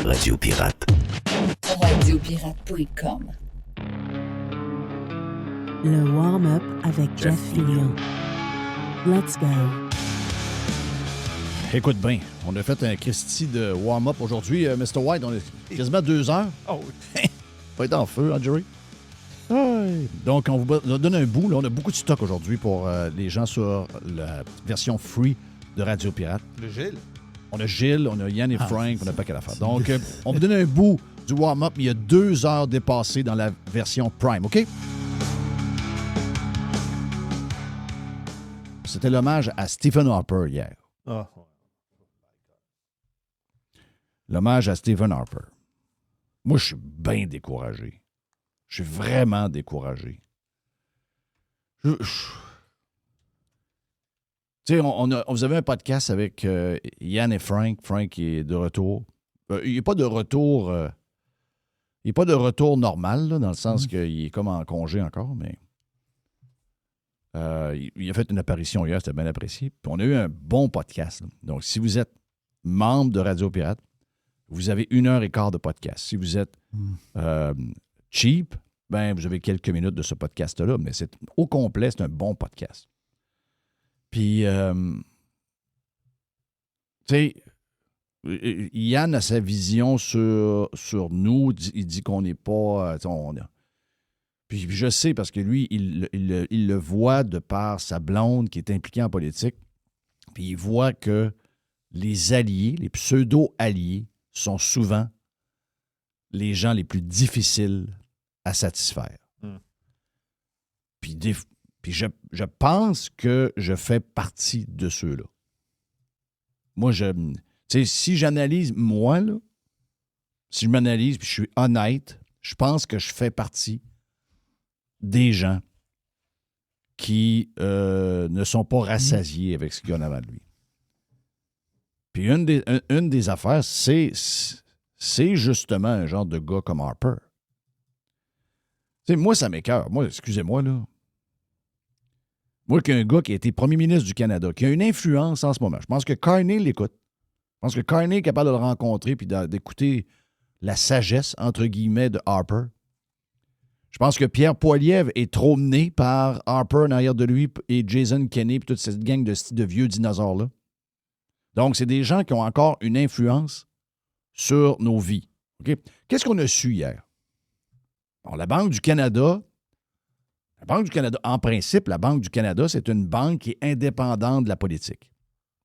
Radio Pirate. Radiopirate.com. Le warm-up avec Jeff Fillion. Let's go. Écoute bien, on a fait un Christy de warm-up aujourd'hui. Mr. White, on est quasiment 2 heures. Oh, Pas être en feu, hein, Jerry? Ouais. Donc, on vous donne un bout. Là. On a beaucoup de stock aujourd'hui pour les gens sur la version free de Radio Pirate. le Gilles. On a Gilles, on a Yann et Frank, on a pas qu'à la faire. Donc, on vous donne un bout du warm-up. Il y a 2 heures dépassées dans la version Prime, OK? C'était l'hommage à Stephen Harper hier. Ah, L'hommage à Stephen Harper. Moi, je suis bien découragé. Je suis vraiment découragé. Tu sais, vous avez un podcast avec Yann et Frank. Frank est de retour. Il n'est pas de retour... il n'est pas de retour normal, là, dans le sens qu'il est comme en congé encore, mais... il a fait une apparition hier, c'était bien apprécié. Puis on a eu un bon podcast. Là. Donc, si vous êtes membre de Radio Pirate, vous avez 1h15 de podcast. Si vous êtes cheap, ben vous avez quelques minutes de ce podcast-là, mais au complet, c'est un bon podcast. Puis, tu sais, Yann a sa vision sur nous. Il dit qu'on n'est pas... Puis je sais, parce que lui, il le voit de par sa blonde qui est impliquée en politique. Puis il voit que les alliés, les pseudo-alliés, sont souvent les gens les plus difficiles à satisfaire. Puis je pense que je fais partie de ceux-là. Moi, tu sais, si j'analyse moi, là, si je m'analyse puis je suis honnête, je pense que je fais partie des gens qui ne sont pas rassasiés avec ce qu'il y a en avant de lui. Puis une des affaires, c'est justement un genre de gars comme Harper. Tu sais, moi, ça m'écoeure. Moi, excusez-moi, là. Moi, qu'un gars qui a été premier ministre du Canada, qui a une influence en ce moment, je pense que Carney l'écoute. Je pense que Carney est capable de le rencontrer puis d'écouter la sagesse, entre guillemets, de Harper. Je pense que Pierre Poilievre est trop mené par Harper en arrière de lui et Jason Kenney et toute cette gang de vieux dinosaures-là. Donc, c'est des gens qui ont encore une influence sur nos vies. Okay? Qu'est-ce qu'on a su hier? Bon, la Banque du Canada, en principe, la Banque du Canada, c'est une banque qui est indépendante de la politique.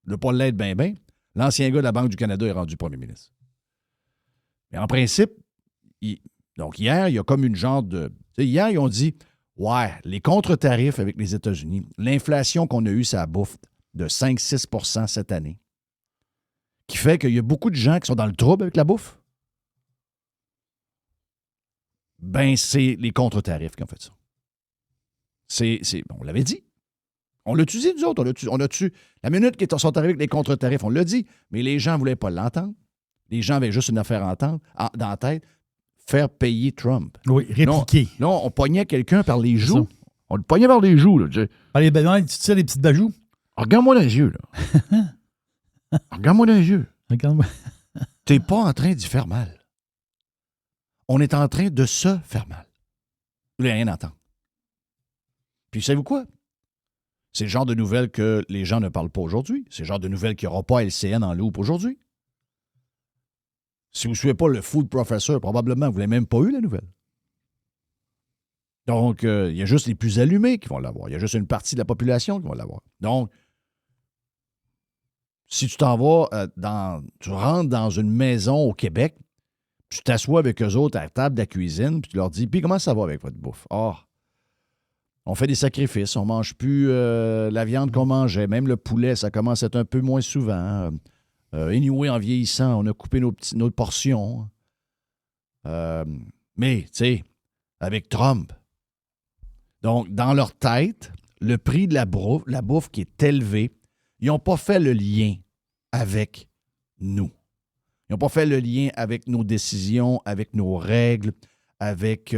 Le pas l'être bien. L'ancien gars de la Banque du Canada est rendu premier ministre. Mais en principe, donc hier, il y a comme une genre de... Hier, ils ont dit, ouais, les contre-tarifs avec les États-Unis, l'inflation qu'on a eue, ça bouffe de 5-6 % cette année, qui fait qu'il y a beaucoup de gens qui sont dans le trouble avec la bouffe. Ben, c'est les contre-tarifs qui ont fait ça. On l'avait dit. On l'a dit, nous autres. La minute qu'ils sont arrivés avec les contre-tarifs, on l'a dit, mais les gens ne voulaient pas l'entendre. Les gens avaient juste une affaire dans la tête. Faire payer Trump. Oui, répliquer. Non, on pognait quelqu'un par les joues. On le pognait par les joues. Là. Allez, tu tires les petites bajous. Regarde-moi dans les yeux. Là. Regarde-moi dans les yeux. Regarde-moi. T'es pas en train d'y faire mal. On est en train de se faire mal. Vous voulez rien entendre. Puis savez-vous quoi? C'est le genre de nouvelles que les gens ne parlent pas aujourd'hui. C'est le genre de nouvelles qu'il n'y aura pas à LCN en loupe aujourd'hui. Si vous ne suivez pas le Food Professor, probablement, vous ne l'avez même pas eu, la nouvelle. Donc, il y a juste les plus allumés qui vont l'avoir. Il y a juste une partie de la population qui va l'avoir. Donc, si tu t'en vas, tu rentres dans une maison au Québec, tu t'assois avec eux autres à la table de la cuisine, puis tu leur dis, puis comment ça va avec votre bouffe? Ah, on fait des sacrifices, on ne mange plus la viande qu'on mangeait, même le poulet, ça commence à être un peu moins souvent. Anyway, en vieillissant, on a coupé nos portions. Mais, tu sais, avec Trump. Donc, dans leur tête, le prix de la bouffe qui est élevé, ils n'ont pas fait le lien avec nous. Ils n'ont pas fait le lien avec nos décisions, avec nos règles, avec,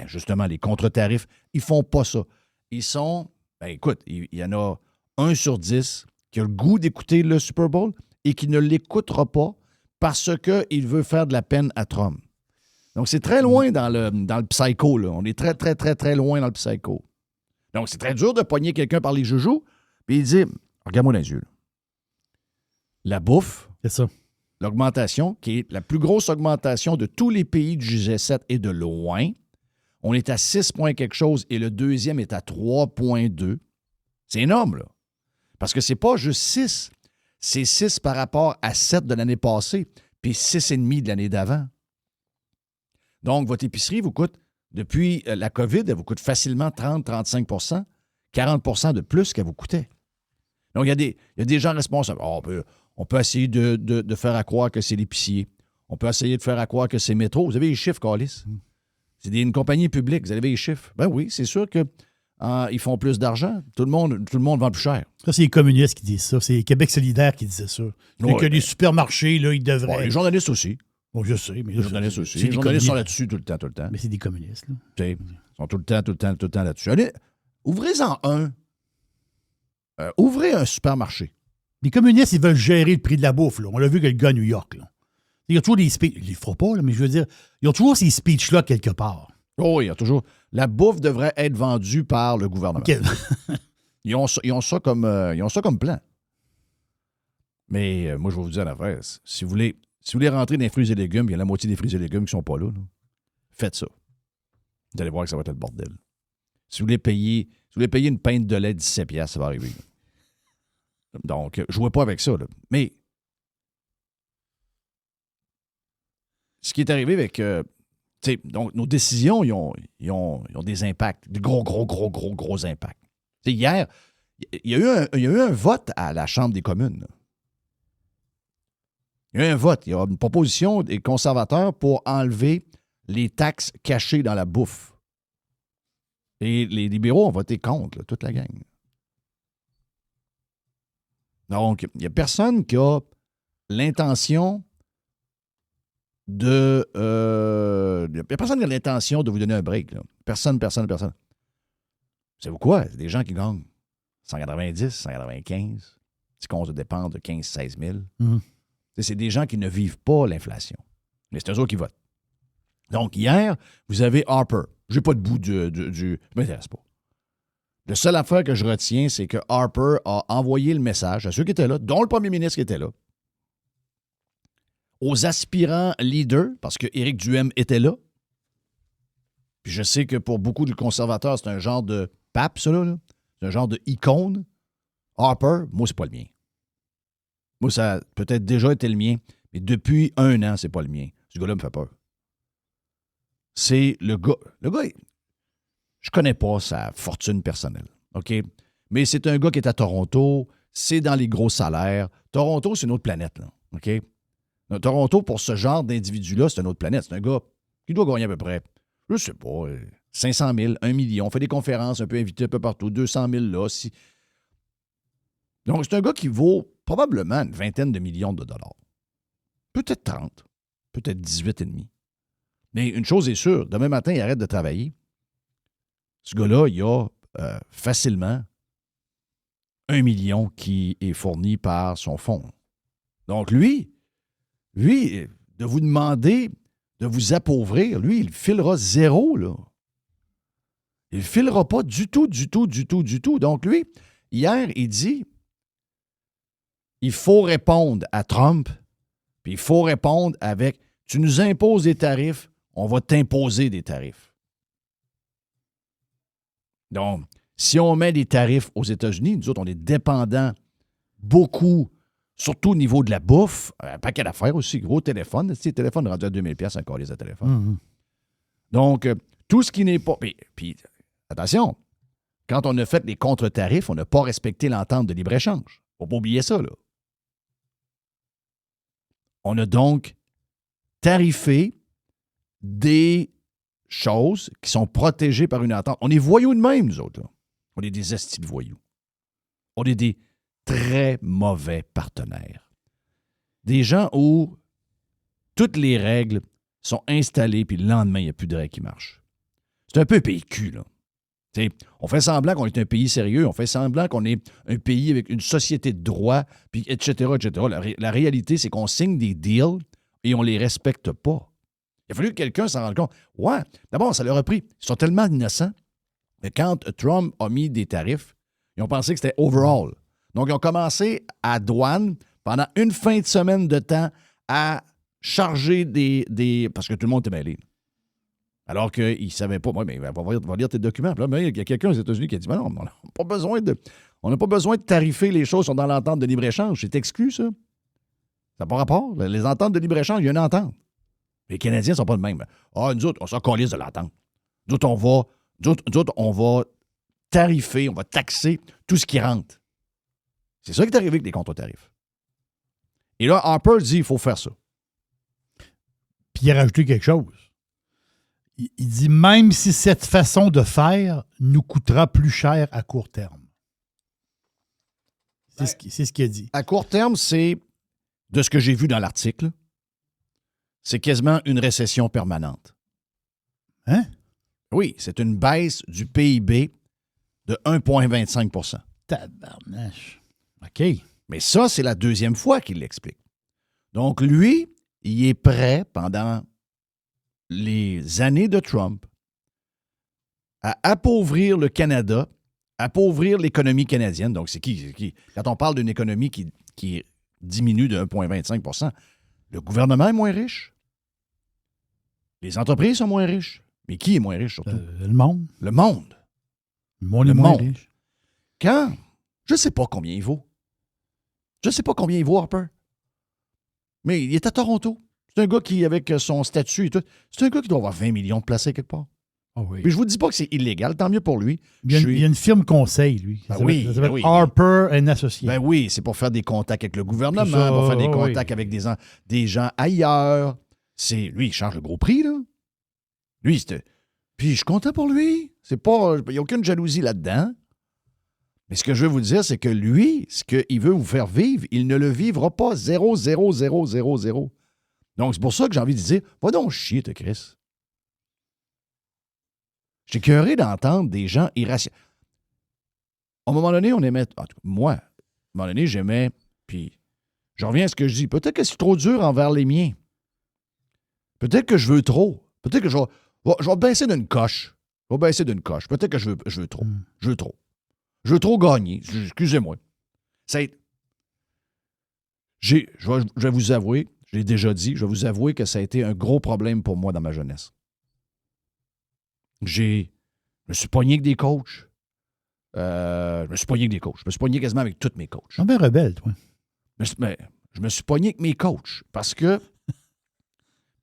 justement, les contre-tarifs. Ils ne font pas ça. Ils sont, écoute, il y en a 1 sur 10 qui a le goût d'écouter le Super Bowl et qui ne l'écoutera pas parce qu'il veut faire de la peine à Trump. Donc, c'est très loin dans le psycho, là. On est très, très, très, très loin dans le psycho. Donc, c'est très dur de pogner quelqu'un par les joujoux, puis il dit, regarde-moi dans les yeux, là. La bouffe, C'est ça. l'augmentation, qui est la plus grosse augmentation de tous les pays du G7 et de loin. On est à 6 points quelque chose et le deuxième est à 3,2. C'est énorme, là. Parce que c'est pas juste 6. C'est 6 par rapport à 7 de l'année passée, puis 6,5 de l'année d'avant. Donc, votre épicerie vous coûte, depuis la COVID, elle vous coûte facilement 30-35 40 de plus qu'elle vous coûtait. Donc, il y a des gens responsables. Oh, on peut essayer de faire à croire que c'est l'épicier. On peut essayer de faire à croire que c'est Métro. Vous avez les chiffres, Carlis. C'est une compagnie publique. Vous avez les chiffres. Ben oui, c'est sûr que ils font plus d'argent. Tout le monde vend plus cher. Ça, c'est les communistes qui disent ça. C'est Québec solidaire qui disait ça. Que les supermarchés, là, ils devraient... Bon, les journalistes aussi. Bon, je sais, mais... Les journalistes aussi. C'est Les des journalistes sont communistes. là-dessus tout le temps. Mais c'est des communistes, là. Tu sais, ils sont tout le temps là-dessus. Allez, ouvrez-en un. Ouvrez un supermarché. Les communistes, ils veulent gérer le prix de la bouffe, là. On l'a vu que le gars à New York, là. Il y a toujours des speeches... Ils ne le feront pas, là, mais je veux dire, ils ont toujours ces speeches-là quelque part. Oh, il y a toujours... La bouffe devrait être vendue par le gouvernement. Okay. Ils ont ça comme plan. Mais moi, je vais vous dire une affaire. Si vous voulez rentrer dans les fruits et légumes, il y a la moitié des fruits et légumes qui ne sont pas là. Faites ça. Vous allez voir que ça va être le bordel. Si vous voulez payer une pinte de lait 17$, ça va arriver. Donc, jouez pas avec ça. Là. Mais ce qui est arrivé avec... donc, nos décisions, ils ont des impacts, des gros impacts. T'sais, hier, il y a eu un vote à la Chambre des communes. Là. Il y a eu un vote. Il y a une proposition des conservateurs pour enlever les taxes cachées dans la bouffe. Et les libéraux ont voté contre, là, toute la gang. Donc, il n'y a personne qui a l'intention il y a personne qui a l'intention de vous donner un break. Là. Personne. Savez-vous quoi? C'est des gens qui gagnent 190, 195. C'est qu'on se dépense de 15, 16 000. Mm-hmm. C'est des gens qui ne vivent pas l'inflation. Mais c'est eux autres qui votent. Donc, hier, vous avez Harper. Je n'ai pas de bout du... Je ne m'intéresse pas. La seule affaire que je retiens, c'est que Harper a envoyé le message à ceux qui étaient là, dont le premier ministre qui était là, aux aspirants leaders, parce que Éric Duhaime était là. Puis je sais que pour beaucoup de conservateurs, c'est un genre de pape, ça, là. C'est un genre de icône. Harper, moi, c'est pas le mien. Moi, ça a peut-être déjà été le mien, mais depuis 1 an, c'est pas le mien. Ce gars-là me fait peur. C'est le gars... Le gars, je connais pas sa fortune personnelle, OK? Mais c'est un gars qui est à Toronto, c'est dans les gros salaires. Toronto, c'est une autre planète, là, OK? Toronto, pour ce genre d'individu-là, c'est une autre planète. C'est un gars qui doit gagner à peu près, je sais pas, 500 000, 1 million. On fait des conférences un peu invité un peu partout, 200 000 là. Donc, c'est un gars qui vaut probablement une vingtaine de millions de dollars. Peut-être 30, peut-être 18,5. Mais une chose est sûre, demain matin, il arrête de travailler. Ce gars-là, il a facilement 1 million qui est fourni par son fonds. Donc, lui, de vous demander de vous appauvrir, lui, il filera 0, là. Il ne filera pas du tout. Donc, lui, hier, il dit, il faut répondre à Trump, puis il faut répondre avec, tu nous imposes des tarifs, on va t'imposer des tarifs. Donc, si on met des tarifs aux États-Unis, nous autres, on est dépendants beaucoup, surtout au niveau de la bouffe, un paquet d'affaires aussi, gros téléphone. Tu sais, le téléphone rendu à 2000$, encore les téléphones. Mm-hmm. Donc, tout ce qui n'est pas... Puis, attention, quand on a fait les contre-tarifs, on n'a pas respecté l'entente de libre-échange. Il ne faut pas oublier ça, là. On a donc tarifé des choses qui sont protégées par une entente. On est voyous de même, nous autres, là. On est des estis de voyous. On est des très mauvais partenaires. Des gens où toutes les règles sont installées, puis le lendemain, il n'y a plus de règles qui marchent. C'est un peu PQ, là. T'sais, on fait semblant qu'on est un pays sérieux, on fait semblant qu'on est un pays avec une société de droit, puis etc. La réalité, c'est qu'on signe des deals, et on ne les respecte pas. Il a fallu que quelqu'un s'en rende compte. Ouais, d'abord, ça leur a pris. Ils sont tellement innocents que quand Trump a mis des tarifs, ils ont pensé que c'était overall. Donc, ils ont commencé à douane pendant une fin de semaine de temps à charger des parce que tout le monde était mêlé. Alors qu'ils ne savaient pas. Oui, mais va lire tes documents. Puis là, mais il y a quelqu'un aux États-Unis qui a dit non, on n'a pas besoin de tarifer les choses qui sont dans l'entente de libre-échange. C'est exclu, ça. Ça n'a pas rapport. Les ententes de libre-échange, il y a une entente. Les Canadiens ne sont pas de même. Ah, nous autres, on s'en calisse de l'entente. Nous autres, on va tarifer, on va taxer tout ce qui rentre. C'est ça qui est arrivé avec les contre-tarifs. Et là, Harper dit il faut faire ça. Puis il a rajouté quelque chose. Il dit même si cette façon de faire nous coûtera plus cher à court terme. C'est ce qu'il a dit. À court terme, c'est, de ce que j'ai vu dans l'article, c'est quasiment une récession permanente. Hein? Oui, c'est une baisse du PIB de 1,25 %. Tabarnache. OK. Mais ça, c'est la deuxième fois qu'il l'explique. Donc, lui, il est prêt, pendant les années de Trump, à appauvrir le Canada, appauvrir l'économie canadienne. Donc, c'est qui? Quand on parle d'une économie qui diminue de 1,25 %, le gouvernement est moins riche. Les entreprises sont moins riches. Mais qui est moins riche, surtout? Le monde. Le monde. Le monde Le est moins monde. riche. Quand? Je ne sais pas combien il vaut. Je ne sais pas combien il vaut, Harper. Mais il est à Toronto. C'est un gars qui, avec son statut et tout, c'est un gars qui doit avoir 20 millions de placés quelque part. Oh oui. Puis je vous dis pas que c'est illégal, tant mieux pour lui. Il y a une firme conseil, lui. Ben Ça s'appelle- ça s'appelle oui. Harper & Associates. Ben oui, c'est pour faire des contacts avec le gouvernement, Ça, pour faire des oui. contacts avec des gens ailleurs. Lui, il charge le gros prix, là. Lui, c'était... Puis je suis content pour lui. Il n'y a aucune jalousie là-dedans. Mais ce que je veux vous dire, c'est que lui, ce qu'il veut vous faire vivre, il ne le vivra pas 0, 0, 0, 0, 0. Donc, c'est pour ça que j'ai envie de dire, va donc chier, toi, Chris. J'ai écœuré d'entendre des gens irrationnels. À un moment donné, on aimait... En tout cas, moi, à un moment donné, j'aimais... Puis, je reviens à ce que je dis. Peut-être que c'est trop dur envers les miens. Peut-être que je veux trop. Peut-être que je vais baisser d'une coche. Peut-être que je veux trop. Je veux trop. Je veux trop gagner. Excusez-moi. Je vais vous avouer, je l'ai déjà dit, je vais vous avouer que ça a été un gros problème pour moi dans ma jeunesse. Je me suis pogné avec des coachs. Je me suis pogné quasiment avec tous mes coachs. Tu es bien rebelle, toi. Je me suis pogné avec mes coachs parce que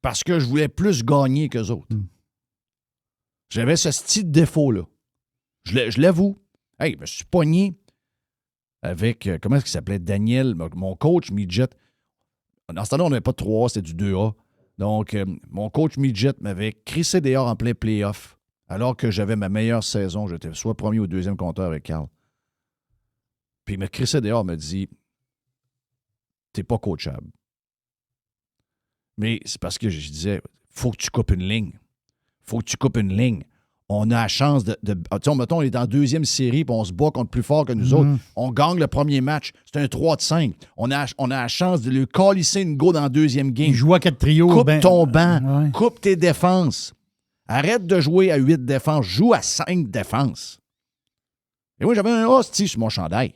je voulais plus gagner qu'eux autres. J'avais ce style de défaut-là. Je l'avoue. Hey, je me suis pogné avec, comment est-ce qu'il s'appelait? Daniel, mon coach midget. Dans ce temps-là, on n'avait pas de 3A, c'était du 2A. Donc, mon coach midget m'avait crissé dehors en plein playoff, alors que j'avais ma meilleure saison. J'étais soit premier ou deuxième compteur avec Carl. Puis il m'a crissé dehors, il m'a dit « T'es pas coachable. » Mais c'est parce que je disais « Faut que tu coupes une ligne. On a la chance de mettons, on est en deuxième série puis on se bat contre plus fort que nous autres. On gagne le premier match. C'est un 3-5. On a la chance de lui calisser une go dans le deuxième game. Il joue à 4 trios. Coupe ton banc. Ouais. Coupe tes défenses. Arrête de jouer à 8 défenses. Joue à 5 défenses. Et moi, j'avais un hostie sur mon chandail.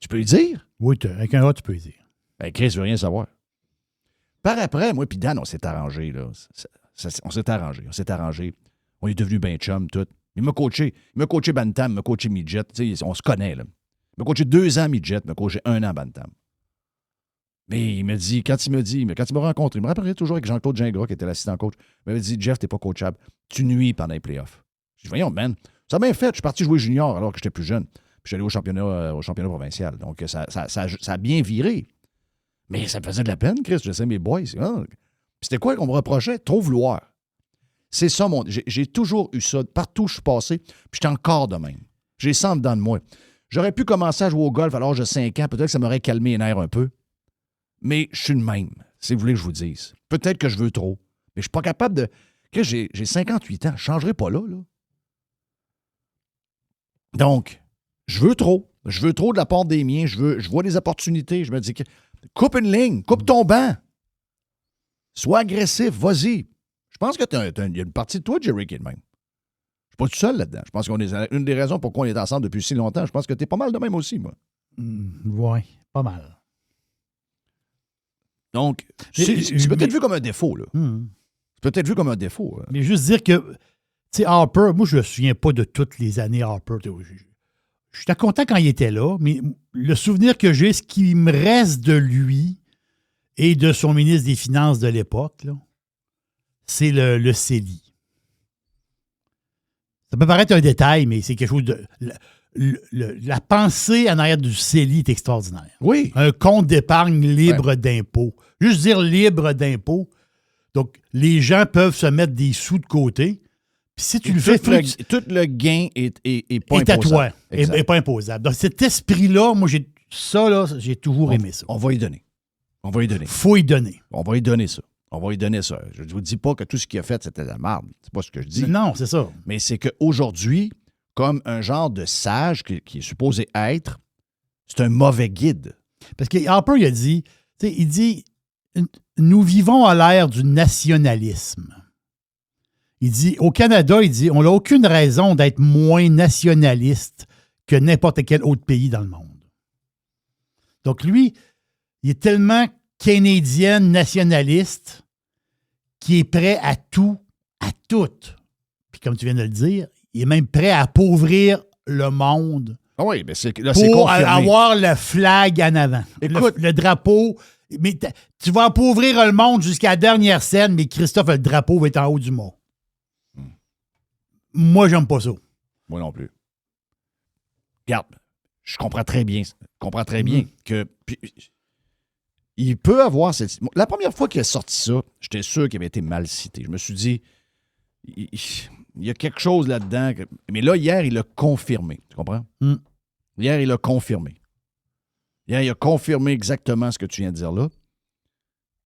Tu peux le dire? Oui, avec un A, tu peux le dire. Ben, Chris veut rien savoir. Par après, moi puis Dan, on s'est arrangé, là. On s'est arrangé. On est devenus ben chum, tout. Il m'a coaché Bantam, il m'a coaché Midget. On se connaît, là. Il m'a coaché 2 ans Midget, il m'a coaché 1 an Bantam. Mais il m'a dit, quand il m'a rencontré, il me rappellerait toujours avec Jean-Claude Gingras, qui était l'assistant coach, il m'avait dit, Jeff, t'es pas coachable. Tu nuis pendant les playoffs. Je dis, voyons, man, ça a bien fait. Je suis parti jouer junior alors que j'étais plus jeune. Puis je suis allé au championnat provincial. Donc, ça a bien viré. Mais ça me faisait de la peine, Chris. Je sais, mes boys. C'était quoi qu'on me reprochait? Trop vouloir. C'est ça, j'ai toujours eu ça. Partout où je suis passé, puis j'étais encore de même. J'ai ça en dedans de moi. J'aurais pu commencer à jouer au golf à l'âge de 5 ans. Peut-être que ça m'aurait calmé les nerfs un peu. Mais je suis le même, si vous voulez que je vous dise. Peut-être que je veux trop. Mais je suis pas capable de... J'ai 58 ans. Je ne changerai pas là. Donc, je veux trop. Je veux trop de la part des miens. Je vois des opportunités. Je me dis, coupe une ligne. Coupe ton banc. Sois agressif, vas-y. Je pense qu'il y a une partie de toi, Jerry, qui est de même. Je suis pas tout seul là-dedans. Je pense qu'on est une des raisons pourquoi on est ensemble depuis si longtemps. Je pense que tu es pas mal de même aussi, moi. Oui, pas mal. Donc, c'est peut-être vu comme un défaut, là. C'est peut-être vu comme un défaut. Mais juste dire que, tu sais, Harper, moi, je me souviens pas de toutes les années Harper. J'étais content quand il était là, mais le souvenir que j'ai, ce qui me reste de lui et de son ministre des Finances de l'époque, là, c'est le CELI. Ça peut paraître un détail, mais c'est quelque chose de... La pensée en arrière du CELI est extraordinaire. Oui. Un compte d'épargne libre d'impôt. Juste dire libre d'impôt. Donc, les gens peuvent se mettre des sous de côté. Puis si tu le fais... Tout le gain est pas imposable. Est à toi. Et pas imposable. Donc, cet esprit-là, moi, j'ai toujours aimé ça. On va y donner. Faut y donner. On va y donner ça. Je ne vous dis pas que tout ce qu'il a fait, c'était de la merde. C'est pas ce que je dis. Non, c'est ça. Mais c'est qu'aujourd'hui, comme un genre de sage qui est supposé être, c'est un mauvais guide. Parce que Harper, il dit, nous vivons à l'ère du nationalisme. Il dit, au Canada, on n'a aucune raison d'être moins nationaliste que n'importe quel autre pays dans le monde. Donc lui, il est tellement canadien nationaliste qu'il est prêt à tout, à tout. Puis comme tu viens de le dire, il est même prêt à appauvrir le monde Oui, mais c'est pour confirmé. avoir le flag en avant. Écoute, le drapeau. Mais tu vas appauvrir le monde jusqu'à la dernière scène, mais Christophe, le drapeau va être en haut du mât. Moi, j'aime pas ça. Moi non plus. Regarde, je comprends très bien que... Puis, il peut avoir cette... La première fois qu'il a sorti ça, j'étais sûr qu'il avait été mal cité. Je me suis dit, il y a quelque chose là-dedans. Mais là, hier, il l'a confirmé. Tu comprends? Hier, il l'a confirmé. Hier, il a confirmé exactement ce que tu viens de dire là.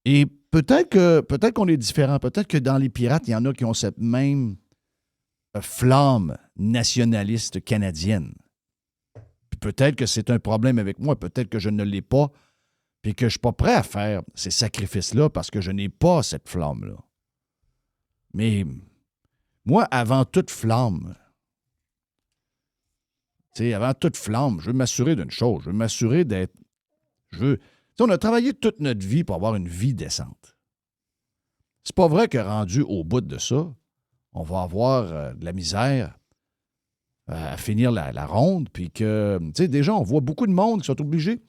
Et peut-être qu'on est différent. Peut-être que dans les pirates, il y en a qui ont cette même flamme nationaliste canadienne. Puis peut-être que c'est un problème avec moi. Peut-être que je ne l'ai pas. Puis que je ne suis pas prêt à faire ces sacrifices-là parce que je n'ai pas cette flamme-là. Mais moi, avant toute flamme, je veux m'assurer d'une chose. Je veux m'assurer d'être... on a travaillé toute notre vie pour avoir une vie décente. C'est pas vrai que rendu au bout de ça, on va avoir de la misère à finir la ronde, puis que, déjà, on voit beaucoup de monde qui sont obligés,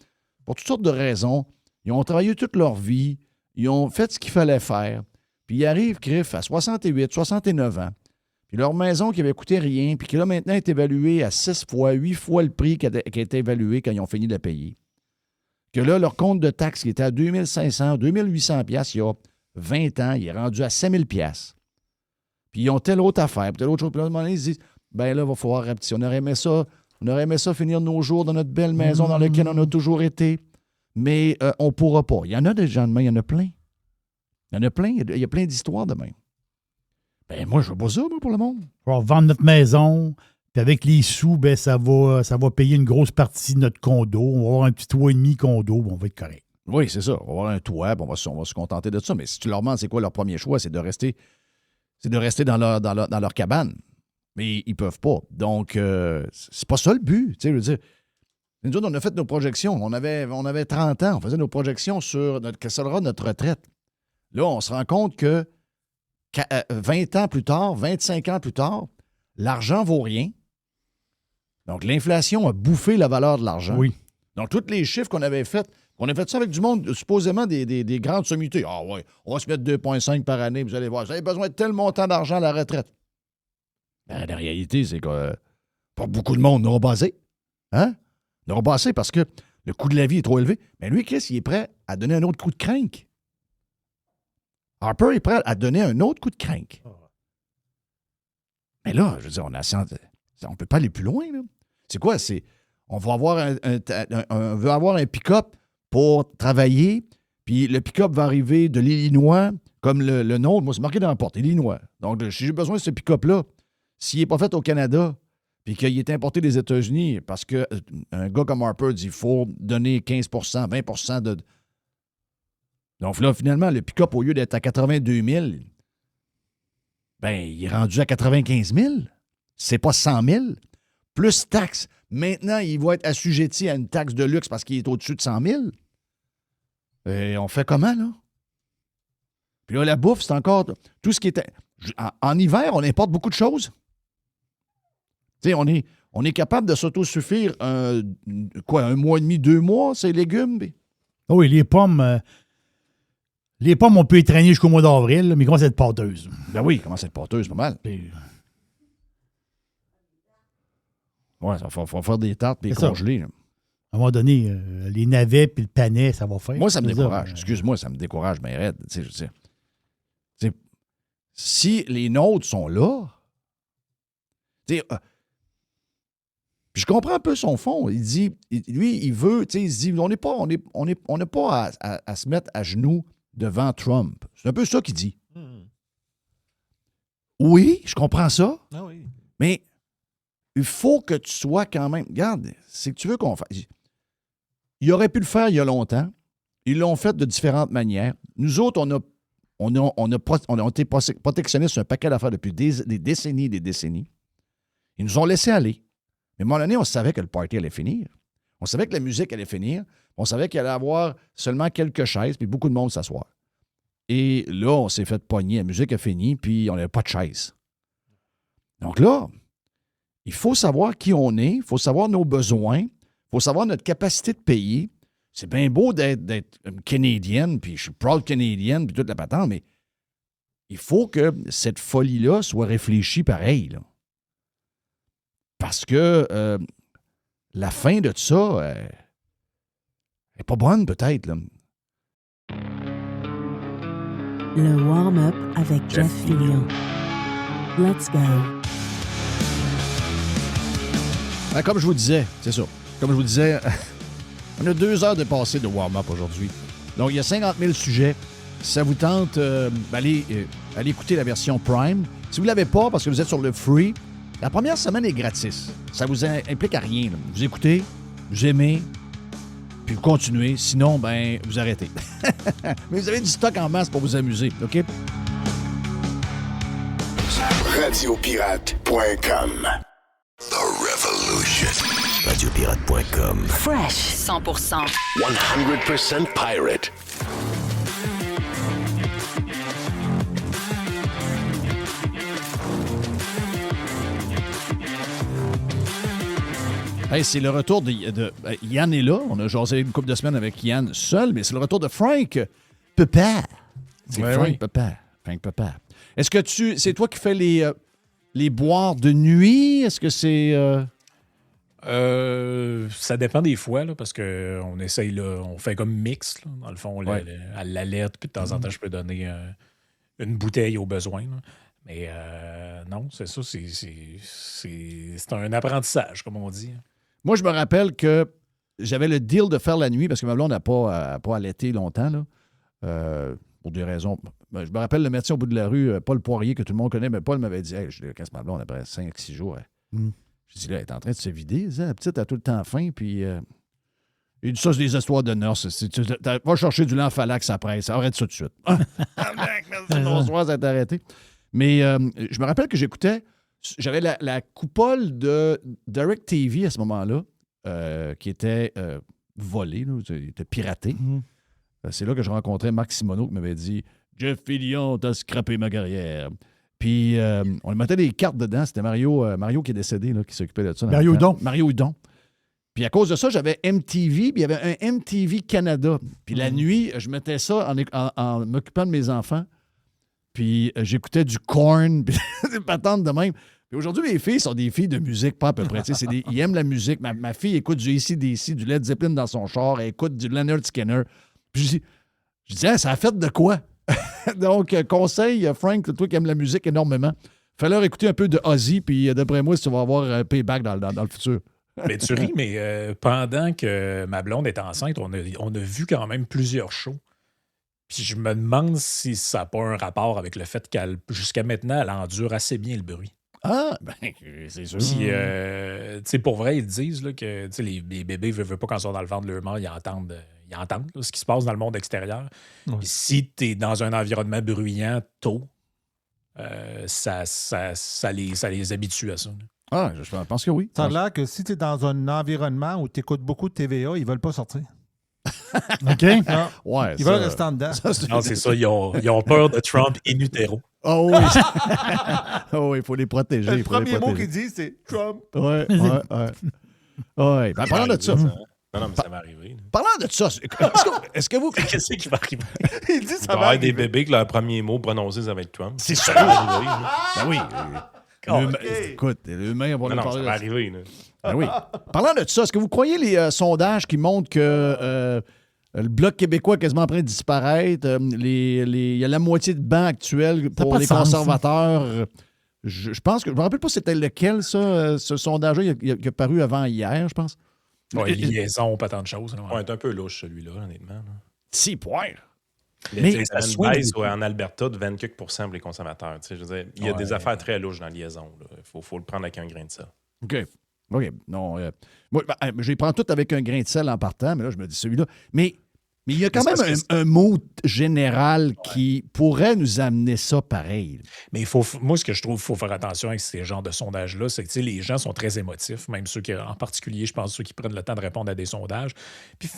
pour toutes sortes de raisons, ils ont travaillé toute leur vie, ils ont fait ce qu'il fallait faire, puis ils arrivent, Criff, à 68, 69 ans, puis leur maison qui avait coûté rien, puis qui là maintenant est évaluée à 6 fois, 8 fois le prix qui a été évalué quand ils ont fini de la payer. Que là, leur compte de taxes qui était à 2500, 2800 piastres il y a 20 ans, il est rendu à 5000 piastres. Puis ils ont telle autre affaire, telle autre chose. Puis là, à un moment donné, ils se disent, ben là, il va falloir rapetisser. On aurait aimé ça finir nos jours dans notre belle maison dans laquelle on a toujours été. Mais on ne pourra pas. Il y en a des gens de même, il y en a plein. Il y a plein d'histoires de même. Ben moi, je veux pas ça, moi, pour le monde. On va vendre notre maison, puis avec les sous, ben ça va payer une grosse partie de notre condo. On va avoir un petit toit et demi condo, ben on va être correct. Oui, c'est ça. On va avoir un toit, on va se contenter de ça. Mais si tu leur demandes c'est quoi leur premier choix, c'est de rester dans leur cabane. Mais ils peuvent pas. Donc, c'est pas ça le but. Je veux dire, nous autres, on a fait nos projections. On avait 30 ans. On faisait nos projections sur quelle sera notre retraite. Là, on se rend compte que 20 ans plus tard, 25 ans plus tard, l'argent vaut rien. Donc, l'inflation a bouffé la valeur de l'argent. Oui. Donc, tous les chiffres qu'on avait faits, on a fait ça avec du monde, supposément des grandes sommités. Ah ouais, on va se mettre 2,5 par année, vous allez voir. Vous avez besoin de tel montant d'argent à la retraite. Ben, la réalité, c'est que pas beaucoup de monde n'aura basé. Hein? N'aura basé parce que le coût de la vie est trop élevé. Mais lui, Chris, il est prêt à donner un autre coup de crank. Harper est prêt à donner un autre coup de crank. Mais là, je veux dire, on ne peut pas aller plus loin. Là. C'est quoi? On va avoir on veut avoir un pick-up pour travailler, puis le pick-up va arriver de l'Illinois, comme le nôtre. Moi, c'est marqué dans la porte, Illinois. Donc, si j'ai besoin de ce pick-up-là, s'il n'est pas fait au Canada, puis qu'il est importé des États-Unis, parce qu'un gars comme Harper dit qu'il faut donner 15 20 de... Donc là, finalement, le pick-up, au lieu d'être à 82 000, ben, il est rendu à 95 000. C'est pas 100 000. Plus taxe. Maintenant, il va être assujetti à une taxe de luxe parce qu'il est au-dessus de 100 000. Et on fait comment, là? Puis là, la bouffe, c'est encore tout ce qui est... En hiver, on importe beaucoup de choses. Tu sais, on est capable de s'autosuffire un mois et demi, 2 mois, ces légumes. Ah oui, les pommes, on peut les traîner jusqu'au mois d'avril, là, mais ils commencent à être pâteuses. Ben oui, commence à être pâteuse, pas mal. Puis, Ouais, il faut faire des tartes et les C'est ça. congeler. Là. à un moment donné, les navets puis le panais, ça va faire. Moi, ça me C'est décourage. ça. Excuse-moi, ça me décourage, mais raide. Tu sais, je sais. Tu sais, si les nôtres sont là, tu sais, puis je comprends un peu son fond. Il dit, lui, il veut, tu sais, il se dit, on n'a pas à se mettre à genoux devant Trump. C'est un peu ça qu'il dit. Oui, je comprends ça, Ah oui. mais il faut que tu sois quand même. Regarde, c'est que tu veux qu'on fasse. Il aurait pu le faire il y a longtemps. Ils l'ont fait de différentes manières. Nous autres, on a été protectionnistes sur un paquet d'affaires depuis des décennies et des décennies. Ils nous ont laissé aller. Mais à un moment donné, on savait que le party allait finir. On savait que la musique allait finir. On savait qu'il allait y avoir seulement quelques chaises puis beaucoup de monde s'asseoir. Et là, on s'est fait pogner. La musique a fini puis on n'avait pas de chaises. Donc là, il faut savoir qui on est. Il faut savoir nos besoins. Il faut savoir notre capacité de payer. C'est bien beau d'être canadienne, puis je suis proud canadienne, puis toute la patente, mais il faut que cette folie-là soit réfléchie pareil. Là. Parce que la fin de ça n'est pas bonne, peut-être. Là. Le warm-up avec Jeff Fillion. Let's go. Comme je vous disais, c'est ça. Comme je vous disais, on a 2 heures de passé de warm-up aujourd'hui. Donc, il y a 50 000 sujets. Si ça vous tente, allez écouter la version Prime. Si vous ne l'avez pas, parce que vous êtes sur le free, la première semaine est gratis. Ça vous implique à rien. Là. Vous écoutez, vous aimez, puis vous continuez. Sinon, ben, vous arrêtez. Mais vous avez du stock en masse pour vous amuser, OK? Radiopirate.com. The Revolution. Radiopirate.com. Fresh 100%. 100% pirate. Hey, c'est le retour de Yann est là. On a jasé une couple de semaines avec Yann seul, mais c'est le retour de Frank Pepin. C'est Ouais, Frank oui. Pepin. Frank Pepin. Est-ce que c'est toi qui fais les boires de nuit? Est-ce que c'est... Ça dépend des fois, là, parce qu'on essaye, là, on fait comme mix. Là. Dans le fond, Ouais. à l'alerte, puis de temps en temps, je peux donner une bouteille au besoin. Là. Mais non, c'est ça, c'est un apprentissage, comme on dit. Moi, je me rappelle que j'avais le deal de faire la nuit parce que ma blonde n'a pas allaité longtemps, là, pour des raisons. Je me rappelle le médecin au bout de la rue, Paul Poirier, que tout le monde connaît, mais Paul m'avait dit, hey, je casse ma blonde après 5-6 jours. Je dis, là, elle est en train de se vider. La petite a tout le temps faim, puis il dit, ça, c'est des histoires de nurse. Va chercher du Lanfalax après, ça arrête ça tout de suite. Merci, bonsoir, ça t'a arrêté. Mais je me rappelle que j'avais la coupole de Direct TV à ce moment-là, qui était volée, là, il était piraté. C'est là que je rencontrais Marc Simoneau qui m'avait dit « Jeff Fillion, t'as scrappé ma carrière. » Puis on mettait des cartes dedans. C'était Mario qui est décédé, là, qui s'occupait de ça. Mario Hudon. Mario Hudon. Puis à cause de ça, j'avais MTV, puis il y avait un MTV Canada. Puis la nuit, je mettais ça en m'occupant de mes enfants. Puis j'écoutais du Korn, puis des patentes de même. Puis aujourd'hui, mes filles sont des filles de musique, pas à peu près. Ils aiment la musique. Ma fille écoute du AC/DC, du Led Zeppelin dans son char. Elle écoute du Leonard Skinner. Puis je dis, ça a fait de quoi? Donc, conseil, Frank, toi qui aimes la musique énormément, fais-leur écouter un peu de Ozzy, puis d'après moi, tu vas avoir un payback dans le futur. Mais tu ris, mais pendant que ma blonde est enceinte, on a vu quand même plusieurs shows. Puis je me demande si ça n'a pas un rapport avec le fait qu'elle, jusqu'à maintenant, elle endure assez bien le bruit. Ah, ben, c'est sûr. Puis, tu sais, pour vrai, ils disent là, que tu sais, les bébés ne veulent pas quand ils sont dans le ventre de leur mère, ils ils entendent là, ce qui se passe dans le monde extérieur. Ouais. Puis si tu es dans un environnement bruyant tôt, ça les habitue à ça. Là. Ah, je pense que oui. Ça a l'air que si tu es dans un environnement où tu écoutes beaucoup de TVA, ils veulent pas sortir. OK? Non. Ouais, Ils veulent rester en dedans. Non, c'est ça, ils ont peur de Trump in utero. Oh oui. Oh oui, il faut les protéger. Le premier mot qu'ils disent, c'est Trump. Ouais. Ouais. Ben, parlant de ça. Non, mais ça va arriver. Là. Parlant de ça, est-ce que vous. Qu'est-ce qui va arriver? Il dit Il ça va y va avoir des arriver. bébés que leur premier mot prononcé, ça va être Trump. C'est Ça sûr. va arriver. Là. Ben oui. OK. Écoute, l'humain, on va Non, nous non, parler ça de va ça. arriver. Là. Ben oui. Parlant de ça, est-ce que vous croyez les sondages qui montrent que le Bloc québécois est quasiment en train de disparaître? Il y a la moitié de bancs actuels Ça a pour pas les de sens, conservateurs. Je pense que. Je me rappelle pas c'était lequel, ça, ce sondage-là, il a paru avant hier, je pense. Ouais, liaison, pas tant de choses. Là, ouais. Ouais, est un peu louche, celui-là, honnêtement. Là. 6 points. Mais ça a une swing baisse beaucoup. en Alberta de 20 quelques % pour les conservateurs. Tu sais, je veux dire, il y a des affaires très louches dans la liaison. Il faut le prendre avec un grain de sel. OK. Non. Moi, je les prends toutes avec un grain de sel en partant, mais là, je me dis celui-là. Mais il y a quand Mais c'est même parce que un mot général qui pourrait nous amener ça pareil. Mais moi, ce que je trouve qu'il faut faire attention avec ces genres de sondages-là, c'est que tu sais, les gens sont très émotifs, même ceux qui, en particulier, je pense, ceux qui prennent le temps de répondre à des sondages. Puis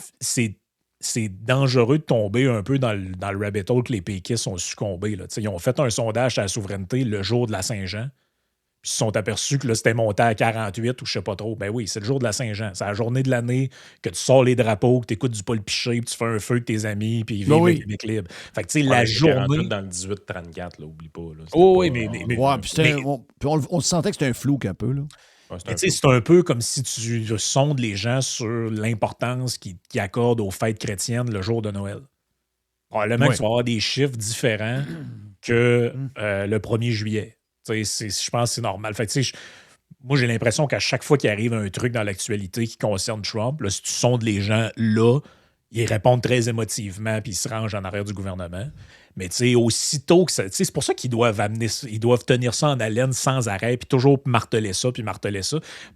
c'est dangereux de tomber un peu dans le rabbit hole que les péquistes ont succombé. Là. Tu sais, ils ont fait un sondage à la souveraineté le jour de la Saint-Jean. Puis ils se sont aperçus que là, c'était monté à 48 ou je sais pas trop. Ben oui, c'est le jour de la Saint-Jean. C'est la journée de l'année que tu sors les drapeaux, que tu écoutes du Paul Piché, puis tu fais un feu avec tes amis, puis ils vivent le Québec libre. Fait que tu sais, la journée. Dans le 18-34, là, oublie pas. Là. Oh, C'était oui, pas- mais- Ouais, puis on sentait que c'était un flou un peu, là. Ouais, c'est Mais un tu sais, c'est un peu comme si tu sondes les gens sur l'importance qu'ils accordent aux fêtes chrétiennes le jour de Noël. Probablement que tu vas avoir des chiffres différents que le 1er juillet. Tu sais, je pense que c'est normal. Fait que, tu sais, moi, j'ai l'impression qu'à chaque fois qu'il arrive un truc dans l'actualité qui concerne Trump, là, si tu sondes les gens là, ils répondent très émotivement puis ils se rangent en arrière du gouvernement. Mais tu sais, aussitôt que ça. Tu sais, c'est pour ça qu'ils doivent ils doivent tenir ça en haleine sans arrêt, puis toujours marteler ça,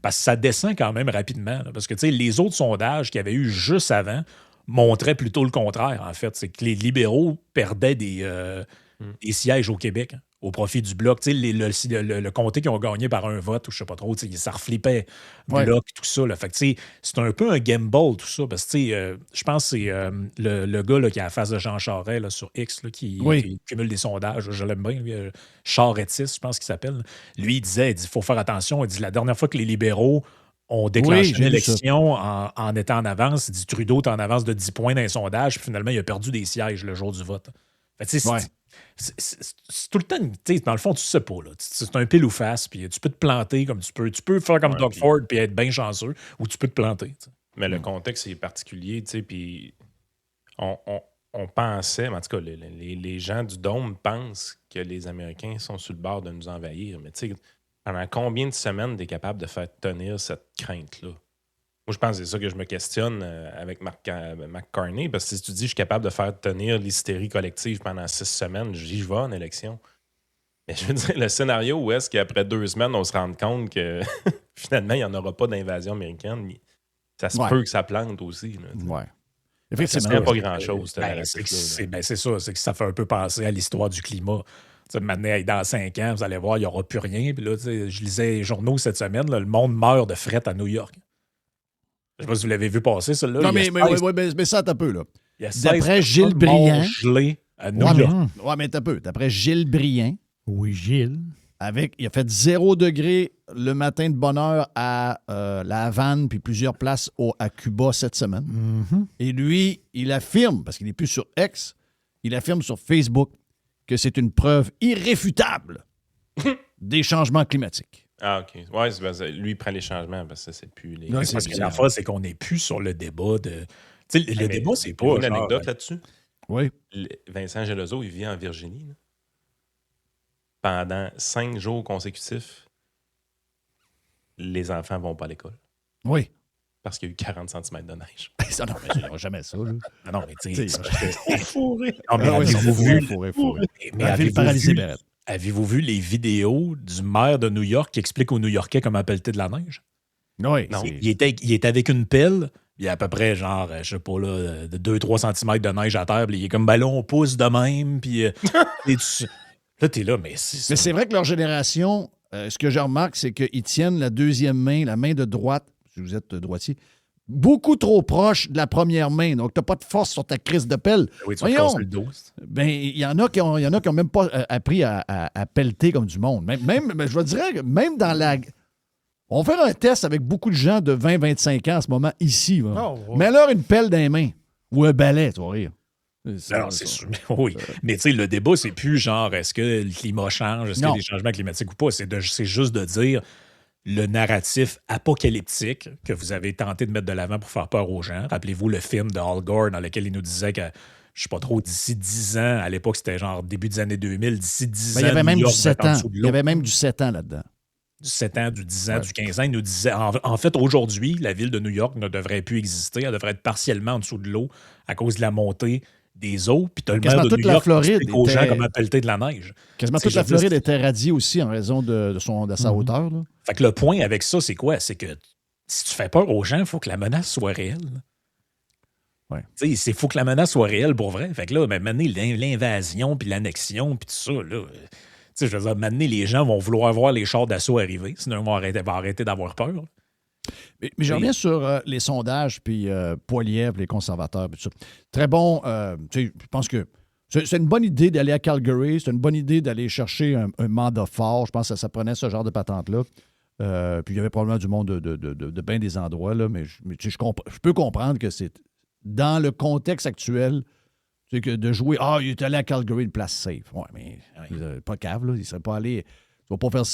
parce que ça descend quand même rapidement. Là, parce que tu sais, les autres sondages qu'il y avait eu juste avant montraient plutôt le contraire, en fait. C'est que les libéraux perdaient des sièges au Québec. Hein, au profit du Bloc. Tu sais, le comté qu'ils ont gagné par un vote, ou je sais pas trop, tu sais, ça reflippait Bloc, tout ça. Là. Fait que, tu sais, c'est un peu un gamble, tout ça. Parce que, tu sais, je pense que c'est le gars là, qui a la face de Jean Charest là, sur X, là, qui cumule des sondages. Je l'aime bien, lui. Charretiste, je pense qu'il s'appelle. Lui, il disait, il faut faire attention. Il dit, la dernière fois que les libéraux ont déclenché une élection en étant en avance, il dit, Trudeau est en avance de 10 points dans les sondages, puis finalement, il a perdu des sièges le jour du vote. Fait que, tu sais, c'est tout le temps, dans le fond, tu sais pas. Là. C'est un pile ou face, puis tu peux te planter comme tu peux. Tu peux faire comme Doug Ford puis être bien chanceux, ou tu peux te planter. T'sais. Mais le contexte est particulier, tu sais, puis on pensait, en tout cas, les gens du Dôme pensent que les Américains sont sur le bord de nous envahir. Mais tu sais, pendant combien de semaines tu es capable de faire tenir cette crainte-là? Moi, je pense que c'est ça que je me questionne avec Mark Carney, parce que si tu dis que je suis capable de faire tenir l'hystérie collective pendant 6 semaines, j'y vais en élection. Mais je veux dire, le scénario où est-ce qu'après 2 semaines, on se rende compte que finalement, il n'y en aura pas d'invasion américaine, ça se peut que ça plante aussi. Là, ouais. Effectivement, c'est pas grand-chose. C'est ça, c'est que ça fait un peu penser à l'histoire du climat. Maintenant, dans 5 ans, vous allez voir, il n'y aura plus rien. Puis là, je lisais les journaux cette semaine, là, le monde meurt de fret à New York. Je ne sais pas si vous l'avez vu passer, celle-là. Non, mais ça, t'as peu, là. D'après Gilles Briand. Gelé à New York. Ouais, mais t'as peu. D'après Gilles Briand. Oui, Gilles. Il a fait 0 degré le matin de bonne heure à La Havane, puis plusieurs places à Cuba cette semaine. Mm-hmm. Et lui, il affirme, parce qu'il n'est plus sur X, il affirme sur Facebook que c'est une preuve irréfutable des changements climatiques. Ah, OK. Ouais, lui, il prend les changements parce que c'est plus les. Non, parce que la fois, c'est qu'on n'est plus sur le débat de. Tu sais, le débat, c'est pas. Une anecdote là-dessus? Oui. Vincent Gelozo, il vit en Virginie. Là. Pendant 5 jours consécutifs, les enfants ne vont pas à l'école. Oui. Parce qu'il y a eu 40 cm de neige. Ça, non, mais je dirai jamais ça. Là. Non, mais tu sais. Fourré. Avez-vous vu. Mais avez-vous vu les vidéos du maire de New York qui explique aux New-Yorkais comment pelleter de la neige? Oui. Non. Il était avec une pelle, Il y a à peu près, genre, je sais pas, là, de 2-3 cm de neige à terre. Puis il est comme, ben là, on pousse de même. Puis là, t'es là, mais Mais c'est vrai que leur génération, ce que je remarque, c'est qu'ils tiennent la deuxième main, la main de droite, si vous êtes droitier, beaucoup trop proche de la première main. Donc, t'as pas de force sur ta crise de pelle. Oui, tu vas te casser le dos. Ben, il y en a qui ont même pas appris à pelleter comme du monde. Même je vous dirais que même dans la... On va faire un test avec beaucoup de gens de 20-25 ans en ce moment, ici. Oh, ouais. Mets-leur une pelle dans les mains. Ou un balai, tu vas rire. Non, c'est sûr. Oui. Mais tu sais, le débat, c'est plus genre, est-ce que le climat change? Est-ce qu'il y a des changements climatiques ou pas? C'est juste de dire le narratif apocalyptique que vous avez tenté de mettre de l'avant pour faire peur aux gens. Rappelez-vous le film de Al Gore dans lequel il nous disait que, je sais pas trop, d'ici 10 ans, à l'époque, c'était genre début des années 2000, d'ici 10 ans, il y avait même New du York va 7 être en ans. dessous de Il l'eau. y avait même du 7 ans là-dedans. Du 7 ans, du 10 ans, du 15 ans, il nous disait, en fait, aujourd'hui, la ville de New York ne devrait plus exister. Elle devrait être partiellement en dessous de l'eau à cause de la montée des eaux. Puis tu as le maire de toute New la York qui Floride explique aux gens était- comment pelleter de la neige. Quasiment C'est toute la je veux dire, Floride était radiée aussi en raison de sa hauteur. Là. Fait que le point avec ça, c'est quoi? C'est que si tu fais peur aux gens, il faut que la menace soit réelle. Ouais. Tu sais, il faut que la menace soit réelle pour vrai. Fait que là, maintenant, l'invasion, puis l'annexion, puis tout ça, là... Tu sais, je veux dire, maintenant, les gens vont vouloir voir les chars d'assaut arriver, sinon ils vont arrêter d'avoir peur. Mais je reviens sur les sondages, puis Poilievre, les conservateurs, puis tout ça. Très bon. Tu sais, je pense que c'est une bonne idée d'aller à Calgary. C'est une bonne idée d'aller chercher un mandat fort. Je pense que ça prenait ce genre de patente-là. Puis il y avait probablement du monde de bien des endroits, là, mais tu sais, je peux comprendre que c'est dans le contexte actuel, tu sais, que de jouer, il est allé à Calgary, une place safe. Ouais, mais pas cave, là. Il ne serait pas allé. Tu vas pas faire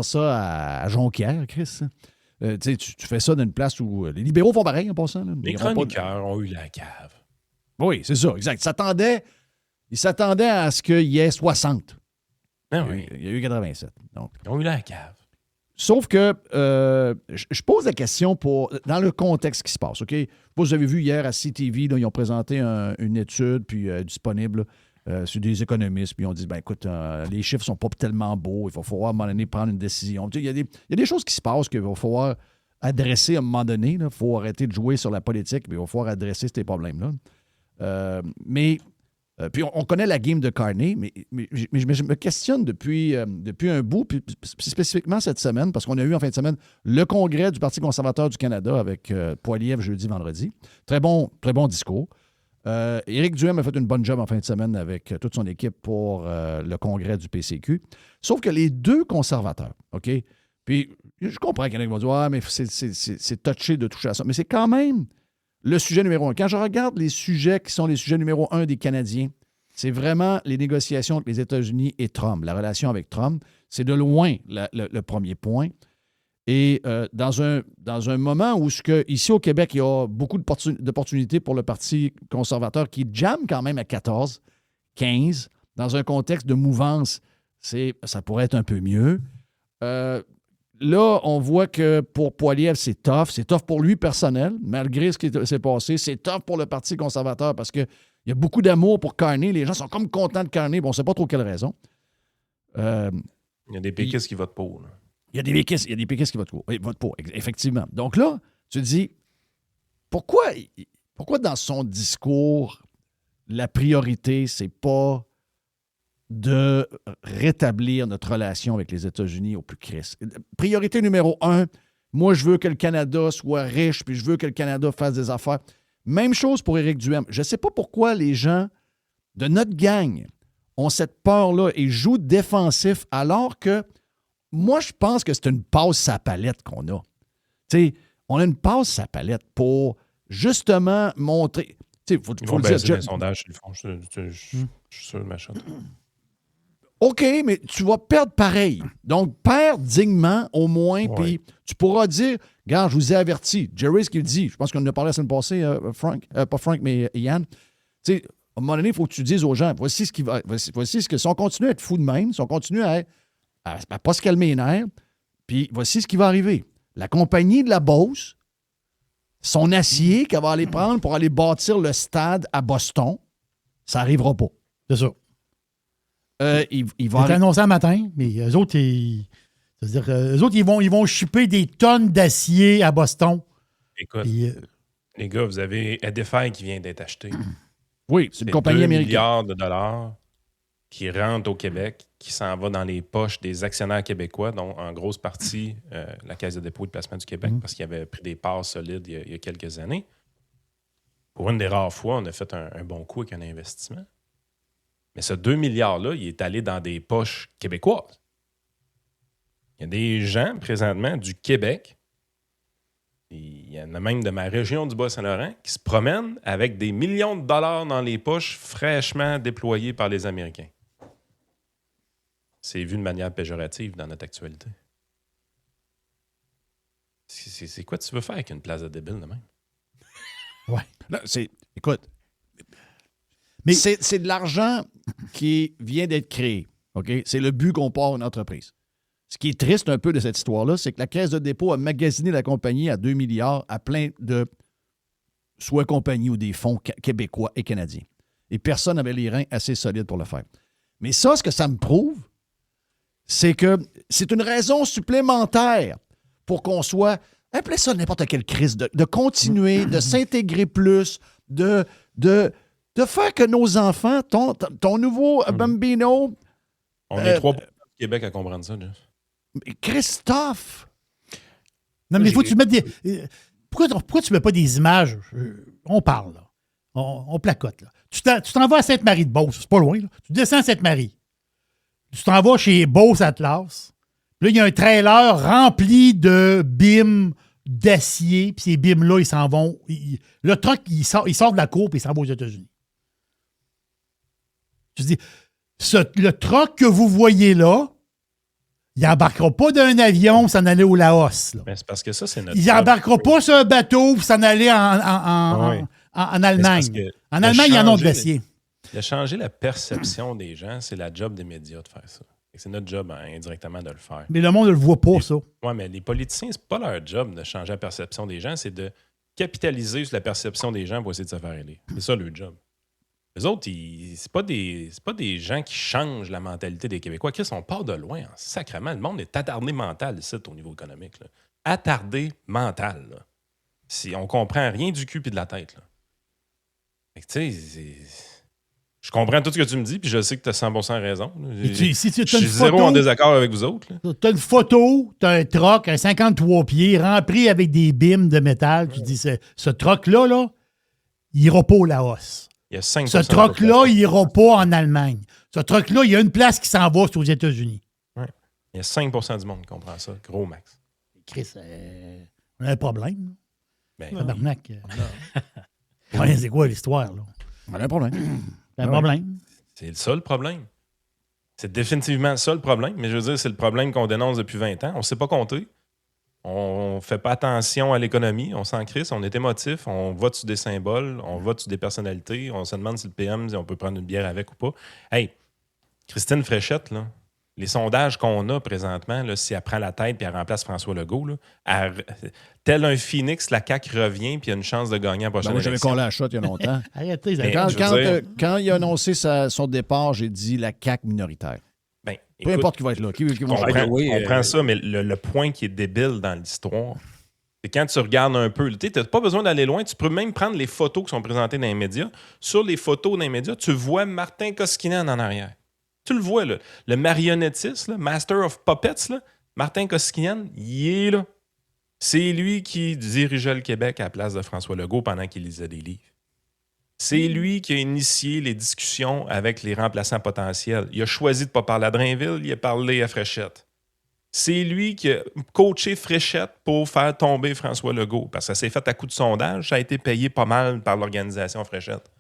ça à Jonquière, Chris. Tu fais ça dans une place où les libéraux font pareil en passant. Là. Les chroniqueurs ont eu la cave. Oui, c'est ça, exact. Ils s'attendaient à ce qu'il y ait 60. Ah oui. Il y a eu 87. Donc. Ils ont eu la cave. Sauf que je pose la question dans le contexte qui se passe. OK? Je sais pas si vous avez vu hier à CTV, là, ils ont présenté une étude puis disponible sur des économistes. Puis ils ont dit, ben écoute, les chiffres sont pas tellement beaux. Il va falloir à un moment donné prendre une décision. Tu sais, il y a des choses qui se passent qu'il va falloir adresser à un moment donné. Il faut arrêter de jouer sur la politique, puis il va falloir adresser ces problèmes-là. Puis on connaît la game de Carney, mais je me questionne depuis un bout, puis spécifiquement cette semaine, parce qu'on a eu en fin de semaine le congrès du Parti conservateur du Canada avec Poilievre jeudi, vendredi. Très bon discours. Éric Duhem a fait une bonne job en fin de semaine avec toute son équipe pour le congrès du PCQ. Sauf que les deux conservateurs, OK? Puis je comprends qu'il y en a qui vont dire « Ah, mais c'est touché de toucher à ça. » Mais c'est quand même le sujet numéro 1. Quand je regarde les sujets qui sont les sujets numéro 1 des Canadiens, c'est vraiment les négociations entre les États-Unis et Trump, la relation avec Trump. C'est de loin le premier point. Et dans un moment où, ici au Québec, il y a beaucoup d'opportunités pour le Parti conservateur qui jamme quand même à 14, 15, dans un contexte de mouvance, ça pourrait être un peu mieux. Là, on voit que pour Poilievre, c'est tough. C'est tough pour lui personnel, malgré ce qui s'est passé. C'est tough pour le Parti conservateur parce qu'il y a beaucoup d'amour pour Carney. Les gens sont comme contents de Carney. Bon, on ne sait pas trop quelle raison. Il y a des péquistes qui votent pour. Là. Il y a des péquistes qui votent pour, effectivement. Donc là, tu te dis, pourquoi dans son discours, la priorité, c'est pas de rétablir notre relation avec les États-Unis au plus crisse. Priorité numéro 1, moi, je veux que le Canada soit riche, puis je veux que le Canada fasse des affaires. Même chose pour Éric Duhem. Je ne sais pas pourquoi les gens de notre gang ont cette peur-là et jouent défensif, alors que moi, je pense que c'est une passe à palette qu'on a. Tu sais, on a une passe à palette pour justement montrer... Ils vont baisser les sondages, ils le font. Je suis sûr, machin. OK, mais tu vas perdre pareil. Donc, perds dignement, au moins, puis tu pourras dire, regarde, je vous ai averti. Jerry, ce qu'il dit, je pense qu'on en a parlé la semaine passée, pas Frank, mais Yann. Tu sais, à un moment donné, il faut que tu dises aux gens, voici ce que, si on continue à être fou de même, si on continue à pas se calmer les nerfs, puis voici ce qui va arriver. La compagnie de la Beauce, son acier qu'elle va aller prendre pour aller bâtir le stade à Boston, ça n'arrivera pas. C'est ça. Il va annoncé un matin, mais eux autres, ils vont shipper des tonnes d'acier à Boston. Écoute, puis, Les gars, vous avez Edify qui vient d'être acheté. Oui, c'est une C'est compagnie 2 américaine. milliards de dollars qui rentrent au Québec, qui s'en va dans les poches des actionnaires québécois, dont en grosse partie la Caisse de dépôt et de placement du Québec, parce qu'il avait pris des parts solides il y a quelques années. Pour une des rares fois, on a fait un bon coup avec un investissement. Mais ce 2 milliards-là, il est allé dans des poches québécoises. Il y a des gens, présentement, du Québec, il y en a même de ma région du Bas-Saint-Laurent, qui se promènent avec des millions de dollars dans les poches fraîchement déployés par les Américains. C'est vu de manière péjorative dans notre actualité. C'est quoi tu veux faire avec une place de débile de même? Ouais. Là, écoute, Mais- c'est de l'argent qui vient d'être créé. OK? C'est le but qu'on part une entreprise. Ce qui est triste un peu de cette histoire-là, c'est que la Caisse de dépôt a magasiné la compagnie à 2 milliards à plein de soit compagnies ou des fonds québécois et canadiens. Et personne n'avait les reins assez solides pour le faire. Mais ça, ce que ça me prouve, c'est que c'est une raison supplémentaire pour qu'on soit, appelez ça n'importe quelle crise, de continuer, de s'intégrer plus, de faire que nos enfants, ton nouveau Bambino, On est 3% du Québec à comprendre ça, Jeff. Christophe, Non, mais il faut que tu mettes des. Pourquoi tu ne mets pas des images? On parle, là. On placote, là. Tu t'en vas à Sainte-Marie-de-Beauce, c'est pas loin, là. Tu descends à Sainte-Marie. Tu t'en vas chez Beauce Atlas. Là, il y a un trailer rempli de bimes d'acier, puis ces bimes-là, ils s'en vont. Le truck, il sort de la cour, puis il s'en va aux États-Unis. Je dis, le truck que vous voyez là, il n'embarquera pas d'un avion pour s'en aller au Laos. Là. Mais c'est parce que ça, c'est notre Il job. n'embarquera pas sur un bateau pour s'en aller en Oui. Allemagne. Mais c'est parce que En de Allemagne, il y en a de changer- l'acier. De changer la perception des gens, c'est la job des médias de faire ça. Fait que c'est notre job indirectement de le faire. Mais le monde ne le voit pas, ça. Oui, mais les politiciens, c'est pas leur job de changer la perception des gens, c'est de capitaliser sur la perception des gens pour essayer de se faire aider. C'est ça leur job. Les autres, c'est pas des gens qui changent la mentalité des Québécois. Chris, on part de loin, hein. Sacrément. Le monde est attardé mental ici, au niveau économique. Là. Attardé mental. Là. Si on comprend rien du cul et de la tête. Là. Fait que, tu sais, je comprends tout ce que tu me dis, puis je sais que tu as 100% raison. Si tu Je as suis une zéro en photo, désaccord avec vous autres. là. tu as une photo, tu as un troc, un 53 pieds rempli avec des bimes de métal. Tu dis, ce troc-là, là, il n'ira pas au Laos. Il y a 5% Ce de troc-là, population. il n'ira pas en Allemagne. Ce troc-là, il y a une place qui s'en va, c'est aux États-Unis. Il y a 5% du monde qui comprend ça. Gros max. Chris, on a un problème. Ben, Tabarnak. Ouais, c'est quoi l'histoire, là? on a un problème. C'est un problème. c'est ça le problème. C'est définitivement ça le problème. Mais je veux dire, c'est le problème qu'on dénonce depuis 20 ans. On ne sait pas compter. On ne fait pas attention à l'économie. On s'en crisse. On est émotif. On vote sur des symboles. On vote sur des personnalités. On se demande si le PM, si on peut prendre une bière avec ou pas. Hey, Christine Fréchette, là, les sondages qu'on a présentement, là, si elle prend la tête et elle remplace François Legault, là, tel un phoenix, la CAQ revient puis il y a une chance de gagner la Ben, prochaine moi, j'avais élection. collé la shot il y a longtemps. Arrêtez, Mais- ça. Quand il a annoncé son départ, j'ai dit la CAQ minoritaire. Ben, Peu écoute, importe qui va être là. Qui on va comprend ça, mais le point qui est débile dans l'histoire, c'est quand tu regardes un peu. Tu n'as pas besoin d'aller loin. Tu peux même prendre les photos qui sont présentées dans les médias. Sur les photos dans les médias, tu vois Martin Koskinen en arrière. Tu le vois, là. Le marionnettiste, là, Master of Puppets, là, Martin Koskinen, il est là. C'est lui qui dirigeait le Québec à la place de François Legault pendant qu'il lisait des livres. C'est lui qui a initié les discussions avec les remplaçants potentiels. Il a choisi de ne pas parler à Drainville, il a parlé à Fréchette. C'est lui qui a coaché Fréchette pour faire tomber François Legault. Parce que ça s'est fait à coup de sondage, ça a été payé pas mal par l'organisation Fréchette.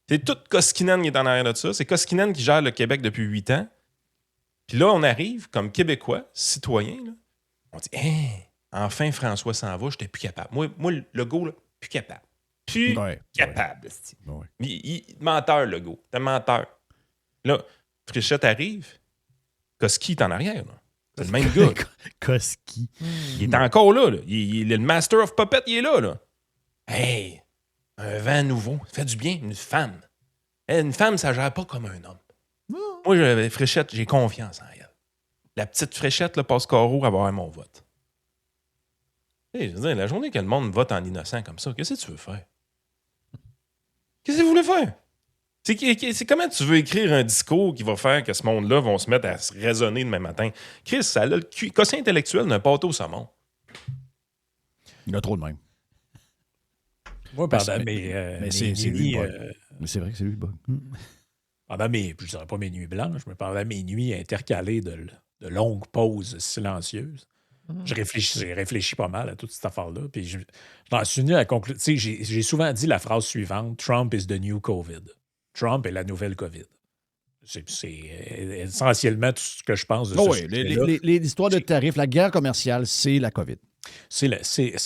C'est tout Koskinen qui est en arrière de ça. C'est Koskinen qui gère le Québec depuis 8 ans. Puis là, on arrive comme Québécois, citoyens, là, on dit hein, enfin François s'en va, j'étais plus capable. Moi Legault, là, plus capable. Plus Ouais, capable. esti. ouais. Menteur, Legault. T'es menteur. Là, Fréchette arrive. Koski est en arrière. Là. C'est le même gars. Koski. Il est encore là. là. Il est le Master of Puppet, il est là. là. Hey, un vent nouveau. Ça fait du bien, une femme. Une femme, ça ne gère pas comme un homme. Moi, Fréchette, j'ai confiance en elle. La petite Fréchette, là, passe carreau, elle va avoir mon vote. Hey, je veux dire, la journée que le monde vote en innocent comme ça, qu'est-ce que tu veux faire? Qu'est-ce que vous voulez faire? C'est comment tu veux écrire un discours qui va faire que ce monde-là vont se mettre à se raisonner demain matin? Chris, ça a le quotient intellectuel d'un pâteau au saumon. Il y a trop de même. Moi, pendant mes c'est nuits, lui, mais c'est vrai que c'est lui le bug. pendant mes, je dirais pas mes nuits blanches, mais pendant mes nuits intercalées de longues pauses silencieuses, j'ai réfléchi pas mal à toute cette affaire-là. Puis j'en suis venu à la conclusion. Tu sais, j'ai souvent dit la phrase suivante: Trump is the new COVID. Trump est la nouvelle COVID. C'est essentiellement tout ce que je pense de Oh ce oui, sujet-là. les histoires de tarifs, la guerre commerciale, c'est la COVID. C'est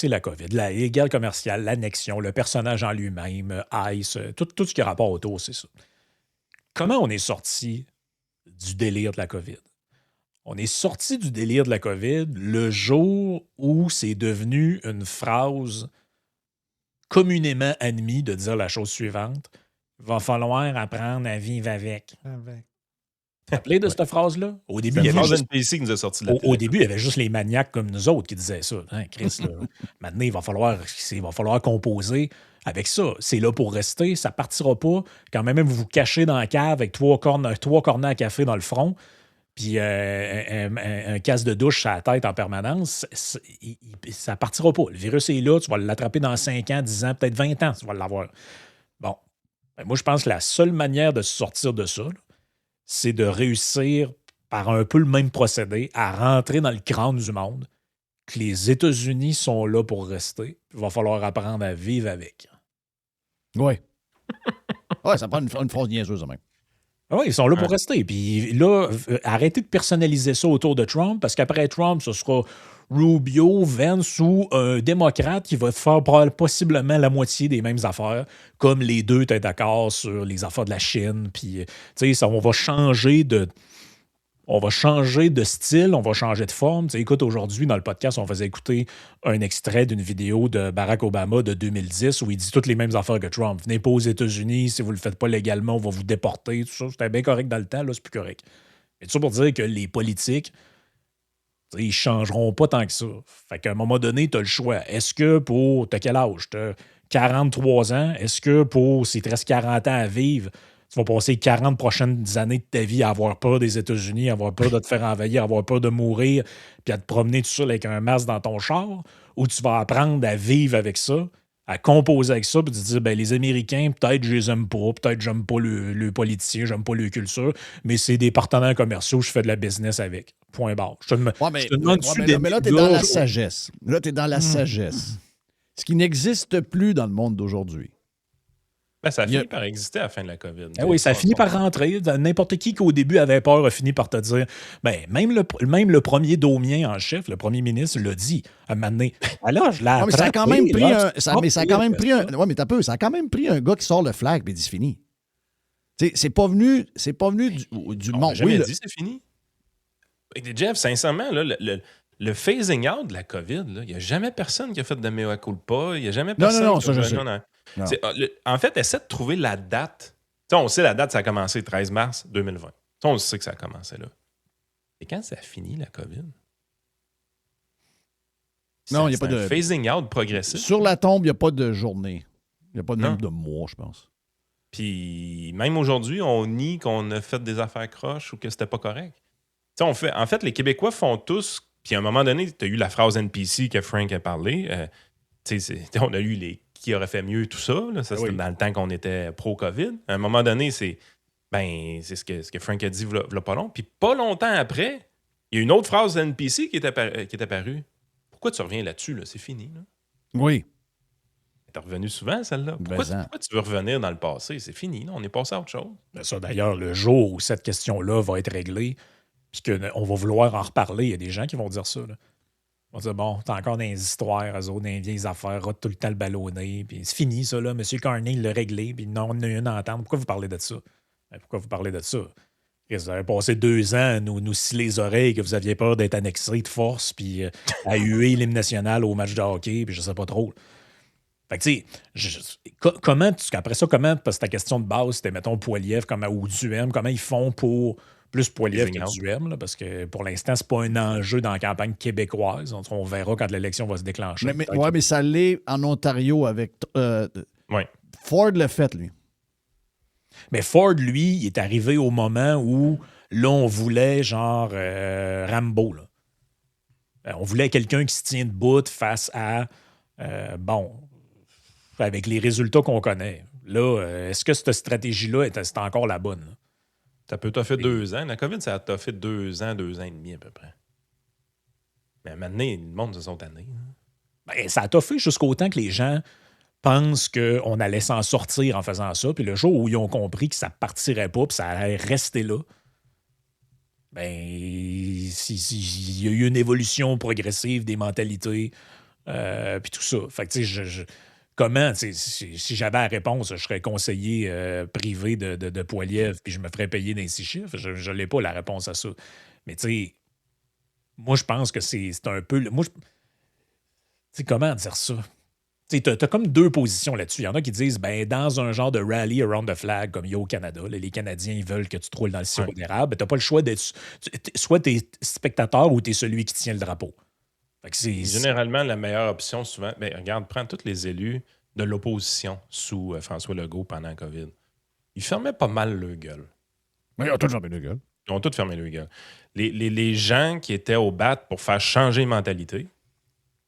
la COVID. Les guerres commerciales, l'annexion, le personnage en lui-même, ICE, tout ce qui a rapport autour, c'est ça. Comment on est sorti du délire de la COVID? On est sorti du délire de la COVID le jour où c'est devenu une phrase communément admise de dire la chose suivante: va falloir apprendre à vivre avec. Vous vous rappelez de cette phrase-là? Au début, C'est il y la avait phrase juste NPC qui nous a sorti de la au télé. début, il y avait juste les maniaques comme nous autres qui disaient ça. Hein, Chris, là, maintenant, il va falloir composer avec ça. C'est là pour rester. Ça partira pas. Quand même, vous vous cachez dans la cave avec trois cornets à café dans le front, puis un casque de douche sur la tête en permanence, ça partira pas. Le virus est là. Tu vas l'attraper dans 5 ans, 10 ans, peut-être 20 ans. Tu vas l'avoir. Bon. Ben, moi, je pense que la seule manière de se sortir de ça, là, c'est de réussir par un peu le même procédé à rentrer dans le crâne du monde que les États-Unis sont là pour rester. Il va falloir apprendre à vivre avec. Oui. Ouais, ça prend une phrase niaiseuse même. Oui, ils sont là pour rester. Puis là, arrêtez de personnaliser ça autour de Trump, parce qu'après Trump, ce sera Rubio, Vance ou un démocrate qui va faire possiblement la moitié des mêmes affaires, comme les deux étaient d'accord sur les affaires de la Chine. Puis, tu sais, on va changer de style, on va changer de forme. Tu sais, écoute, aujourd'hui, dans le podcast, on faisait écouter un extrait d'une vidéo de Barack Obama de 2010 où il dit toutes les mêmes affaires que Trump. Venez pas aux États-Unis, si vous le faites pas légalement, on va vous déporter, tout ça. C'était bien correct dans le temps, là, c'est plus correct. Mais tout ça pour dire que les politiques, tu sais, ils changeront pas tant que ça. Fait qu'à un moment donné, tu as le choix. Est-ce que pour... T'as quel âge? T'as 43 ans. Est-ce que pour... S'il te reste 40 ans à vivre, tu vas passer 40 prochaines années de ta vie à avoir peur des États-Unis, à avoir peur de te faire envahir, à avoir peur de mourir, puis à te promener tout seul avec un masque dans ton char, ou tu vas apprendre à vivre avec ça, à composer avec ça, puis te dire, ben les Américains, peut-être je les aime pas, peut-être j'aime pas le politicien, j'aime pas le culture, mais c'est des partenaires commerciaux, je fais de la business avec. Point barre. Je te demande mais là, tu es dans la sagesse. Là, tu es dans la sagesse. Ce qui n'existe plus dans le monde d'aujourd'hui. Ben, ça a fini par exister à la fin de la COVID. Oui, ça a fini par rentrer. N'importe qui au début avait peur a fini par te dire, ben, même le premier Domien en chef, le premier ministre, l'a dit à un moment donné. Alors, je l'ai mais ça a quand même pris un. Ça a quand même pris un. Ouais, mais t'as peu. Ça a quand même pris un gars qui sort le flag et dit c'est fini. C'est pas venu du monde. On n'a jamais dit c'est fini. Jeff, sincèrement, là, le phasing out de la COVID, il n'y a jamais personne qui a fait de mea culpa. Il n'y a jamais personne non, qui a ça, je fait... En fait, essaie de trouver la date. T'sais, on sait la date, ça a commencé le 13 mars 2020. T'sais, on sait que ça a commencé là. Et quand ça a fini, la COVID? Non, il n'y a pas de... phasing out progressif. Sur la tombe, il n'y a pas de journée. Il n'y a pas de nombre de mois, je pense. Puis même aujourd'hui, on nie qu'on a fait des affaires croches ou que c'était pas correct. En fait, les Québécois font tous... Puis à un moment donné, tu as eu la phrase NPC que Frank a parlé. On a eu les qui aurait fait mieux, tout ça. Là. Ça, c'était dans le temps qu'on était pro-COVID. À un moment donné, c'est ce que Frank a dit v'là pas long. Puis pas longtemps après, il y a une autre phrase NPC qui est apparue. Pourquoi tu reviens là-dessus? Là? C'est fini. Là. Oui. T'es revenu souvent, celle-là. Pourquoi tu veux revenir dans le passé? C'est fini. Là. On est passé à autre chose. Ben ça, d'ailleurs, le jour où cette question-là va être réglée, puis qu'on va vouloir en reparler, il y a des gens qui vont dire ça. Là. On va dire, bon, t'as encore des histoires, eux autres, des vieilles affaires, rate tout le temps le ballonné, puis c'est fini, ça, là. M. Carney, il l'a réglé, puis non, on a eu une entente. Pourquoi vous parlez de ça? Pourquoi vous parlez de ça? Vous avez passé 2 ans à nous sciller les oreilles, que vous aviez peur d'être annexé de force, puis à huer l'hymne national au match de hockey, puis je sais pas trop. Fait que, tu sais, après ça, comment, parce que ta question de base, c'était, mettons, Poilievre ou Duhem, comment ils font pour Plus Poilievre que Zing-out. Duhem, là, parce que pour l'instant, c'est pas un enjeu dans la campagne québécoise. On verra quand l'élection va se déclencher. Mais ça l'est en Ontario avec. Ouais. Ford l'a fait, lui. Mais Ford, lui, il est arrivé au moment où, là, on voulait genre Rambo. Là. On voulait quelqu'un qui se tient debout face à, avec les résultats qu'on connaît. Là, est-ce que cette stratégie-là, c'est encore la bonne? Là? Ça peut t'offrir 2 ans. La COVID, ça t'a fait 2 ans, 2 ans et demi à peu près. Mais maintenant, le monde se sont tannés. Ben, ça a toffé jusqu'au temps que les gens pensent qu'on allait s'en sortir en faisant ça. Puis le jour où ils ont compris que ça ne partirait pas, puis ça allait rester là, ben, il y a eu une évolution progressive des mentalités, puis tout ça. Fait que, tu sais, comment, si j'avais la réponse, je serais conseiller privé de Poilievre, puis je me ferais payer dans 6 chiffres. Je n'ai pas la réponse à ça. Mais tu sais, moi, je pense que c'est un peu... Tu sais, comment dire ça? Tu sais, t'as comme 2 positions là-dessus. Il y en a qui disent, ben, dans un genre de rally around the flag, comme il y a au Canada, là, les Canadiens, ils veulent que tu te roules dans le sirop d'érable. Ben, t'as pas le choix d'être... Soit t'es spectateur ou t'es celui qui tient le drapeau. Fait que Généralement, la meilleure option, souvent... Ben, regarde, prends tous les élus de l'opposition sous François Legault pendant la COVID. Ils fermaient pas mal leur gueule. Mais ils ont tous fermé leur gueule. Ils ont tous fermé leur gueule. Les gens qui étaient au bat pour faire changer les mentalités,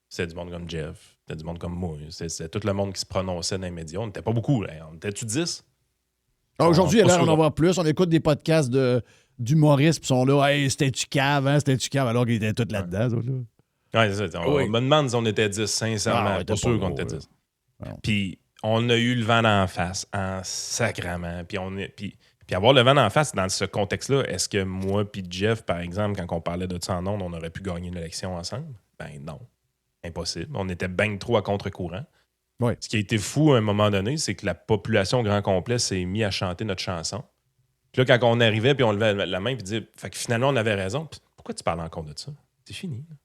c'était du monde comme Jeff, c'était du monde comme moi, c'était tout le monde qui se prononçait dans les médias. On n'était pas beaucoup. Là. On était-tu 10? Aujourd'hui, On- là, on- on en voit plus. On écoute des podcasts d'humoristes, puis ils sont là, hey, c'était-tu cave, hein, c'était-tu cave, alors qu'ils étaient tous là-dedans. eux autres, là. Ouais, c'est ça. On me demande si on était 10, sincèrement. Ah, ouais, pas t'es sûr pas qu'on gros, était là. 10. Non. Puis on a eu le vent d'en face en sacrament. Puis avoir le vent d'en face dans ce contexte-là, est-ce que moi puis Jeff, par exemple, quand on parlait de ça en ondes, on aurait pu gagner une élection ensemble? Ben non. Impossible. On était bang trop à contre-courant. Ouais. Ce qui a été fou à un moment donné, c'est que la population au grand complet s'est mis à chanter notre chanson. Puis là, quand on arrivait, puis on levait la main, puis disait, fait que finalement, on avait raison. Puis pourquoi tu parles encore de ça? C'est fini. Là.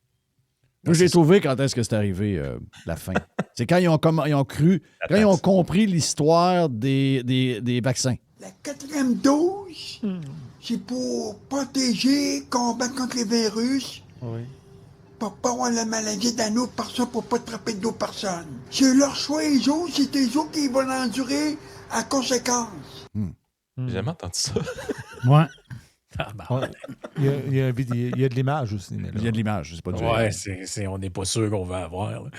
Moi, j'ai trouvé quand est-ce que c'est arrivé, la fin. C'est quand ils ont cru, quand ils ont compris l'histoire des vaccins. La 4e dose, c'est pour protéger, combattre contre les virus. Oui. Pour pas avoir la maladie d'un autre personne, pour pas attraper d'autres personnes. C'est leur choix, les autres, c'est eux autres qui vont l'endurer à conséquence. J'ai jamais entendu ça. Ouais. Ah, ben, Ouais. Il y a de l'image aussi. Mais là. Il y a de l'image, c'est pas du ouais, on n'est pas sûr qu'on va avoir. Là.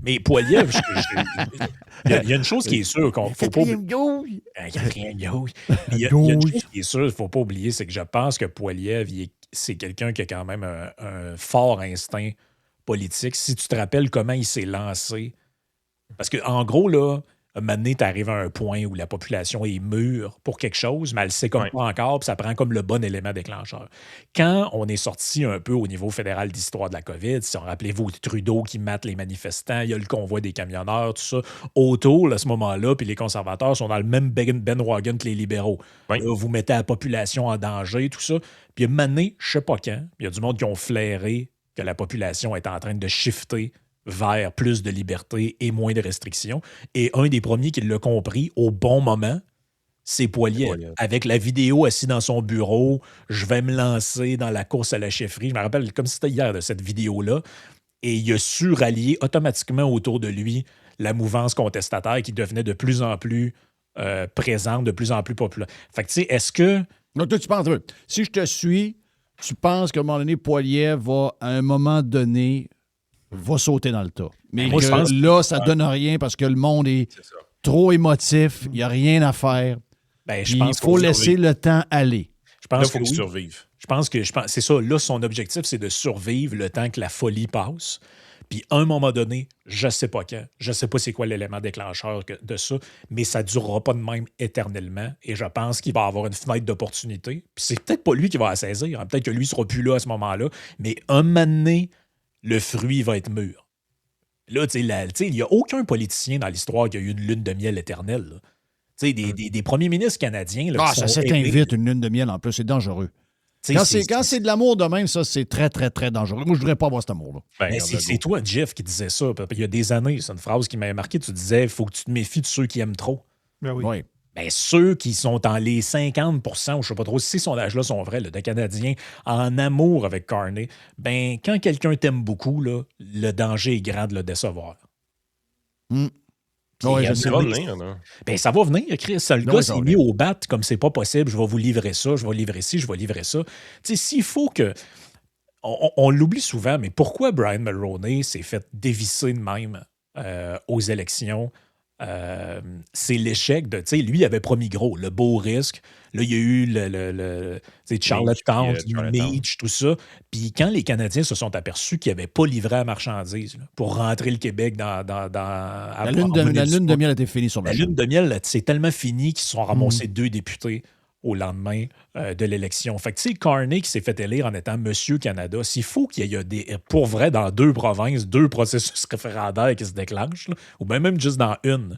Mais Poilievre, il y a une chose qui est sûre qu'on faut pas. Il y a une chose qui est sûre qu'il ne faut pas oublier, c'est que je pense que Poilievre, c'est quelqu'un qui a quand même un fort instinct politique. Si tu te rappelles comment il s'est lancé. Parce qu'en gros, là, un moment donné, tu arrives à un point où la population est mûre pour quelque chose, mais elle ne sait comme pas encore, puis ça prend comme le bon élément déclencheur. Quand on est sorti un peu au niveau fédéral d'histoire de la COVID, si on rappelez-vous Trudeau qui mate les manifestants, il y a le convoi des camionneurs, tout ça, autour, à ce moment-là, puis les conservateurs sont dans le même bandwagon que les libéraux. Oui. Là, vous mettez la population en danger, tout ça. Puis un moment donné, je ne sais pas quand, il y a du monde qui ont flairé que la population est en train de shifter vers plus de liberté et moins de restrictions. Et un des premiers qui l'a compris au bon moment, c'est Poilievre. Avec la vidéo assis dans son bureau, je vais me lancer dans la course à la chefferie. Je me rappelle comme si c'était hier de cette vidéo-là. Et il a su rallier automatiquement autour de lui la mouvance contestataire qui devenait de plus en plus présente, de plus en plus populaire. Fait que tu sais, est-ce que... Donc, toi, tu penses, si je te suis, tu penses qu'à un moment donné, Poilievre va, à un moment donné, va sauter dans le tas. Mais moi, je pense là, ça donne rien parce que le monde est trop émotif, il n'y a rien à faire. Ben, Il faut laisser le temps aller. Je pense Là, il faut que qu'il oui. survive. C'est ça. Là, son objectif, c'est de survivre le temps que la folie passe. Puis, à un moment donné, je ne sais pas quand, je ne sais pas c'est quoi l'élément déclencheur de ça, mais ça ne durera pas de même éternellement. Et je pense qu'il va avoir une fenêtre d'opportunité. Puis, c'est peut-être pas lui qui va la saisir. Peut-être que lui ne sera plus là à ce moment-là. Mais un moment donné, le fruit va être mûr. Là, tu sais, il n'y a aucun politicien dans l'histoire qui a eu une lune de miel éternelle. Là. Tu sais, des premiers ministres canadiens. Là, qui Ça sont s'éteint aimés, vite, une lune de miel en plus, c'est dangereux. tu sais, Quand c'est de l'amour de même, ça, c'est très, très, très dangereux. Moi, je ne voudrais pas avoir cet amour-là. Ben, Mais c'est toi, Jeff, qui disais ça. Il y a des années, c'est une phrase qui m'avait marqué. Tu disais, il faut que tu te méfies de ceux qui aiment trop. Ben oui. Oui. Ben, ceux qui sont dans les 50 ou je ne sais pas trop si ces sondages-là sont vrais, là, de Canadiens en amour avec Carney, ben, quand quelqu'un t'aime beaucoup, là, le danger est grand de le décevoir. Ouais, je Ça sais. va venir, là. Ben, ça va venir, Chris. Le Oui, gars ça s'est va mis venir. au bat comme c'est pas possible. Je vais vous livrer ça, je vais livrer ci, je vais livrer ça. Tu sais, s'il faut que. On l'oublie souvent, mais pourquoi Brian Mulroney s'est fait dévisser de même aux élections? C'est l'échec de. Tu sais, lui, il avait promis gros, le beau risque. Là, il y a eu tu sais, Charlottetown, Meach, tout ça. Puis quand les Canadiens se sont aperçus qu'ils n'avaient pas livré la marchandise là, pour rentrer le Québec dans. La lune de miel était finie sur La la lune de miel, c'est tellement fini qu'ils se sont ramassés 2 députés au lendemain de l'élection. Fait que, tu sais, Carney qui s'est fait élire en étant Monsieur Canada, s'il faut qu'il y ait pour vrai, dans 2 provinces, 2 processus référendaires qui se déclenchent, là, ou même juste dans une,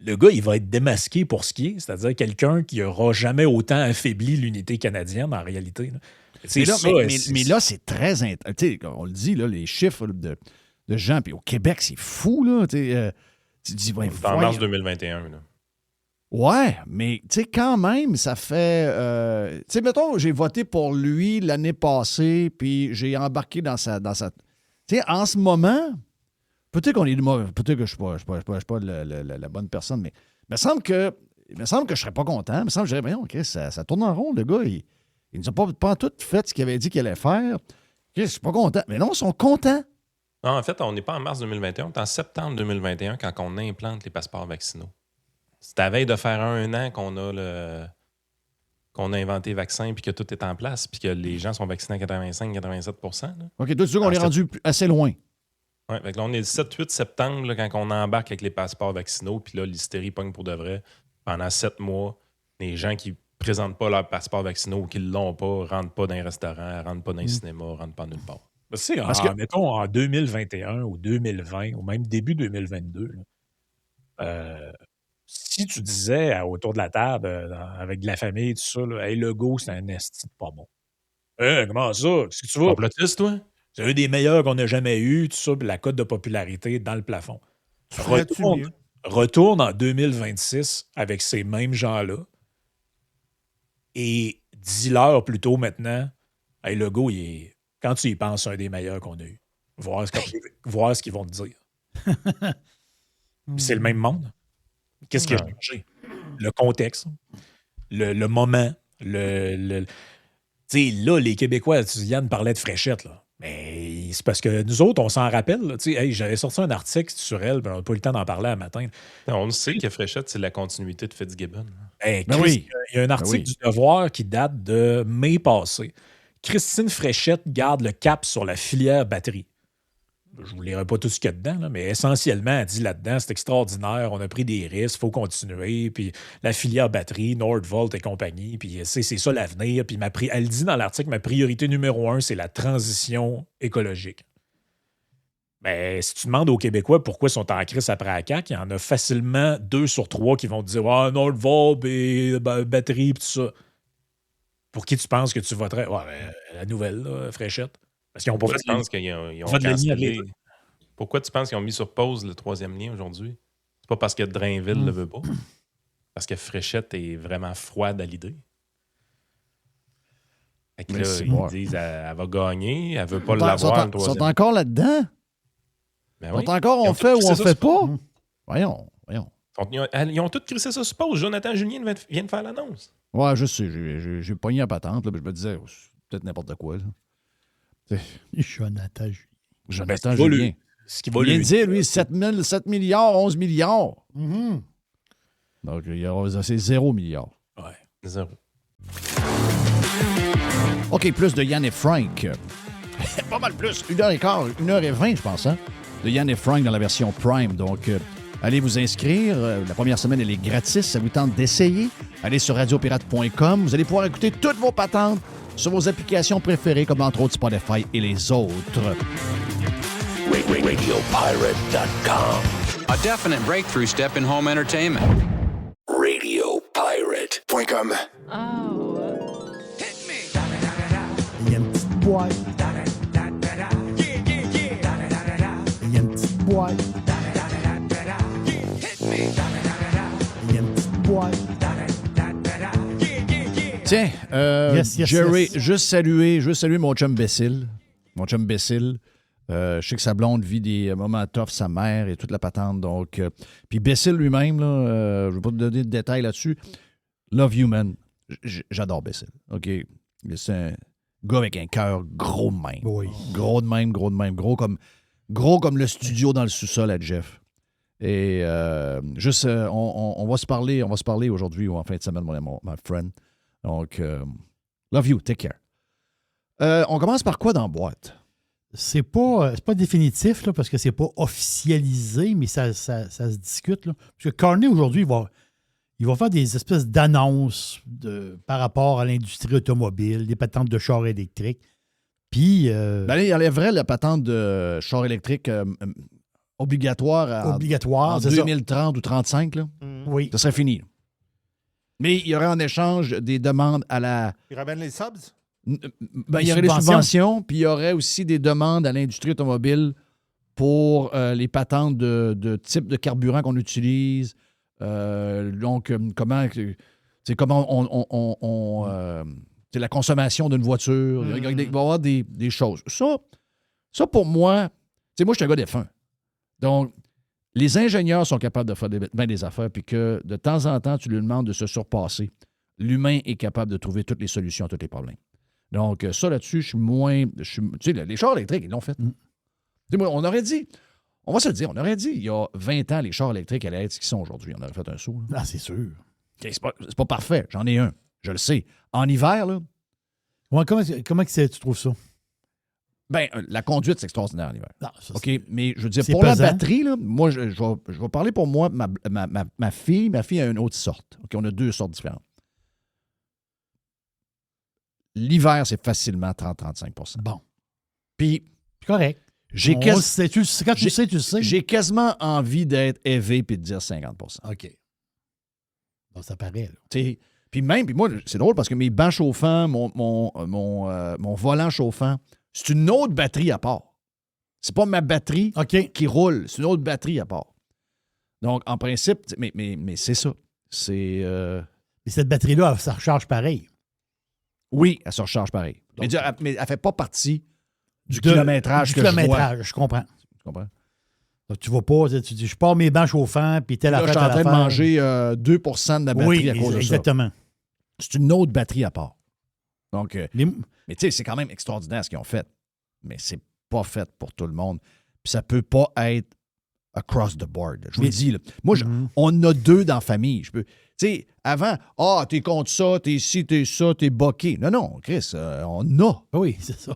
le gars, il va être démasqué pour ce qui est, c'est-à-dire quelqu'un qui n'aura jamais autant affaibli l'unité canadienne, en réalité. Là. Mais là, c'est très... Tu sais, on le dit, là, les chiffres de gens, puis au Québec, c'est fou, là. Tu dis, ouais, C'est en mars 2021, là. Ouais, mais tu sais, quand même, ça fait... tu sais, mettons, j'ai voté pour lui l'année passée, puis j'ai embarqué dans sa... Tu sais, en ce moment, peut-être qu'on est... Peut-être que je ne suis pas la bonne personne, mais il me semble que je ne serais pas content. Il me semble que je dirais, OK, ça tourne en rond, le gars. Il ne nous a pas tout fait ce qu'il avait dit qu'il allait faire. OK, je ne suis pas content. Mais non, ils sont contents. Non, en fait, on n'est pas en mars 2021, on est en septembre 2021 quand on implante les passeports vaccinaux. C'est à veille de faire un an qu'on a inventé le vaccin puis que tout est en place puis que les gens sont vaccinés à 85-87 %. OK, toi, tu sais qu'on est rendu assez loin. Oui, là, on est le 7-8 septembre là, quand on embarque avec les passeports vaccinaux puis là, l'hystérie pogne pour de vrai. Pendant 7 mois, les gens qui ne présentent pas leur passeport vaccinaux ou qui ne l'ont pas, ne rentrent pas dans les restaurants, ne rentrent pas dans les cinémas, ne rentrent pas nulle part. Mettons en 2021 ou 2020 ou même début 2022, là, si tu disais autour de la table, avec de la famille, tout ça, là, hey, Legault, c'est un esti de pas bon. Comment ça? Qu'est-ce que tu vas? Complotiste, toi? C'est un des meilleurs qu'on a jamais eu, tout ça, puis la cote de popularité dans le plafond. Retourne en 2026 avec ces mêmes gens-là et dis-leur plutôt maintenant, hey, Legault, quand tu y penses, c'est un des meilleurs qu'on a eu. Voir ce qu'ils vont te dire. Puis c'est le même monde. Qu'est-ce qui a changé? Le contexte, le moment, tu sais, là, les Québécois, Yann parlait de Fréchette, là. Mais c'est parce que nous autres, on s'en rappelle. Là, hey, j'avais sorti un article sur elle, mais on n'a pas eu le temps d'en parler à matin. On sait que Fréchette, c'est la continuité de Fitzgibbon. Hey, oui. Il y a un article du Devoir qui date de mai passé. Christine Fréchette garde le cap sur la filière batterie. Je ne vous lirai pas tout ce qu'il y a dedans, là, mais essentiellement, elle dit là-dedans, c'est extraordinaire, on a pris des risques, il faut continuer, puis la filière batterie, Nordvolt et compagnie, puis c'est ça l'avenir. Puis elle dit dans l'article, ma priorité numéro 1, c'est la transition écologique. Mais si tu demandes aux Québécois pourquoi ils sont en crise après la CAQ, il y en a facilement 2 sur 3 qui vont te dire « Ah, Nordvolt et batterie, puis tout ça. » Pour qui tu penses que tu voterais? Ouais, la nouvelle, là, Fréchette. Parce qu'ils n'ont pas fait tu penses qu'ils ont cancellé? Pourquoi tu penses qu'ils ont mis sur pause le 3e lien aujourd'hui? C'est pas parce que Drainville ne le veut pas. Parce que Fréchette est vraiment froide à l'idée. Fait que là, ils disent elle va gagner, elle veut pas l'avoir le 3e. Ils sont encore là-dedans? Ben ils sont encore on fait ou on fait pas? Voyons. Ils ont tous crissé ça sur pause. Jonathan Julien vient de faire l'annonce. Ouais, je sais. J'ai pogné la patente. Là, je me disais, c'est peut-être n'importe quoi. Là. Jonathan Julien. Il vient de dire, lui, 7 milliards, 11 milliards. Mm-hmm. Donc, c'est 0 milliard. Ouais, 0. OK, plus de Yann et Frank. Pas mal plus. 1h15, 1h20, je pense, hein, de Yann et Frank dans la version Prime. Donc, allez vous inscrire. La première semaine, elle est gratis. Ça vous tente d'essayer. Allez sur radiopirate.com. Vous allez pouvoir écouter toutes vos patentes sur vos applications préférées, comme entre autres Spotify et les autres. RadioPirate.com. A definite breakthrough step in home entertainment. RadioPirate.com. Oh. Hit me! Il y a une petite boîte. Il y a une petite boîte. Hit me! Il y a une petite boîte. Tiens, Yes, Jerry, yes. juste saluer mon chum Bessil. Mon chum Bessil. Je sais que sa blonde vit des moments tough, sa mère et toute la patente. Donc, puis Bessil lui-même, là, je ne vais pas te donner de détails là-dessus. Love you, man. J'adore Bessil. OK? C'est un gars avec un cœur gros de même. Oui. Gros de même. Gros comme le studio dans le sous-sol à Jeff. Et juste, on va se parler aujourd'hui ou en fin de semaine, my friend. Donc, love you, take care. On commence par quoi dans la boîte? C'est pas définitif, là, parce que c'est pas officialisé, mais ça se discute. Là. Parce que Carney, aujourd'hui, il va faire des espèces d'annonces par rapport à l'industrie automobile, des patentes de chars électriques. Puis... Ben, il enlèverait la patente de char électrique obligatoire en 2030 ou 2035. Là. Oui. Ça serait fini. Mais il y aurait en échange des demandes à la... Ils ramènent les subs? Ben, il y aurait des subventions, puis il y aurait aussi des demandes à l'industrie automobile pour les patentes de type de carburant qu'on utilise. Donc, comment c'est la consommation d'une voiture. Il va y avoir des choses. Ça, pour moi, moi, je suis un gars F1. Donc, les ingénieurs sont capables de faire bien des affaires, puis que de temps en temps, tu lui demandes de se surpasser. L'humain est capable de trouver toutes les solutions à tous les problèmes. Donc, ça, là-dessus, je suis moins... les chars électriques, ils l'ont fait. On aurait dit... On va se le dire, on aurait dit, il y a 20 ans, les chars électriques allaient être ce qu'ils sont aujourd'hui. On aurait fait un saut. Ah, c'est sûr. Okay, c'est pas parfait. J'en ai un. Je le sais. En hiver, là... Ouais, comment tu trouves ça? Ben, la conduite, c'est extraordinaire en hiver. Non, ça, OK, mais je veux dire, c'est pour pesant. la batterie, là, moi, je vais parler pour moi, ma fille. Ma fille a une autre sorte. OK, on a deux sortes différentes. L'hiver, c'est facilement 30-35 %. Bon. Puis, correct. J'ai Quand tu le sais, tu le sais. J'ai quasiment envie d'être élevé et de dire 50 %. OK. Bon, ça paraît, là. Puis moi, c'est drôle parce que mes bancs chauffants, mon volant chauffant, c'est une autre batterie à part. C'est pas ma batterie qui roule, c'est une autre batterie à part. Donc, en principe, mais c'est ça. C'est... Mais cette batterie-là, ça recharge pareil. Oui, elle se recharge pareil. Donc, mais elle ne fait pas partie du kilométrage que je vois. Je comprends. Tu comprends? Donc, tu vas pas, tu dis, je pars mes bancs chauffants, puis telle affaire. Je suis en train de manger 2 % de la batterie à cause de ça. Exactement. C'est une autre batterie à part. Donc, mais tu sais, c'est quand même extraordinaire ce qu'ils ont fait. Mais c'est pas fait pour tout le monde. Puis ça peut pas être across the board. Je vous le dis, là. Moi, on a deux dans la famille. Tu sais, avant, t'es contre ça, t'es ci, t'es ça, t'es boqué. Non, Chris, on a. Oui, c'est ça.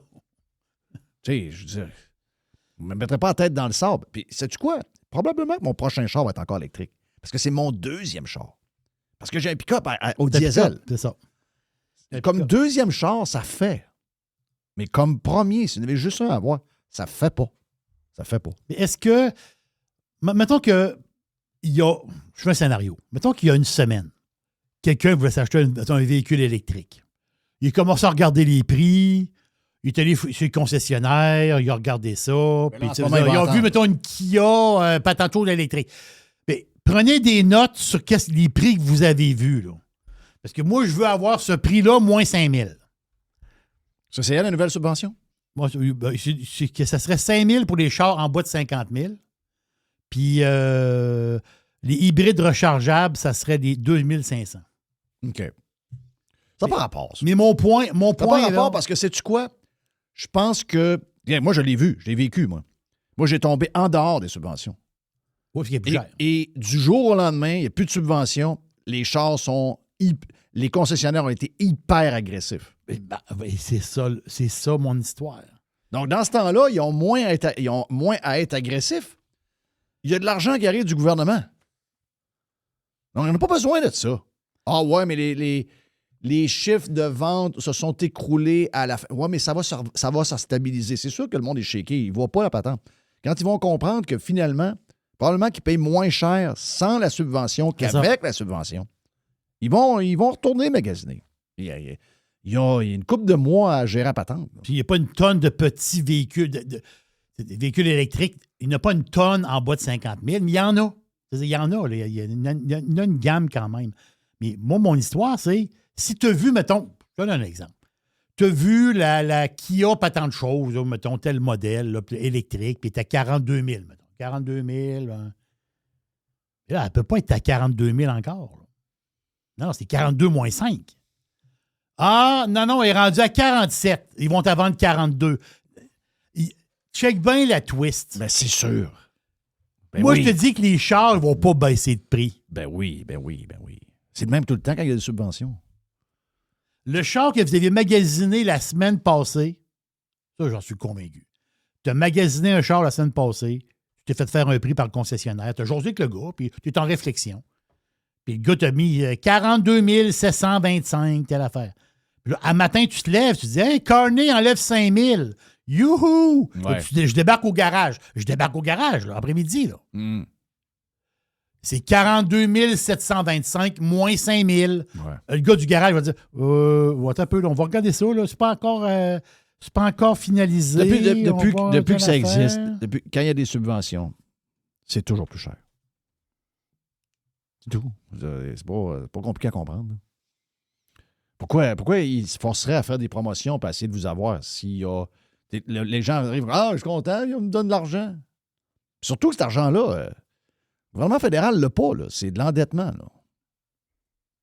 Tu sais, je veux dire, je ne me mettrais pas la tête dans le sable. Puis, sais-tu quoi? Probablement que mon prochain char va être encore électrique. Parce que c'est mon deuxième char. Parce que j'ai un pick-up au diesel. C'est ça. Comme deuxième char, ça fait. Mais comme premier, si vous avez juste un à avoir, ça fait pas. Ça fait pas. Mais est-ce que... Mettons que... Je fais un scénario. Mettons qu'il y a une semaine, quelqu'un voulait s'acheter un véhicule électrique. Il commence à regarder les prix... Il est allé chez le concessionnaire, il a regardé ça. Puis, il a vu, mettons, une Kia Picanto électrique. Mais prenez des notes sur les prix que vous avez vus. Là. Parce que moi, je veux avoir ce prix-là, moins 5 000. Ça, c'est la nouvelle subvention? Moi, que ça serait 5 000 pour les chars en bas de 50 000. Puis les hybrides rechargeables, ça serait des 2 500. OK. Ça n'a pas rapport, ça. Mais mon point ça n'a pas rapport là, parce que, sais-tu quoi? Je pense que... Bien, moi, je l'ai vu. Je l'ai vécu, moi. Moi, j'ai tombé en dehors des subventions. Oui, parce qu'il est plus cher. Et du jour au lendemain, il n'y a plus de subventions. Les chars sont... Les concessionnaires ont été hyper agressifs. C'est ça, mon histoire. Donc, dans ce temps-là, ils ont moins à être agressifs. Il y a de l'argent qui arrive du gouvernement. Donc, on n'a pas besoin de ça. Ah ouais, mais les chiffres de vente se sont écroulés à la fin. Oui, mais ça va se stabiliser. C'est sûr que le monde est shaké. Ils ne voient pas la patente. Quand ils vont comprendre que finalement, probablement qu'ils payent moins cher sans la subvention qu'avec la subvention, ils vont retourner magasiner. Il y a une couple de mois à gérer la patente. Puis il n'y a pas une tonne de petits véhicules, des véhicules électriques. Il n'y a pas une tonne en bas de 50 000, mais il y en a. Il y en a. Là. Il y a une gamme quand même. Mais moi, mon histoire, c'est Si tu as vu, mettons, je donne un exemple. Tu as vu la Kia, pas tant de choses, là, mettons, tel modèle là, électrique, puis tu es à 42 000, mettons. 42 000. Hein. Et là, elle ne peut pas être à 42 000 encore. Là. Non, c'est 42 moins 5. Ah, non, elle est rendue à 47. Ils vont t'en vendre 42. Check bien la twist. Ben, c'est sûr. Ben Moi, oui. je te dis que les chars ne vont pas baisser de prix. Ben oui. C'est le même tout le temps quand il y a des subventions. Le char que vous avez magasiné la semaine passée, ça, j'en suis convaincu. Tu as magasiné un char la semaine passée, tu t'es fait faire un prix par le concessionnaire, tu as jasé avec le gars, puis tu es en réflexion. Puis le gars t'a mis 42 725, telle affaire. Puis là, à matin, tu te lèves, tu te dis « Hey, Carney enlève 5 000. Youhou! Ouais. Je débarque au garage. Je débarque au garage, là, après-midi. Là. Mm. C'est 42 725 moins 5 000. Ouais. Le gars du garage va dire attends un peu, là, on va regarder ça. Là. C'est pas encore finalisé. Depuis que ça existe, quand il y a des subventions, c'est toujours plus cher. C'est tout. C'est pas compliqué à comprendre. Pourquoi ils se forceraient à faire des promotions pour essayer de vous avoir s'il y a. Les gens arrivent, je suis content, ils me donnent de l'argent. Surtout que cet argent-là, le gouvernement fédéral ne l'a pas, là. C'est de l'endettement. Là.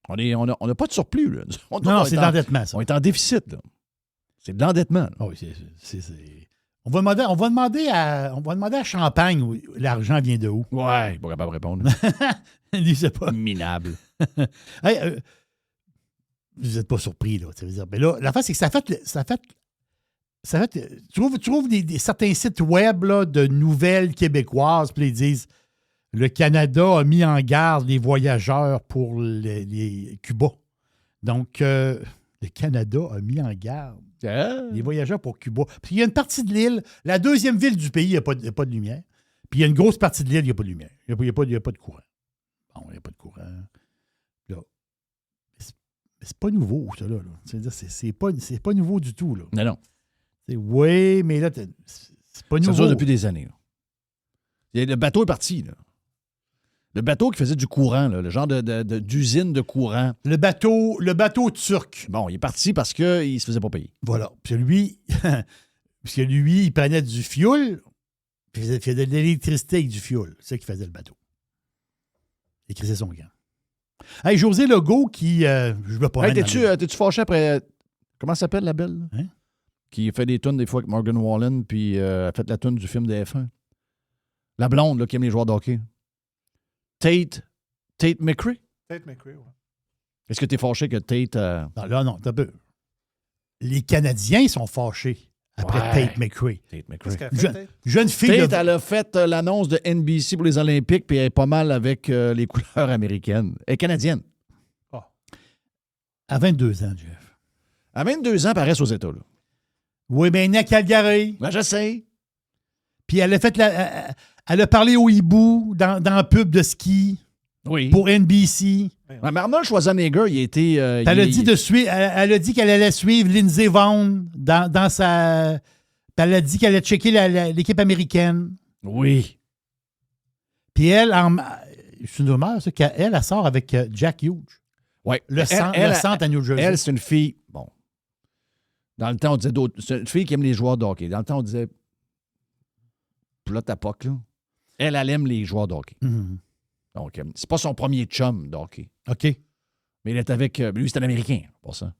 On n'a pas de surplus. Là. Non, c'est de l'endettement, ça. On est en déficit. Là. C'est de l'endettement. Là. Oh, oui, On va demander à Champagne où l'argent vient de où. Ouais, il n'est pas capable de répondre. Lui, c'est pas. Minable. Hey, vous n'êtes pas surpris, là. Ça veut dire, mais là, l'affaire, c'est que ça fait. Tu trouves certains sites web là, de nouvelles québécoises, puis ils disent le Canada a mis en garde les voyageurs pour les Cuba. Donc, le Canada a mis en garde les voyageurs pour Cuba. Puis il y a une partie de l'île, la deuxième ville du pays, il n'y a pas de lumière. Puis il y a une grosse partie de l'île, il n'y a pas de lumière. Il n'y a pas de courant. Bon, il n'y a pas de courant. Là. Mais c'est pas nouveau, ça, là. C'est-à-dire, c'est pas nouveau du tout, là. Non. Oui, mais là, c'est pas nouveau. Ça dure depuis des années. Là. Le bateau est parti. Là. Le bateau qui faisait du courant, là, le genre d'usine de courant. Le bateau turc. Bon, il est parti parce qu'il ne se faisait pas payer. Voilà. Puis lui, il prenait du fioul, puis il faisait de l'électricité avec du fioul. C'est ça qu'il faisait le bateau. Il crissait son gant. Hey, José Legault qui... je veux pas... Hey, t'es-tu fâché après... Comment s'appelle la belle? Hein? Qui fait des tunes des fois avec Morgan Wallen, puis a fait la tune du film de F1. La blonde là, qui aime les joueurs de hockey. Tate McRae. Tate McRae, oui. Est-ce que tu es fâché que Tate... Non, t'as peu. Les Canadiens sont fâchés après Tate McRae. Tate McRae. Jeune fille... Tate, elle a fait l'annonce de NBC pour les Olympiques, puis elle est pas mal avec les couleurs américaines. Elle est canadienne. Oh. À 22 ans, Jeff. À 22 ans, elle reste aux États, là. Oui, mais elle est née à Calgary. Ben, je sais. Puis elle a fait elle a parlé au hibou dans un pub de ski. Oui. Pour NBC. Ouais, mais Arnold Schwarzenegger, il était... elle a dit qu'elle allait suivre Lindsey Vonn dans sa... Elle a dit qu'elle allait checker l'équipe américaine. Oui. Puis elle, c'est une rumeur, ça, qu'elle sort avec Jack Hughes. Oui. Le centre à New Jersey. Elle, c'est une fille... Bon. Dans le temps, on disait d'autres... C'est une fille qui aime les joueurs de hockey. Dans le temps, on disait... Là, ta poque, là. Elle aime les joueurs de hockey. Mm-hmm. Donc, c'est pas son premier chum de hockey. OK. Mais il est avec... lui, c'est un Américain, pour ça.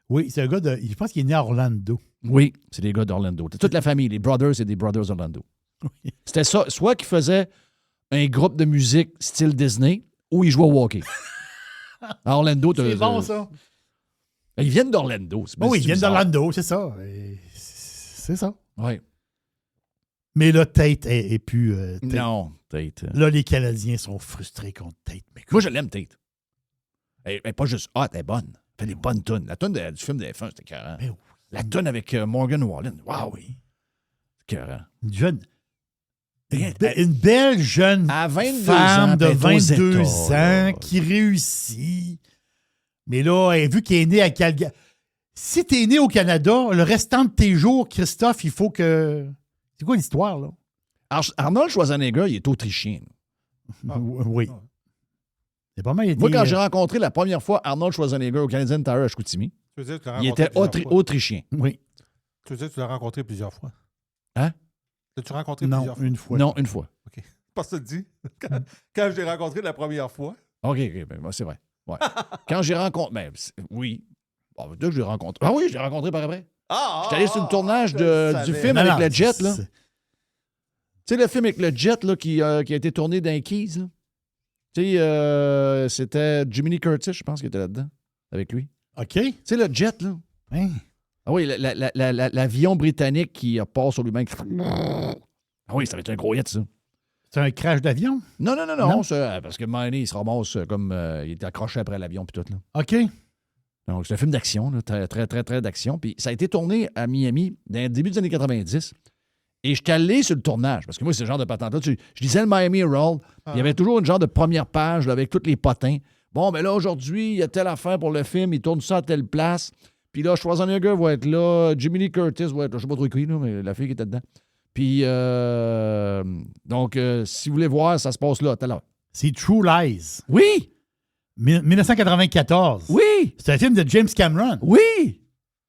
Oui, c'est un gars de... Je pense qu'il est né à Orlando. Oui, c'est des gars d'Orlando. Toute la famille, les Brothers, c'est des Brothers Orlando. Oui. C'était ça. Soit qu'ils faisaient un groupe de musique style Disney, ou ils jouaient au hockey. À Orlando... C'est bon, ça. Ils viennent d'Orlando. Oui, ils viennent d'Orlando, c'est ça. C'est ça. Oui. Mais là, Tate est plus... Non, Tate. Là, les Canadiens sont frustrés contre Tate. Moi, je l'aime, Tate. Elle n'est pas juste hot, elle est bonne. Elle fait des bonnes tunes. La tune du film de F1, c'était écœurant. Oui. La tune avec Morgan Wallen. Wow, oui. C'est écœurant. Une belle jeune femme de 22 ans qui réussit. Mais là, vu qu'elle est née à Calgary... Si tu es né au Canada, le restant de tes jours, Christophe, il faut que... C'est quoi l'histoire, là? Arnold Schwarzenegger, il est autrichien. Oui. C'est pas mal été... Moi, quand j'ai rencontré la première fois Arnold Schwarzenegger au Canadian Tire à Chicoutimi, Tu veux dire que tu l'as il rencontré était plusieurs fois. autrichien. Oui. Tu veux dire que tu l'as rencontré plusieurs fois. Hein? L'as-tu rencontré Non, plusieurs fois? une fois. Non, une fois. Pas ça te dit. Quand je l'ai rencontré la première fois. OK, ben, c'est vrai. Ouais. Quand j'ai rencontré... Ben, oui. Bon, dès que je l'ai rencontré... Ah oui, je l'ai rencontré par après. J'étais allé sur le tournage du film avec le jet, là. Tu sais, le film avec le jet, là, qui a été tourné dans les Keys, là. Tu sais, c'était Jiminy Lee Curtis, je pense, qui était là-dedans, avec lui. OK. Tu sais, le jet, là. Hein? Ah oui, l'avion britannique qui part sur lui-même. Ah oui, ça va être un gros hit, ça. C'est un crash d'avion? Non. Non? Parce que Manny, il se ramasse comme... il était accroché après l'avion, puis tout, là. OK. Donc, c'est un film d'action, là, très, très, très, très d'action. Puis ça a été tourné à Miami dans le début des années 90. Et j'étais allé sur le tournage, parce que moi, c'est ce genre de patente-là. Je lisais le Miami Herald, puis il y avait toujours une genre de première page là, avec tous les potins. Bon, ben là, aujourd'hui, il y a telle affaire pour le film, il tourne ça à telle place. Puis là, Schwarzenegger va être là, Jiminy Lee Curtis va être là, je sais pas trop qui, là, mais la fille qui était dedans. Puis, donc, si vous voulez voir, ça se passe là, à telle heure. C'est True Lies. Oui! 1994. Oui! C'est un film de James Cameron. Oui!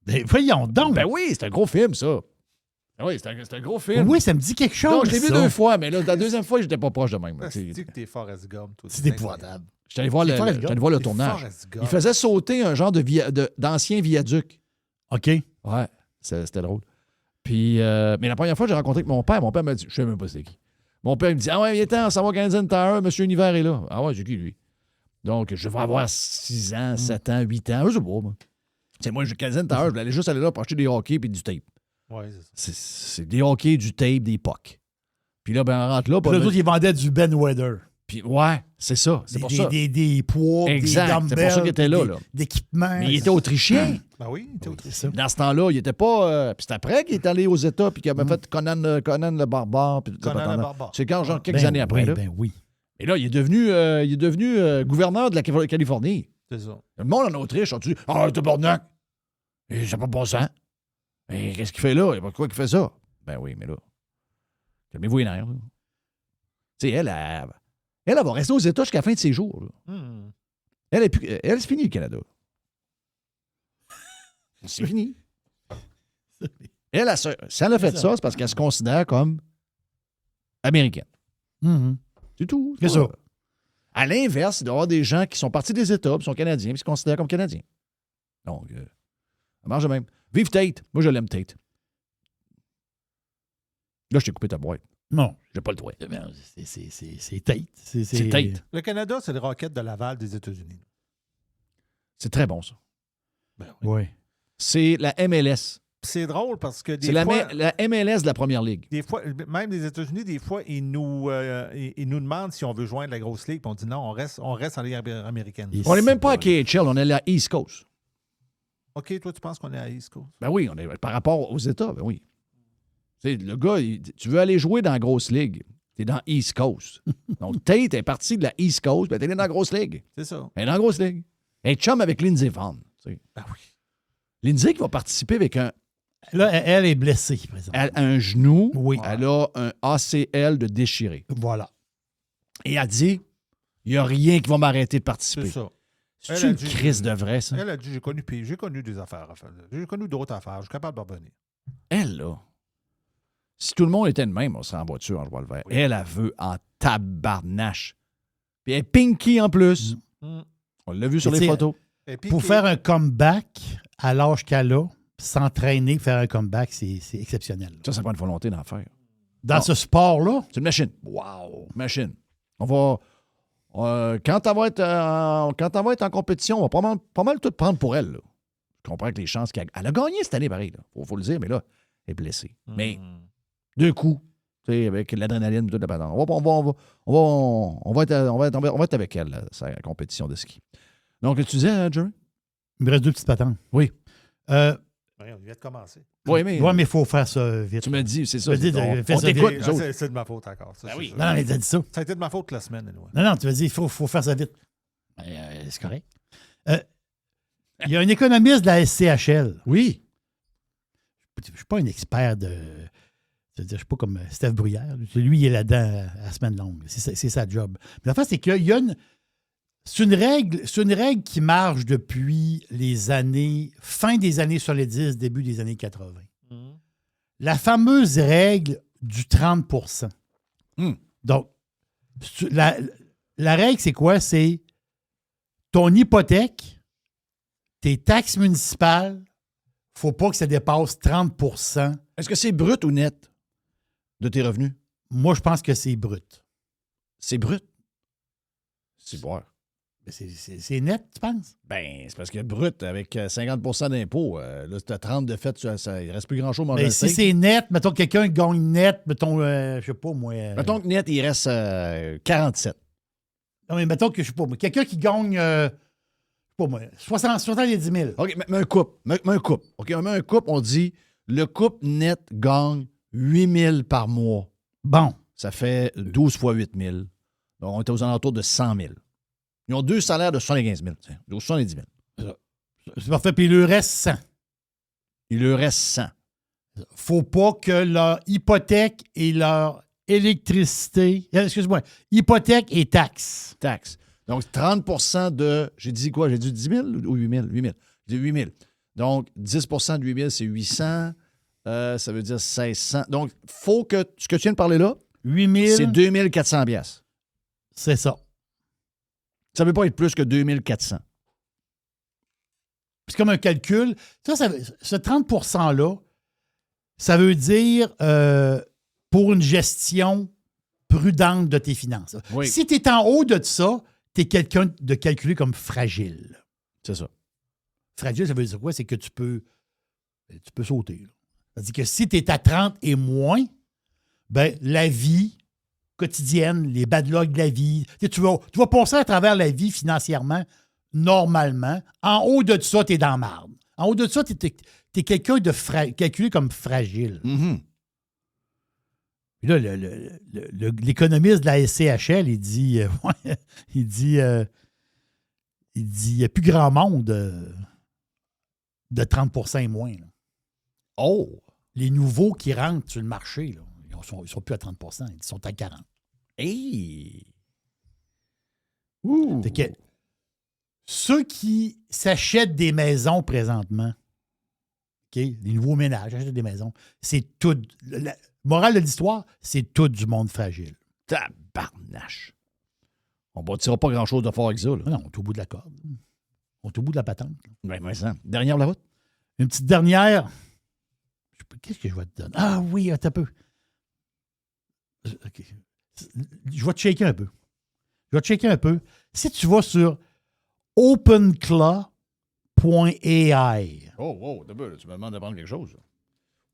Ben, voyons donc. Ben oui, c'est un gros film, ça. Ah oui, c'est un gros film. Oui, ça me dit quelque chose. Non, je l'ai vu ça. 2 fois, mais là, la deuxième fois, j'étais pas proche de même. Tu dis que t'es Forrest Gump, toi. C'est épouvantable. J'étais allé voir le tournage. Forrest Gump. Il faisait sauter un genre d'ancien viaduc. OK. Ouais, c'était drôle. Puis, mais la première fois que j'ai rencontré avec mon père m'a dit, je sais même pas c'est qui. Mon père il me dit, ah ouais, il est temps, ça va au Canadian Tire, Monsieur Univers est là. Ah ouais, c'est qui lui? Donc, je vais avoir 6 ans, 7 ans, 8 ans, je sais pas, moi. C'est moi, je suis Canadian Tire, je voulais juste aller là pour acheter des hockey puis du tape. Ouais, c'est ça. C'est des hockey, du tape, des pucks. Puis là, ben, on rentre là. Puis les autres, ils vendaient du Ben Weather. Puis, ouais, c'est ça. C'est pour ça. Des poids, exact, des dumbbells. c'est pour ça qu'il était là. D'équipements. Mais il était autrichien. Ben oui, il était autrichien. Dans ce temps-là, il était pas. Puis c'est après qu'il est allé aux États puis qu'il avait fait Conan le barbare. Puis Conan le barbare. C'est quand, genre, quelques années après. Oui, Là. ben oui. Et là, il est devenu gouverneur de la Californie. C'est ça. Le monde en Autriche a dit ah, tabarnak! Et ça n'a pas passé. Et qu'est-ce qu'il fait là? Pourquoi il fait ça? Ben oui, mais là. Calmez-vous les nerfs. Là. Tu sais, elle va rester aux États jusqu'à la fin de ses jours. Là. Elle, c'est fini, le Canada. C'est fini. Elle, si elle a fait ça, c'est parce qu'elle se considère comme américaine. C'est tout. C'est ça. À l'inverse, il doit y avoir des gens qui sont partis des États, qui sont canadiens, puis se considèrent comme canadiens. Donc, ça marche de même. Vive Tate. Moi, je l'aime, Tate. Là, je t'ai coupé ta boîte. Non. J'ai pas le droit. C'est Tate. C'est Tate. Le Canada, c'est le Rocket de Laval des États-Unis. C'est très bon, ça. Ben oui. C'est la MLS. C'est drôle parce que des fois... C'est la MLS de la Première Ligue. Des fois, même les États-Unis, des fois, ils nous demandent si on veut joindre la grosse ligue, puis on dit non, on reste en ligue américaine. On n'est même pas à KHL, on est à la East Coast. OK, toi, tu penses qu'on est à East Coast? Ben oui, on est par rapport aux États, ben oui. Tu sais, le gars, tu veux aller jouer dans la grosse ligue, t'es dans East Coast. Donc, Tate est parti de la East Coast, ben t'es dans la grosse ligue. C'est ça. Elle est dans la grosse ligue. Elle est chum avec Lindsey Vonn. Ben oui. Lindsey qui va participer avec un... Là, elle est blessée, par exemple. Elle a un genou. Oui. Elle a un ACL de déchiré. Voilà. Et elle dit, il n'y a rien qui va m'arrêter de participer. C'est ça. C'est une crise de vrai, ça? Elle a dit, j'ai connu des affaires à faire. J'ai connu d'autres affaires. Je suis capable de revenir. Elle, là, si tout le monde était le même, on serait en voiture, je vois le vert. Oui. Elle veut en tabarnache. Puis elle est pinky en plus. On l'a vu sur les photos. Pour faire un comeback à l'âge qu'elle a, s'entraîner, faire un comeback, c'est exceptionnel. Ça prend une volonté d'en faire. Dans ce sport-là? C'est une machine. Wow! Machine. On va... quand elle va être en compétition, on va pas mal tout prendre pour elle. Là. Je comprends que les chances qu'elle... Elle a gagné cette année, pareil. Faut le dire, mais là, elle est blessée. Mais 2 coups, tu sais, avec l'adrénaline et tout la patente. On va être avec elle, là, sa compétition de ski. Donc, tu disais, Jerry? Il me reste 2 petites patentes. Oui. On vient de commencer. Oui, mais il faut faire ça vite. Tu me dis, c'est ça. On t'écoute. C'est de ma faute encore. Ben oui. Non, mais t'as dit ça. Ça a été de ma faute la semaine. Non, tu m'as dit, il faut faire ça vite. C'est correct. Il y a un économiste de la SCHL. Oui. Je ne suis pas un expert de... Je ne suis pas comme Steph Bruyère. Lui, il est là-dedans à la semaine longue. C'est sa job. Mais la fin, c'est qu'il y a C'est une règle qui marche depuis les années, fin des années 70, début des années 80. La fameuse règle du 30 Donc, la règle, c'est quoi? C'est ton hypothèque, tes taxes municipales, il ne faut pas que ça dépasse 30 Est-ce que c'est brut ou net de tes revenus? Moi, je pense que c'est brut. C'est brut? C'est bon. C'est net, tu penses? Ben, c'est parce que brut, avec 50 d'impôts, là, tu as 30 de fait, il ne reste plus grand-chose à manger. Mais si c'est net, mettons que quelqu'un gagne net, mettons, je sais pas, moi... Mettons que net, il reste 47. Non, mais mettons que, je sais pas, moi, quelqu'un qui gagne, je sais pas, moi, 70 000. OK, mais un couple. Mets un couple. OK, on met un couple, on dit, le couple net gagne 8 000 par mois. Bon. Ça fait 12 fois 8 000. Donc, on est aux alentours de 100 000. Ils ont 2 salaires de 75 000. Tiens, 70 000. C'est parfait. Puis il leur reste 100. Il leur reste 100. Faut pas que leur hypothèque et leur électricité... Excuse-moi. Hypothèque et taxes. Taxes. Donc, 30 de... J'ai dit quoi? J'ai dit 10 000 ou 8 000? 8 000. J'ai dit 8 000. Donc, 10 de 8 000, c'est 800. Ça veut dire 1600. Donc, faut que... Ce que tu viens de parler là, 8 000... c'est 2 400 piastres. C'est ça. Ça ne peut pas être plus que 2 400. C'est comme un calcul. Ce 30 %-là, ça veut dire pour une gestion prudente de tes finances. Oui. Si tu es en haut de ça, tu es quelqu'un de calculé comme fragile. C'est ça. Fragile, ça veut dire quoi? C'est que tu peux sauter. Là. C'est-à-dire que si tu es à 30 et moins, ben la vie quotidienne, les bad luck de la vie. Tu vas passer à travers la vie financièrement, normalement. En haut de ça, tu es dans la marde. En haut de ça, tu es quelqu'un de calculé comme fragile. Mm-hmm. Puis là, l'économiste de la SCHL, il dit il dit il n'y a plus grand monde de 30 % et moins. Là. Oh! Les nouveaux qui rentrent sur le marché, là, ils ne sont plus à 30 %, ils sont à 40 %. Hey! Fait que ceux qui s'achètent des maisons présentement, okay, des nouveaux ménages achètent des maisons, c'est tout. La morale de l'histoire, c'est tout du monde fragile. Tabarnache! On ne bâtira pas grand-chose de fort avec ça. Là. Non, on est au bout de la corde. On est au bout de la patente. Ben, mais ça. Dernière la route? Une petite dernière. Qu'est-ce que je vais te donner? Ah oui, attends un peu. Okay. Je vais te shaker un peu. Si tu vas sur openclaw.ai. Oh, d'abord, tu me demandes de prendre quelque chose.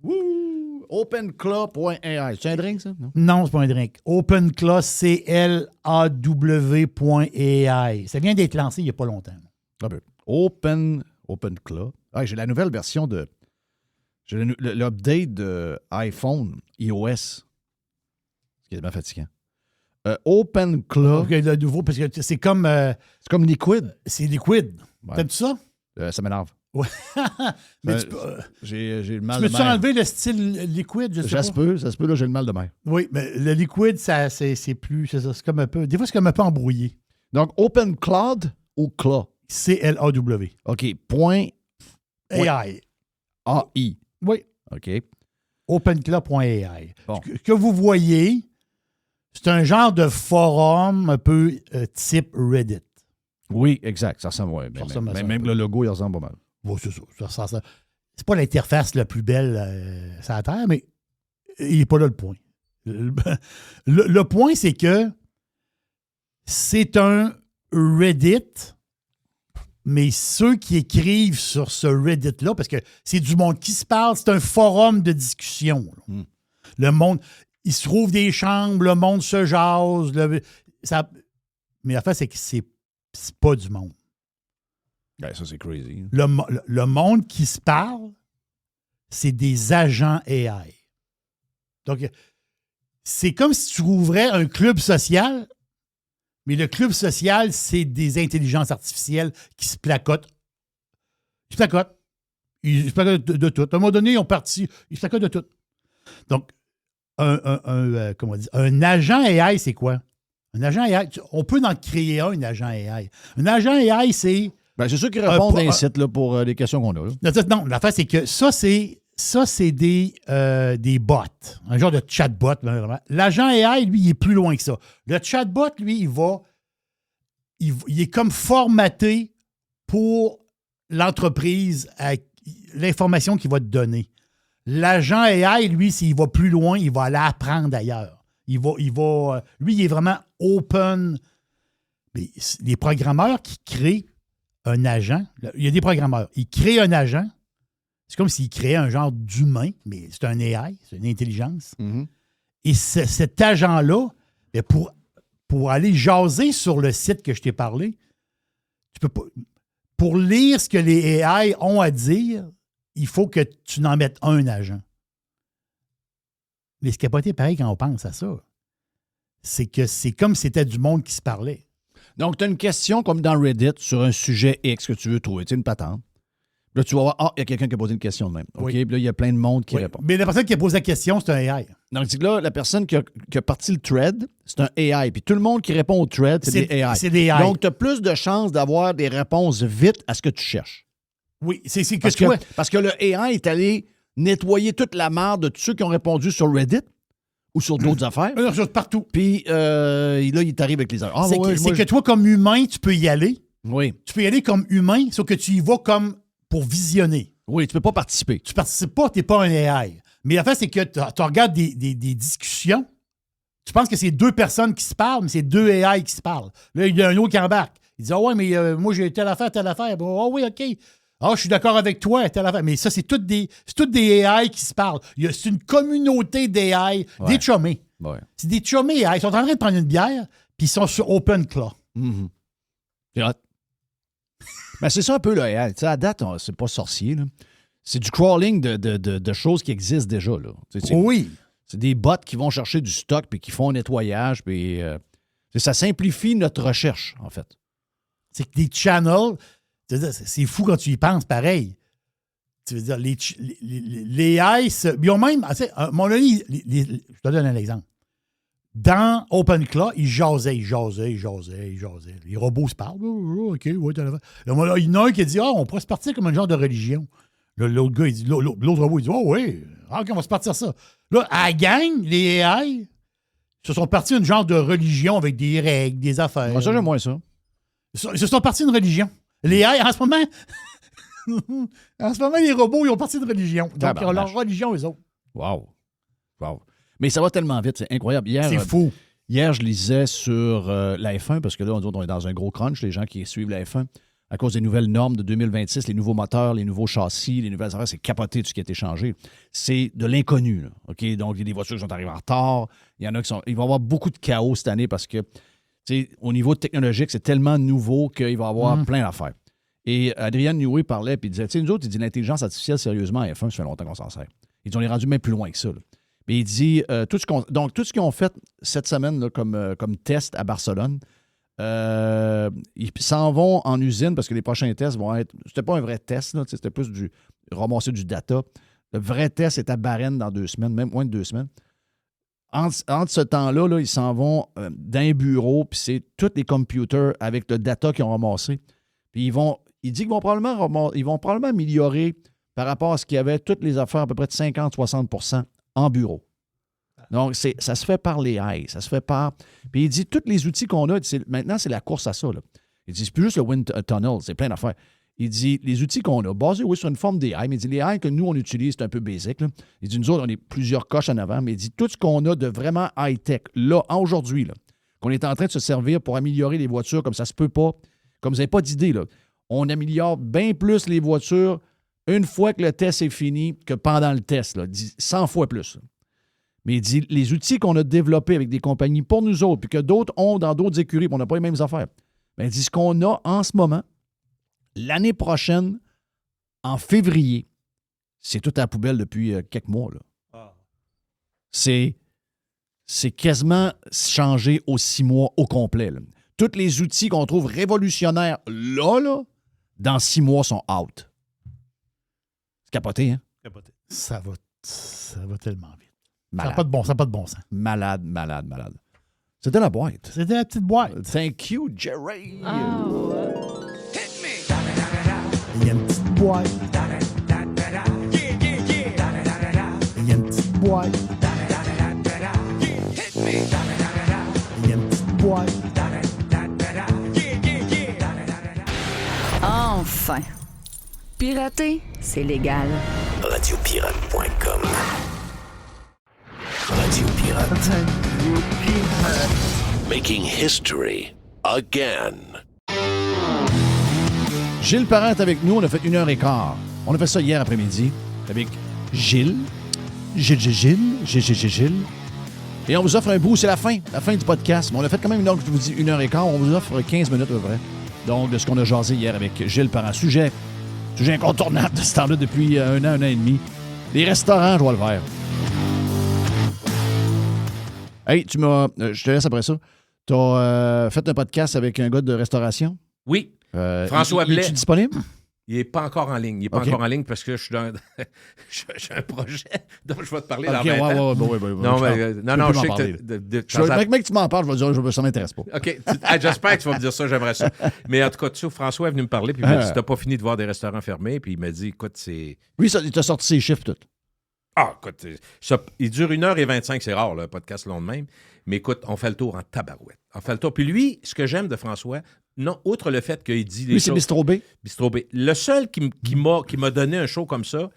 Woo! Openclaw.ai. C'est un drink, ça? Non, c'est pas un drink. Openclaw, CLAW.ai. Ça vient d'être lancé il n'y a pas longtemps. Openclaw. Ah, j'ai la nouvelle version de... J'ai l'update de iPhone iOS. C'est quasiment fatigant. Openclaw. Okay, le nouveau, parce que c'est comme... c'est comme liquide. C'est liquide. Ouais. T'aimes-tu ça? Ça m'énerve. Ouais. Mais j'ai le mal tu de mer. peux-tu enlever le style liquide? Ça se peut, là, j'ai le mal de mer. Oui, mais le liquide, c'est plus... C'est ça, c'est comme un peu... Des fois, c'est comme un peu embrouillé. Donc, OpenClaw ou Claw? C-L-A-W. OK. Point... AI. A-I. Oui. OK. Openclaw.ai. Bon. Ce que vous voyez, c'est un genre de forum un peu type Reddit. Oui, exact. Ça ressemble, ouais. Même le logo, il ressemble pas mal. Bon, c'est ça. C'est pas l'interface la plus belle sur la Terre, mais il n'est pas là le point. Le point, c'est que c'est un Reddit, mais ceux qui écrivent sur ce Reddit-là, parce que c'est du monde qui se parle, c'est un forum de discussion. Le monde, il se trouve des chambres, le monde se jase. Mais la fait, c'est que c'est pas du monde. Ouais, ça, c'est crazy. Le monde qui se parle, c'est des agents AI. Donc, c'est comme si tu ouvrais un club social, mais le club social, c'est des intelligences artificielles qui se placotent. Ils se placotent. Ils se placotent de tout. À un moment donné, ils ont parti. Ils se placotent de tout. Donc, un agent AI, c'est quoi? Un agent AI, on peut en créer un agent AI. Un agent AI, c'est... Ben, c'est ceux qui répondent d'un site là, pour les questions qu'on a. Là. Non, l'affaire, c'est que ça, c'est des bots. Un genre de chatbot. L'agent AI, lui, il est plus loin que ça. Le chatbot, lui, il est comme formaté pour l'entreprise avec l'information qu'il va te donner. L'agent AI, lui, s'il va plus loin, il va aller apprendre ailleurs. Lui, il est vraiment open. Mais les programmeurs qui créent un agent, il y a des programmeurs, ils créent un agent, c'est comme s'ils créaient un genre d'humain, mais c'est un AI, c'est une intelligence. Mm-hmm. Et cet agent-là, pour aller jaser sur le site que je t'ai parlé, tu peux pas. Pour lire ce que les AI ont à dire, il faut que tu n'en mettes un agent. Mais ce qui n'est pas été pareil quand on pense à ça, c'est que c'est comme si c'était du monde qui se parlait. Donc, tu as une question comme dans Reddit sur un sujet X que tu veux trouver, tu sais, une patente. Là, tu vas voir, il y a quelqu'un qui a posé une question de même. OK, Oui. puis là, il y a plein de monde qui répond. Mais la personne qui a posé la question, c'est un AI. Donc, c'est que là, la personne qui a parti le thread, c'est un AI. Puis tout le monde qui répond au thread, c'est des AI. C'est des AI. Donc, tu as plus de chances d'avoir des réponses vite à ce que tu cherches. Oui, c'est que parce que le AI est allé nettoyer toute la merde de tous ceux qui ont répondu sur Reddit ou sur d'autres affaires. Partout. Puis là, il t'arrive avec les heures. Ah, c'est que toi, comme humain, tu peux y aller. Oui. Tu peux y aller comme humain, sauf que tu y vas comme pour visionner. Oui, tu peux pas participer. Tu participes pas, tu n'es pas un AI. Mais la fait, c'est que tu regardes des discussions, tu penses que c'est deux personnes qui se parlent, mais c'est deux AI qui se parlent. Là, il y a un autre qui embarque. Il dit « Ah ouais, mais moi, j'ai telle affaire. Ah oui, OK. Ah, je suis d'accord avec toi, telle affaire. » Mais ça, c'est toutes des AI qui se parlent. C'est une communauté d'AI, des chummés. Ouais. C'est des chummés AI. Ils sont en train de prendre une bière, puis ils sont sur OpenClaw. Mm-hmm. C'est hot. Ben, c'est ça un peu, là. Tu sais, à date, c'est pas sorcier, là. C'est du crawling de choses qui existent déjà, là. Oui. C'est des bots qui vont chercher du stock puis qui font un nettoyage. Puis ça simplifie notre recherche, en fait. C'est que des channels, c'est fou quand tu y penses, pareil. Tu veux dire, les AI, ils ont même... Tu sais, à un moment donné, je te donne un exemple. Dans OpenClaw, ils jasaient. Les robots se parlent. OK, ouais, t'as là, il y en a un qui dit on pourrait se partir comme un genre de religion. Là, l'autre gars, l'autre robot, il dit oui, OK, on va se partir ça. Là, à la gang, les AI se sont partis d'une genre de religion avec des règles, des affaires. Moi, ça, j'aime moins ça. Ils se sont partis d'une religion. Les AI, en ce moment, les robots, ils ont parti de religion. Donc, ils ont leur religion, eux autres. Wow. Mais ça va tellement vite, c'est incroyable. C'est fou. Hier, je lisais sur la F1, parce que là, on est dans un gros crunch, les gens qui suivent la F1, à cause des nouvelles normes de 2026, les nouveaux moteurs, les nouveaux châssis, les nouvelles affaires, c'est capoté tout ce qui a été changé. C'est de l'inconnu, là, OK? Donc, il y a des voitures qui sont arrivées en retard. Il y en a qui sont... Il va y avoir beaucoup de chaos cette année parce que, tu sais, au niveau technologique, c'est tellement nouveau qu'il va y avoir plein d'affaires. Et Adrian Newey parlait, puis il disait, tu sais, nous autres, il dit l'intelligence artificielle, sérieusement, à F1, ça fait longtemps qu'on s'en sert. Ils dit, on est rendu même plus loin que ça, là. Mais il dit, tout ce qu'ils ont fait cette semaine là, comme test à Barcelone, ils s'en vont en usine parce que les prochains tests vont être... C'était pas un vrai test, là, c'était plus du ramasser du data. Le vrai test est à Bahreïn dans 2 semaines, même moins de 2 semaines. Entre ce temps-là, là, ils s'en vont d'un bureau, puis c'est tous les computers avec le data qu'ils ont ramassé. Puis il dit qu'ils vont probablement améliorer par rapport à ce qu'il y avait, toutes les affaires, à peu près de 50-60% en bureau. Donc, ça se fait par les AI, ça se fait par... Puis il dit, tous les outils qu'on a, maintenant, c'est la course à ça. Là. Il dit, c'est plus juste le wind tunnel, c'est plein d'affaires. Il dit, les outils qu'on a, basés, oui, sur une forme d'AI, mais il dit, les AI que nous, on utilise, c'est un peu basic. Là. Il dit, nous autres, on est plusieurs coches en avant, mais il dit, tout ce qu'on a de vraiment high-tech, là, aujourd'hui, là, qu'on est en train de se servir pour améliorer les voitures comme ça se peut pas, comme vous n'avez pas d'idée, là. On améliore bien plus les voitures une fois que le test est fini que pendant le test, là, 100 fois plus. Mais il dit, les outils qu'on a développés avec des compagnies pour nous autres, puis que d'autres ont dans d'autres écuries, puis on n'a pas les mêmes affaires, bien, il dit, ce qu'on a en ce moment, l'année prochaine, en février, c'est tout à la poubelle depuis quelques mois. Là. Ah. C'est quasiment changé aux 6 mois au complet. Là. Tous les outils qu'on trouve révolutionnaires là, dans 6 mois sont out. C'est capoté, hein? Capoté. Ça va tellement vite. Malade. Ça n'a pas de bon sens. Malade. C'était la boîte. C'était la petite boîte. Thank you, Jerry. Il y a une petite boîte. Il y a une petite boîte. Il y a une petite boîte. Enfin. Pirater, c'est légal. Radiopirate.com. Radio Pirate. Making history again. Gilles Parent est avec nous. On a fait 1h15. On a fait ça hier après-midi avec Gilles. Gilles. Et on vous offre un bout. C'est la fin du podcast. Mais on a fait quand même une heure, je vous dis 1h15. On vous offre 15 minutes à peu près. Donc, de ce qu'on a jasé hier avec Gilles Parent. Sujet incontournable de ce temps-là depuis un an et demi. Les restaurants, je vois le faire. Hey, je te laisse après ça. Tu as fait un podcast avec un gars de restauration? Oui. François Blais. Es-tu disponible? Il n'est pas encore en ligne. Il n'est pas encore en ligne parce que j'ai un projet dont je vais te parler dans 20 ans. Non, je sais que... Mec, tu m'en parles, je vais dire, ça ne m'intéresse pas. OK. J'espère que tu vas me dire ça, j'aimerais ça. Mais en tout cas, tu sais, François est venu me parler, puis il m'a dit, tu n'as pas fini de voir des restaurants fermés, puis il m'a dit, écoute, c'est... Oui, il t'a sorti ses chiffres, tout. Ah, écoute, il dure 1h25, c'est rare, le podcast long de même. Mais écoute, on fait le tour en tabarouette. On fait le tour. Puis lui, ce que j'aime de François, non, outre le fait qu'il dit les choses... c'est Bistro B. Bistro B. Le seul qui m'a donné un show comme ça,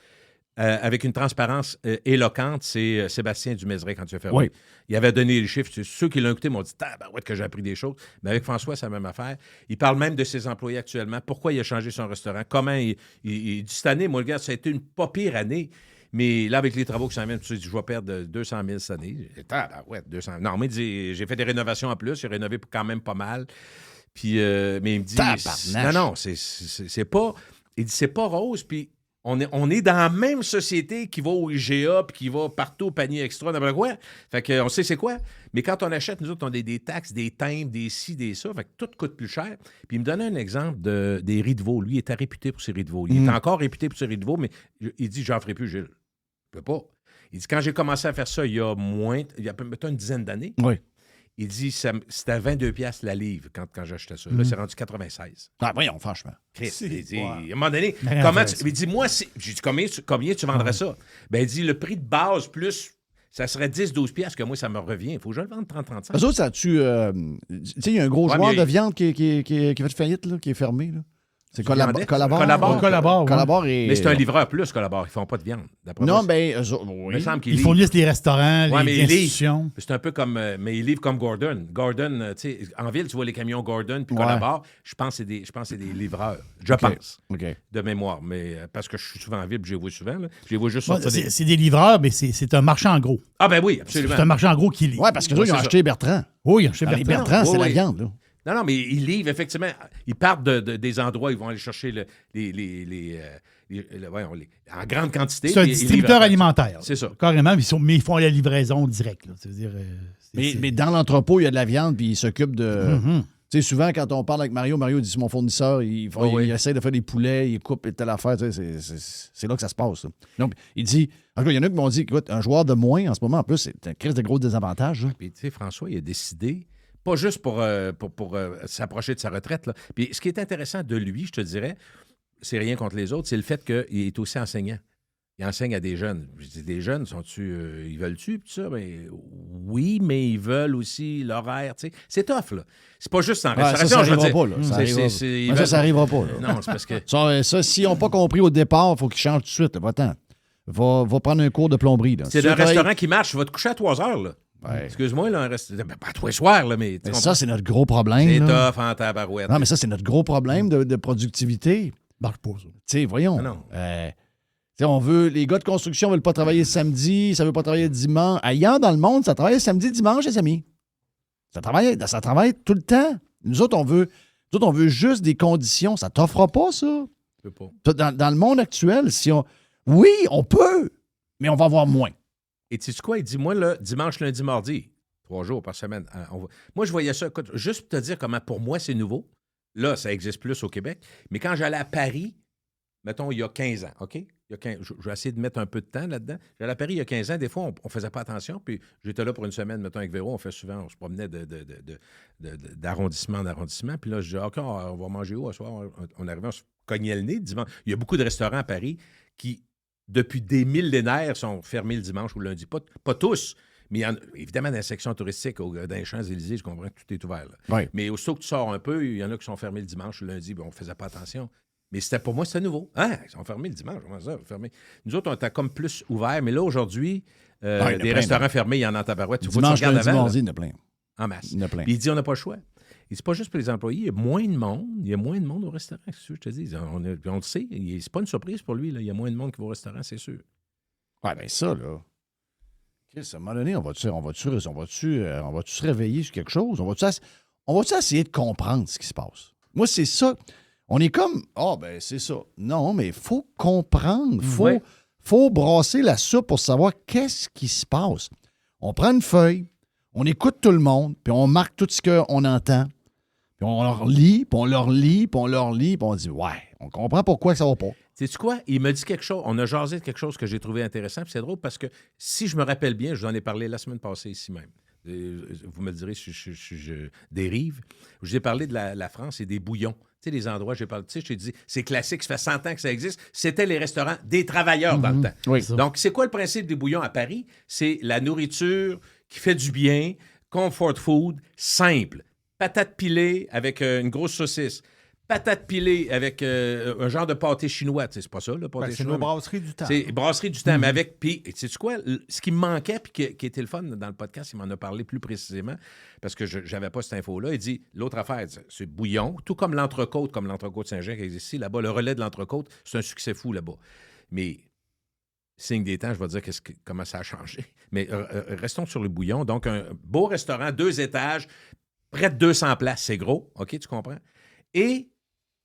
avec une transparence éloquente, c'est Sébastien Dumézeret quand tu as fait. Oui. Il avait donné les chiffres. Ceux qui l'ont écouté m'ont dit « Tabarouette que j'ai appris des choses ». Mais avec François, c'est la même affaire. Il parle même de ses employés actuellement, pourquoi il a changé son restaurant, comment il dit « Cette année, moi, le gars, ça a été une pas pire année ». Mais là, avec les travaux qui s'en viennent, je vais perdre 200 000 cette année. Ouais, 200 000. Non, mais il dit, j'ai fait des rénovations en plus. J'ai rénové quand même pas mal. Puis, mais il me dit... Non, c'est pas... Il dit, c'est pas rose. Puis, on est dans la même société qui va au IGA puis qui va partout au panier extra, n'importe quoi. Fait qu'on sait c'est quoi. Mais quand on achète, nous autres, on a des taxes, des timbres, des ci, des ça. Fait que tout coûte plus cher. Puis il me donnait un exemple des riz de veau. Lui, il était réputé pour ses riz de veau. Il est encore réputé pour ses riz de veau, mais il dit, j'en ferai plus, Gilles. Je peux pas. Il dit, quand j'ai commencé à faire ça il y a peut-être une dizaine d'années, oui. Il dit, c'était à 22 piastres la livre quand j'achetais ça. Là, c'est rendu 96. Ah, voyons, franchement. Christ, il dit, à un moment donné, il dit, moi, j'ai dit, combien tu vendrais ça? Ben, il dit, le prix de base plus, ça serait 10-12 piastres que moi, ça me revient. Il faut que je le vende 30-35. Eux autres, ça tu sais, il y a un gros joueur de viande qui fait faillite, là, qui est fermé, là. C'est Collabore. Mais c'est un livreur plus, Collabore. Ils font pas de viande. Non, bien, oui. Ils fournissent les restaurants, les institutions. C'est un peu comme... mais ils livrent comme Gordon. Gordon, tu sais, en ville, tu vois les camions Gordon puis Collabore. Je pense que c'est des livreurs. Je pense. De mémoire. Mais parce que je suis souvent en ville, puis je les vois souvent. Là. Je les vois juste sortir c'est des livreurs, mais c'est un marchand en gros. Ah ben oui, absolument. C'est un marchand en gros qui livre. Oui, parce que ils ont acheté Bertrand. Oui, ils ont acheté Bertrand. Bertrand, c'est la viande, là. Non, mais ils livrent, effectivement. Ils partent des endroits, ils vont aller chercher en grande quantité. C'est un distributeur alimentaire. C'est ça. Carrément, mais ils font la livraison directe. C'est-à-dire, mais dans l'entrepôt, il y a de la viande, puis ils s'occupent de... Tu sais, souvent, quand on parle avec Mario dit, c'est mon fournisseur, il essaie de faire des poulets, il coupe telle affaire. C'est là que ça se passe. Ça. Donc, il dit... En tout cas, il y en a qui m'ont dit, écoute, un joueur de moins, en ce moment, en plus, c'est un crise de gros désavantage. Puis, tu sais, François, il a décidé... Pas juste pour s'approcher de sa retraite. Là. Puis ce qui est intéressant de lui, je te dirais, c'est rien contre les autres, c'est le fait qu'il est aussi enseignant. Il enseigne à des jeunes. Je dis, des jeunes, ils veulent-tu? Tout ça? Ben, oui, mais ils veulent aussi l'horaire. Tu sais. C'est tough, là. C'est pas juste en restauration, je veux dire. Pas, là. Ça n'arrivera pas. Là. Non, c'est parce que... Ça, s'ils n'ont pas compris au départ, il faut qu'ils changent tout de suite. Va-t'en. Va prendre un cours de plomberie. Là. C'est un restaurant qui marche. Tu vas te coucher à 3 heures, là. Ouais. Excuse-moi, là, pas tous les soirs, là, mais ça, c'est notre gros problème. C'est tough en tabarouette. Non, mais ça, c'est notre gros problème de productivité. Marche pas, ça. Tu sais, voyons. Non. On veut, les gars de construction ne veulent pas travailler samedi, ça ne veut pas travailler dimanche. Ailleurs dans le monde, ça travaille samedi, dimanche, les amis. Ça travaille tout le temps. Nous autres, on veut juste des conditions. Ça ne t'offre pas, ça. Je peux pas. Dans le monde actuel, oui, on peut, mais on va avoir moins. Et tu sais quoi? Il dit, moi, là, dimanche, lundi, mardi, 3 jours par semaine. Moi, je voyais ça, écoute, juste pour te dire comment, pour moi, c'est nouveau. Là, ça existe plus au Québec. Mais quand j'allais à Paris, mettons, il y a 15 ans, OK? je vais essayer de mettre un peu de temps là-dedans. J'allais à Paris il y a 15 ans, des fois, on ne faisait pas attention. Puis j'étais là pour une semaine, mettons, avec Véro, on se promenait d'arrondissement en arrondissement. Puis là, je dis, OK, on va manger où ce soir? On arrivait, on se cognait le nez. Dimanche. Il y a beaucoup de restaurants à Paris qui, depuis des millénaires, sont fermés le dimanche ou le lundi. Pas tous. Mais évidemment, dans la section touristique, dans les Champs-Élysées, je comprends que tout est ouvert. Oui. Mais aussitôt que tu sors un peu, il y en a qui sont fermés le dimanche ou le lundi. On ne faisait pas attention. Mais pour moi, c'était nouveau. Ah, ils sont fermés le dimanche. Comment ça, fermés? Nous autres, on était comme plus ouverts. Mais là, aujourd'hui, des restaurants fermés, il y en a en tabarouette. Dimanche, lundi, mardi, il y en a plein. En masse. Il y en a plein. Puis il dit, on n'a pas le choix. Et c'est pas juste pour les employés. Il y a moins de monde. Il y a moins de monde au restaurant, c'est sûr, je te dis. On le sait. C'est pas une surprise pour lui. Là. Il y a moins de monde qui va au restaurant, c'est sûr. Ouais, bien ça, là. À un moment donné, on va-tu se réveiller sur quelque chose? On va-tu essayer de comprendre ce qui se passe? Moi, c'est ça. On est comme, c'est ça. Non, mais il faut comprendre. Il faut brasser la soupe pour savoir qu'est-ce qui se passe. On prend une feuille, on écoute tout le monde, puis on marque tout ce qu'on entend. Puis on leur lit, puis on leur lit, puis on leur lit, puis on dit, ouais, on comprend pourquoi ça va pas. Sais-tu quoi? Il m'a dit quelque chose. On a jasé de quelque chose que j'ai trouvé intéressant. Puis c'est drôle parce que si je me rappelle bien, je vous en ai parlé la semaine passée ici même. Vous me le direz si je dérive. Je vous ai parlé de la France et des bouillons. Tu sais, les endroits, j'ai parlé, tu sais, je t'ai dit, c'est classique, ça fait 100 ans que ça existe. C'était les restaurants des travailleurs dans le temps. Oui. Donc, c'est quoi le principe des bouillons à Paris? C'est la nourriture qui fait du bien, comfort food, simple. Patates pilées avec une grosse saucisse. Patates pilées avec un genre de pâté chinois. Tu sais, c'est pas ça, le pâté chinois. C'est nos brasseries du temps. C'est brasserie du temps, mais avec... Puis, sais-tu quoi? Ce qui me manquait, puis qui était le fun dans le podcast, il m'en a parlé plus précisément, parce que je n'avais pas cette info-là. Il dit, l'autre affaire, c'est bouillon, tout comme l'entrecôte Saint-Jean qui existe ici. Là-bas, le relais de l'entrecôte, c'est un succès fou là-bas. Mais, signe des temps, je vais dire comment ça a changé. Mais restons sur le bouillon. Donc, un beau restaurant, 2 étages, près de 200 places. C'est gros, OK, tu comprends? Et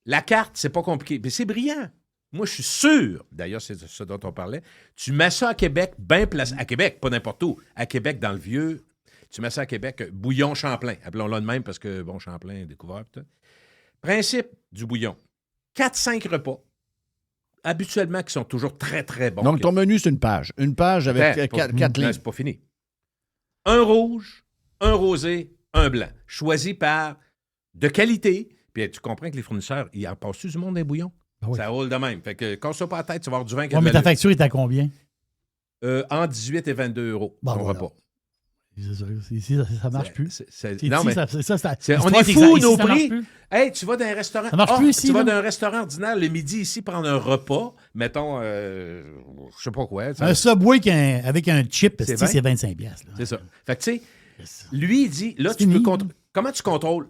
la carte, c'est pas compliqué. Mais c'est brillant. Moi, je suis sûr, d'ailleurs, c'est ce dont on parlait, tu mets ça à Québec, bien placé. À Québec, pas n'importe où. À Québec, dans le vieux, tu mets ça à Québec, bouillon Champlain. Appelons-le de même parce que, bon, Champlain, découvert. Peut-être. Principe du bouillon. 4-5 repas, habituellement, qui sont toujours très, très bons. Donc, ton menu, c'est une page. Une page avec 4 lignes. Non, c'est pas fini. Un rouge, un rosé, un blanc. Choisi par de qualité. Puis tu comprends que les fournisseurs, ils en passent du monde des bouillons. Ah oui. Ça roule de même. Fait que quand ça pas la tête, tu vas avoir du vin qui mais ta facture est à combien? Entre 18 et 22 €. Bon, ton repas. Ici, ça ne marche plus. Non, mais on est fous, nos prix. Hey, tu vas dans un restaurant. Ça marche plus ici. Tu vas dans un restaurant ordinaire le midi ici prendre un repas, mettons, je sais pas quoi. Un Subway avec un chip, c'est 25$. Là. C'est ça. Fait que, tu sais, lui, il dit, là, tu peux contrôler. Comment tu contrôles?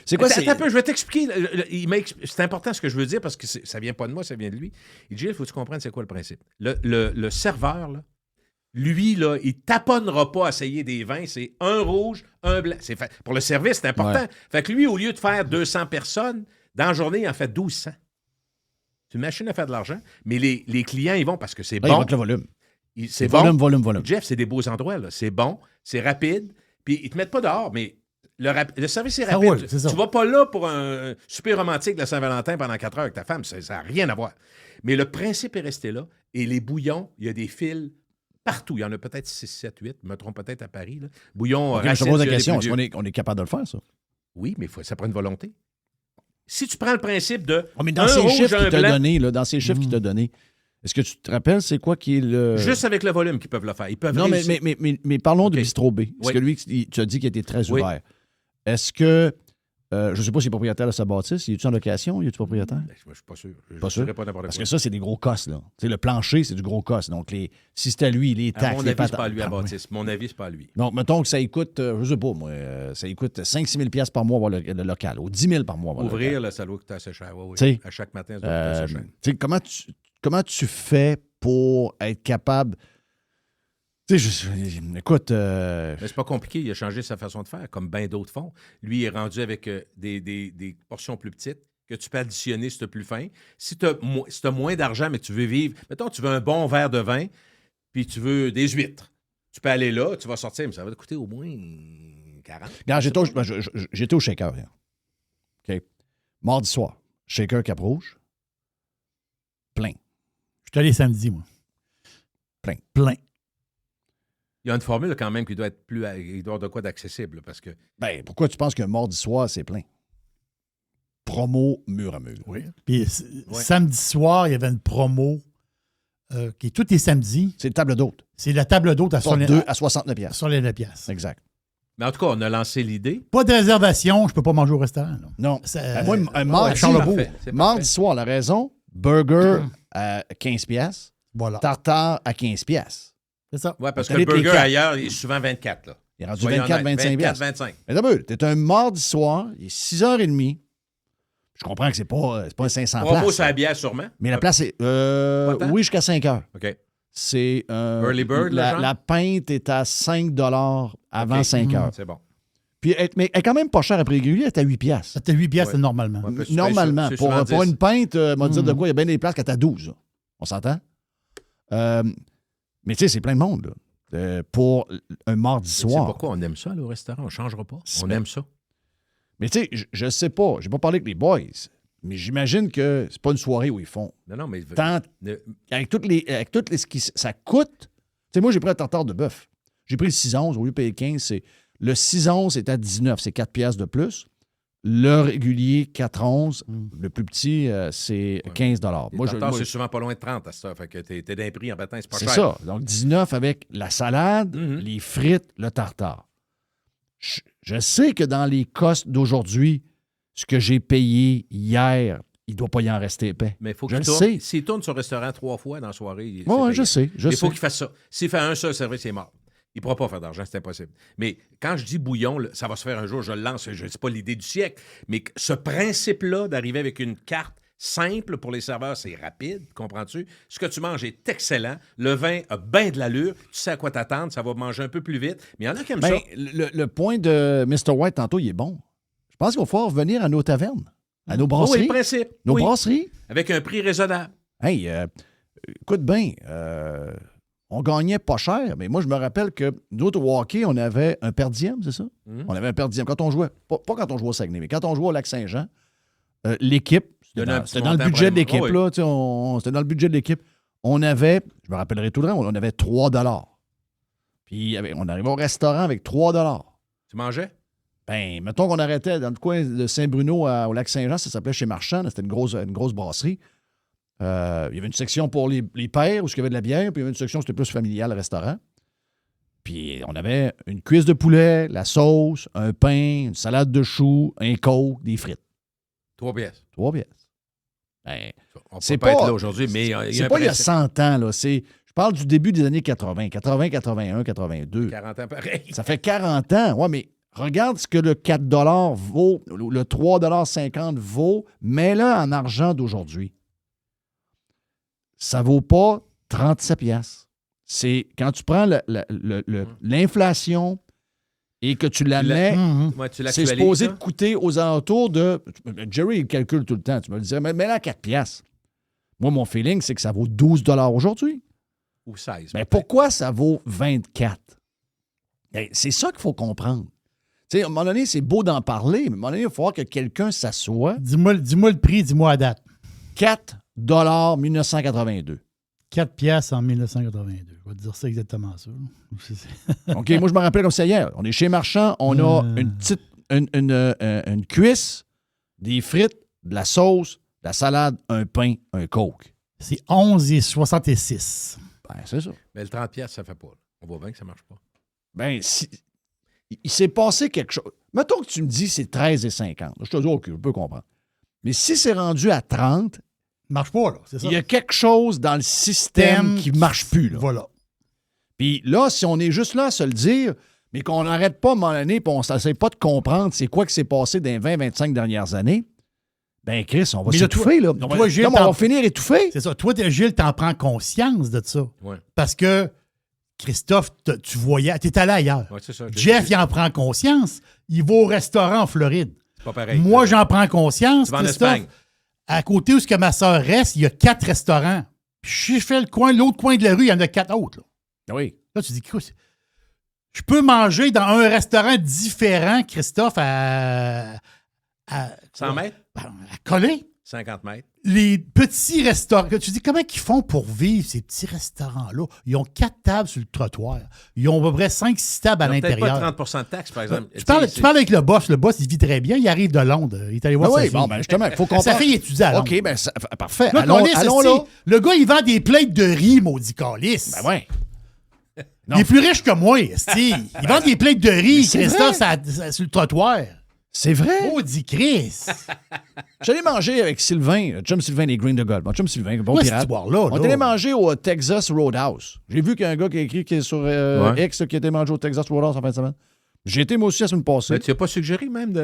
C'est quoi, Attends un peu, je vais t'expliquer. C'est important ce que je veux dire parce que ça vient pas de moi, ça vient de lui. Il dit, il faut que tu comprennes c'est quoi le principe. Le serveur, là, lui, là, il taponnera pas à essayer des vins. C'est un rouge, un blanc. Pour le service, c'est important. Ouais. Fait que lui, au lieu de faire 200 personnes, dans la journée, il en fait 1200. C'est une machine à faire de l'argent, mais les clients, ils vont parce que c'est bon. Ils vont avec le volume. C'est bon. Volume. Jeff, c'est des beaux endroits, là. C'est bon, c'est rapide, puis ils te mettent pas dehors, mais le service est rapide. Roule, c'est tu vas pas là pour un super romantique de la Saint-Valentin pendant 4 heures avec ta femme. Ça n'a rien à voir. Mais le principe est resté là. Et les bouillons, il y a des fils partout. Il y en a peut-être 6, 7, 8. Je me trompe peut-être à Paris. Là. Bouillon, okay, je te pose la question. Est-ce qu'on est capable de le faire, ça? Oui, mais ça prend une volonté. Si tu prends le principe de. Oh, mais dans ces chiffres qu'il t'a donné, dans ces chiffres qu'il t'a donné, est-ce que tu te rappelles, c'est quoi qui est le... Juste avec le volume qu'ils peuvent le faire. Ils peuvent non, mais parlons de Bistro B. Parce que lui, tu as dit qu'il était très ouvert. Est-ce que, je ne sais pas s'il est propriétaire de sa bâtisse, il est-tu en location, il est-tu propriétaire? Je ne suis pas sûr. Pas sûr? Pas parce que ça, c'est des gros cosses, là. Tu sais, le plancher, c'est du gros cosse. Donc, si c'était à lui, les taxes... mon avis, c'est pas à lui à bâtisse. Mon avis, c'est pas à lui. Donc, mettons que ça coûte, je ne sais pas, moi, ça coûte 5-6 000 $ par mois avoir le local, ou 10 000 par mois avoir ouvrir, le local. Là, ça doit coûter assez cher. Oui. À chaque matin, ça doit coûter assez cher. Comment tu fais pour être capable... écoute... Mais c'est pas compliqué, il a changé sa façon de faire, comme bien d'autres font. Lui, il est rendu avec des portions plus petites que tu peux additionner si tu as plus faim. Si tu as moins d'argent, mais tu veux vivre... Mettons, tu veux un bon verre de vin, puis tu veux des huîtres. Tu peux aller là, tu vas sortir, mais ça va te coûter au moins 40. Regarde, j'étais au Shaker. OK. Mardi soir, Shaker Cap-Rouge, plein. Je suis allé samedi, moi. Plein. Il y a une formule quand même qui doit être plus. Il doit avoir de quoi d'accessible parce que. Ben, pourquoi tu penses qu'un mardi soir, c'est plein? Promo mur à mur. Oui. Puis samedi soir, il y avait une promo qui est tous les samedis. C'est une table d'hôte. C'est la table d'hôte à 69 piastres. Sur les 9 piastres. Exact. Mais en tout cas, on a lancé l'idée. Pas de réservation, je peux pas manger au restaurant. Là. Non. Ça, moi, un mardi, mardi soir, la raison, burger à 15 piastres, tartare à 15 piastres. C'est ça. Oui, parce que le burger ailleurs, il est souvent 24. Là. Il est rendu 24-25 piastres. 25. Mais d'abord, t'es un mardi soir, il est 6h30. Je comprends que c'est pas 500 places. Promo sur la bière, sûrement. Mais la place est... oui, jusqu'à 5 heures. OK. C'est... Early Bird, la pinte est à 5 $ avant 5 heures. C'est bon. Puis, mais elle est quand même pas chère après régulier, elle est à 8 piastres. C'est à 8 piastres normalement. Ouais, normalement. Pour une pinte, m'a dire de quoi, il y a bien des places qui est à 12. Là. On s'entend? Mais tu sais, c'est plein de monde, là. Pour un mardi soir. C'est pourquoi on aime ça, là, au restaurant. On ne changera pas. On aime ça. Mais tu sais, je sais pas. J'ai pas parlé avec les boys. Mais j'imagine que c'est pas une soirée où ils font. Non, mais... Avec toutes les ce qui ça coûte. Tu sais, moi, j'ai pris un tartare de bœuf. J'ai pris le 6-11. Au lieu de payer 15, le 6-11 est à 19. C'est 4 piastres de plus. Le régulier, 4-11. Le plus petit, c'est 15 $. Moi, c'est souvent pas loin de 30 à ça. Fait que t'es d'un prix en patin, c'est pas cher. C'est ça. Donc, 19 avec la salade, les frites, le tartare. Je sais que dans les costes d'aujourd'hui, ce que j'ai payé hier, il ne doit pas y en rester épais. Mais il faut qu'il tourne. S'il tourne sur le restaurant 3 fois dans la soirée, oui, je sais. Il faut qu'il fasse ça. S'il fait un seul service, c'est mort. Il ne pourra pas faire d'argent, c'est impossible. Mais quand je dis bouillon, ça va se faire un jour, je le lance, je ne dis pas l'idée du siècle, mais ce principe-là d'arriver avec une carte simple pour les serveurs, c'est rapide, comprends-tu? Ce que tu manges est excellent. Le vin a bien de l'allure. Tu sais à quoi t'attendre. Ça va manger un peu plus vite. Mais il y en a qui aiment ça. Le point de Mr. White, tantôt, il est bon. Je pense qu'il va falloir revenir à nos tavernes, à nos brasseries. Oui, le principe. Nos brasseries. Avec un prix raisonnable. Hey, écoute bien, on gagnait pas cher, mais moi, je me rappelle que nous autres, au hockey, on avait un per diem, c'est ça? On avait un per diem. Quand on jouait, pas quand on jouait au Saguenay, mais quand on jouait au Lac-Saint-Jean, l'équipe, c'était dans le budget de l'équipe, là. C'était dans le budget de l'équipe. On avait, je me rappellerai tout le temps, on avait 3 $. Puis on arrivait au restaurant avec 3 $. Tu mangeais? Ben, mettons qu'on arrêtait dans le coin de Saint-Bruno au Lac-Saint-Jean, ça s'appelait chez Marchand, c'était une grosse brasserie. Il y avait une section pour les pères où il y avait de la bière, puis il y avait une section où c'était plus familial, le restaurant. Puis on avait une cuisse de poulet, la sauce, un pain, une salade de choux, un coke, des frites. 3 pièces. 3 pièces. Ben, on peut pas être là aujourd'hui, mais c'est pas il y a 100 ans, là. Je parle du début des années 80, 81, 82. 40 ans pareil. Ça fait 40 ans. Ouais, mais regarde ce que le 4 $ vaut, le 3,50 $ vaut, mets-le en argent d'aujourd'hui. Ça vaut pas 37 piastres. C'est quand tu prends l'inflation et que tu la mets, c'est supposé te coûter aux alentours de... Jerry, il calcule tout le temps. Tu me le disais, mais là, 4 piastres. Moi, mon feeling, c'est que ça vaut 12 $ aujourd'hui. Ou 16. Mais pourquoi ça vaut 24? C'est ça qu'il faut comprendre. Tu sais, à un moment donné, c'est beau d'en parler, mais à un moment donné, il va falloir que quelqu'un s'assoie. Dis-moi le prix, dis-moi la date. 4 $ 1982. 4 piastres en 1982. Je vais te dire ça exactement ça. OK, moi, je me rappelle comme ça hier. On est chez Marchand, on a une cuisse, des frites, de la sauce, de la salade, un pain, un coke. C'est 11,66. Ben, c'est ça. Mais le 30 piastres, ça fait pas. On voit bien que ça marche pas. Ben, il s'est passé quelque chose. Mettons que tu me dis c'est 13,50. Je te dis, OK, je peux comprendre. Mais si c'est rendu à 30, marche pas, là, c'est ça. Il y a quelque chose dans le système qui ne marche plus, là. Voilà. Puis là, si on est juste là à se le dire, mais qu'on n'arrête pas à un moment donné, puis on n'essaie pas de comprendre c'est quoi qui s'est passé dans les 20-25 dernières années, ben Chris, on va s'étouffer, là. Toi, Gilles, on va finir étouffé. C'est ça. Toi, Gilles, t'en prends conscience de ça. Ouais. Parce que Christophe, tu voyais, t'es allé ailleurs. Ouais, c'est ça. Jeff, il en prend conscience. Il va au restaurant en Floride. C'est pas pareil. Moi, j'en prends conscience, Christophe. À côté où ma soeur reste, il y a 4 restaurants. Puis si je fais l'autre coin de la rue, il y en a 4 autres. Là, oui. Là tu dis, je peux manger dans un restaurant différent, Christophe, à 100 mètres? À coller. 50 mètres. Les petits restaurants, tu dis comment ils font pour vivre, ces petits restaurants-là? Ils ont 4 tables sur le trottoir. Ils ont à peu près 5-6 tables à l'intérieur. Peut-être pas 30 de taxes, par exemple. Tu parles avec le boss. Le boss, il vit très bien. Il arrive de Londres. Il est allé voir sa fille. Bon, ben justement, il faut qu'on Sa fille étudie à Londres. OK, ben parfait. Là, allons là. Le gars, il vend des plates de riz, maudit calice. Ben ouais. Il est plus riche que moi, esti. Il vend des plates de riz qui restent là sur le trottoir. C'est vrai? Maudit Chris. J'allais manger avec Sylvain, chum Sylvain des Green de Gold. Mon chum Sylvain, bon Quoi, pirate. cette histoire-là, On est allé manger au Texas Roadhouse. J'ai vu qu'il y a un gars qui a écrit qui est sur X qui a été mangé au Texas Roadhouse en fin de semaine. J'ai été moi aussi la semaine passée. Mais tu n'as pas suggéré même de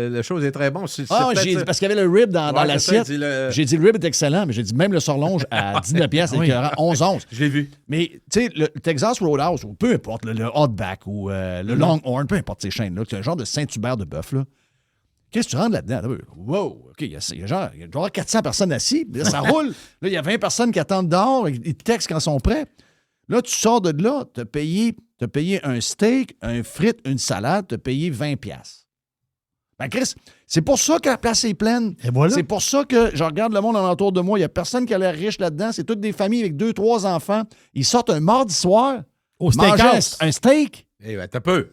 la chose est très bon. C'est parce qu'il y avait le rib dans l'assiette. J'ai dit le rib est excellent, mais j'ai dit même le surlonge à 19 piastres, c'est 11-11. Je l'ai vu. Mais tu sais, le Texas Roadhouse, ou peu importe, le Outback ou le Longhorn, peu importe ces chaînes-là, c'est un genre de Saint-Hubert de bœuf, là. Qu'est-ce que tu rentres là-dedans? Wow! OK, il y a doit y avoir 400 personnes assises. Là, ça roule. Là, il y a 20 personnes qui attendent dehors. Ils te textent quand ils sont prêts. Là, tu sors de là, tu as payé un steak, un frite, une salade, tu as payé 20 piastres. Ben, Chris, c'est pour ça que la place est pleine. Et voilà. C'est pour ça que je regarde le monde alentour de moi. Il n'y a personne qui a l'air riche là-dedans. C'est toutes des familles avec 2-3 enfants. Ils sortent un mardi soir. Au steakhouse. Un steak. Eh ben, t'as peu.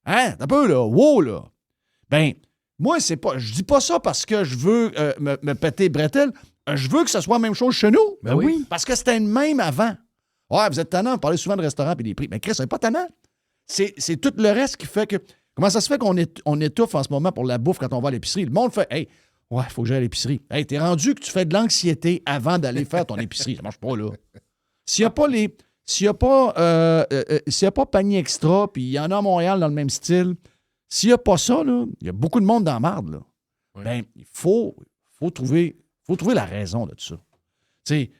Hein? T'as peu, là. Wow, là. Ben, moi, c'est pas. Je dis pas ça parce que je veux me péter bretelle. Je veux que ce soit la même chose chez nous. Ben oui. Parce que c'était le même avant. Ouais, vous êtes tannant, vous parlez souvent de restaurants et des prix. Mais Chris, c'est pas tannant. C'est tout le reste qui fait que. Comment ça se fait qu'on étouffe en ce moment pour la bouffe quand on va à l'épicerie? Le monde fait hey, ouais, il faut que j'aille à l'épicerie. Hey, t'es rendu que tu fais de l'anxiété avant d'aller faire ton épicerie. Ça marche pas, là. S'il n'y a pas s'il n'y a pas panier extra, puis il y en a à Montréal dans le même style. S'il n'y a pas ça, là, il y a beaucoup de monde dans la marde. Là. Oui. Ben, il faut trouver la raison de tout ça. Tu sais,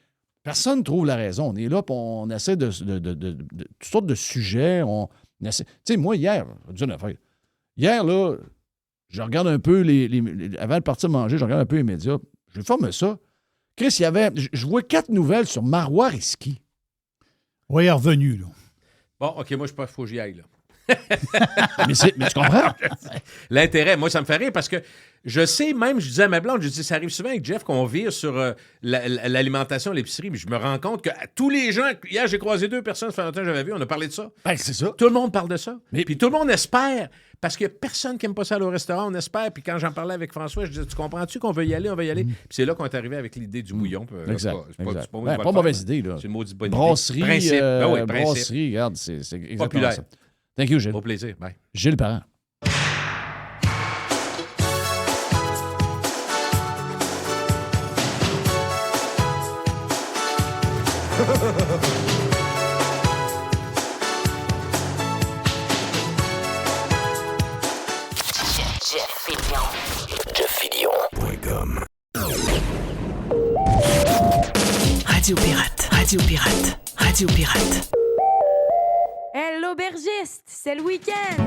personne ne trouve la raison. On est là, puis on essaie de toutes sortes de sujets. Tu sais, moi, hier, je vais te dire une affaire. Hier, là, je regarde un peu avant de partir manger, je regarde un peu les médias. Je forme ça. Chris, je vois 4 nouvelles sur Marois Risky. Oui, il est revenu, là. Bon, OK, moi, je pense qu'il faut que j'y aille, là. mais tu comprends? L'intérêt, moi, ça me fait rire parce que je sais même, je disais à ma blonde, je dis, ça arrive souvent avec Jeff qu'on vire sur l'alimentation à l'épicerie, mais je me rends compte que tous les gens, hier, j'ai croisé 2 personnes, ça fait longtemps que j'avais vu, on a parlé de ça. Ben, c'est ça. Tout le monde parle de ça. Puis tout le monde espère, parce qu'il n'y a personne qui n'aime pas ça aller au restaurant, on espère. Puis quand j'en parlais avec François, je disais, tu comprends-tu qu'on veut y aller, on va y aller? Puis c'est là qu'on est arrivé avec l'idée du bouillon. Exact. C'est pas mauvaise idée, là. C'est une maudite bonne brasserie, idée. Principe. Oui, principe. Brasserie, regarde, c'est exactement populaire. ça. Thank you, Gilles. Au plaisir. Bye. Gilles Parent. JeffFillion.com. Radio Pirate, Radio Pirate, Radio Pirate. Hey, l'aubergiste, c'est le week-end!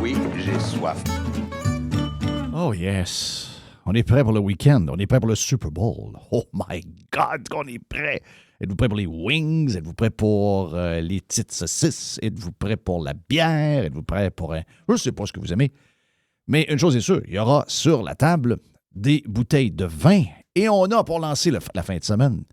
Oui, j'ai soif. Oh yes. On est prêt pour le week-end. On est prêt pour le Super Bowl. Oh my God, qu'on est prêt. Êtes-vous prêt pour les wings? Êtes-vous prêt pour les petites saucisses? Êtes-vous prêt pour la bière? Êtes-vous prêt pour un... Je ne sais pas ce que vous aimez. Mais une chose est sûre, il y aura sur la table des bouteilles de vin. Et on a, pour lancer la fin de semaine,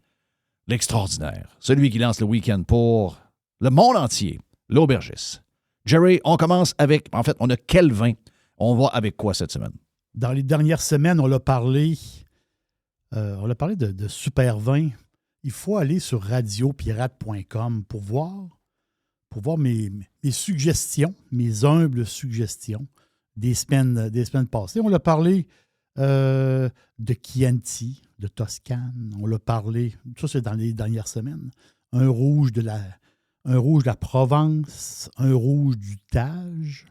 l'extraordinaire. Celui qui lance le week-end pour le monde entier, l'aubergiste. Jerry, on commence avec... En fait, on a quel vin? On va avec quoi cette semaine? Dans les dernières semaines, on a parlé de super vin. Il faut aller sur radiopirate.com pour voir mes suggestions, mes humbles suggestions des semaines passées. On a parlé de Chianti, de Toscane. On l'a parlé, ça c'est dans les dernières semaines. Un rouge de la Provence, un rouge du Tage,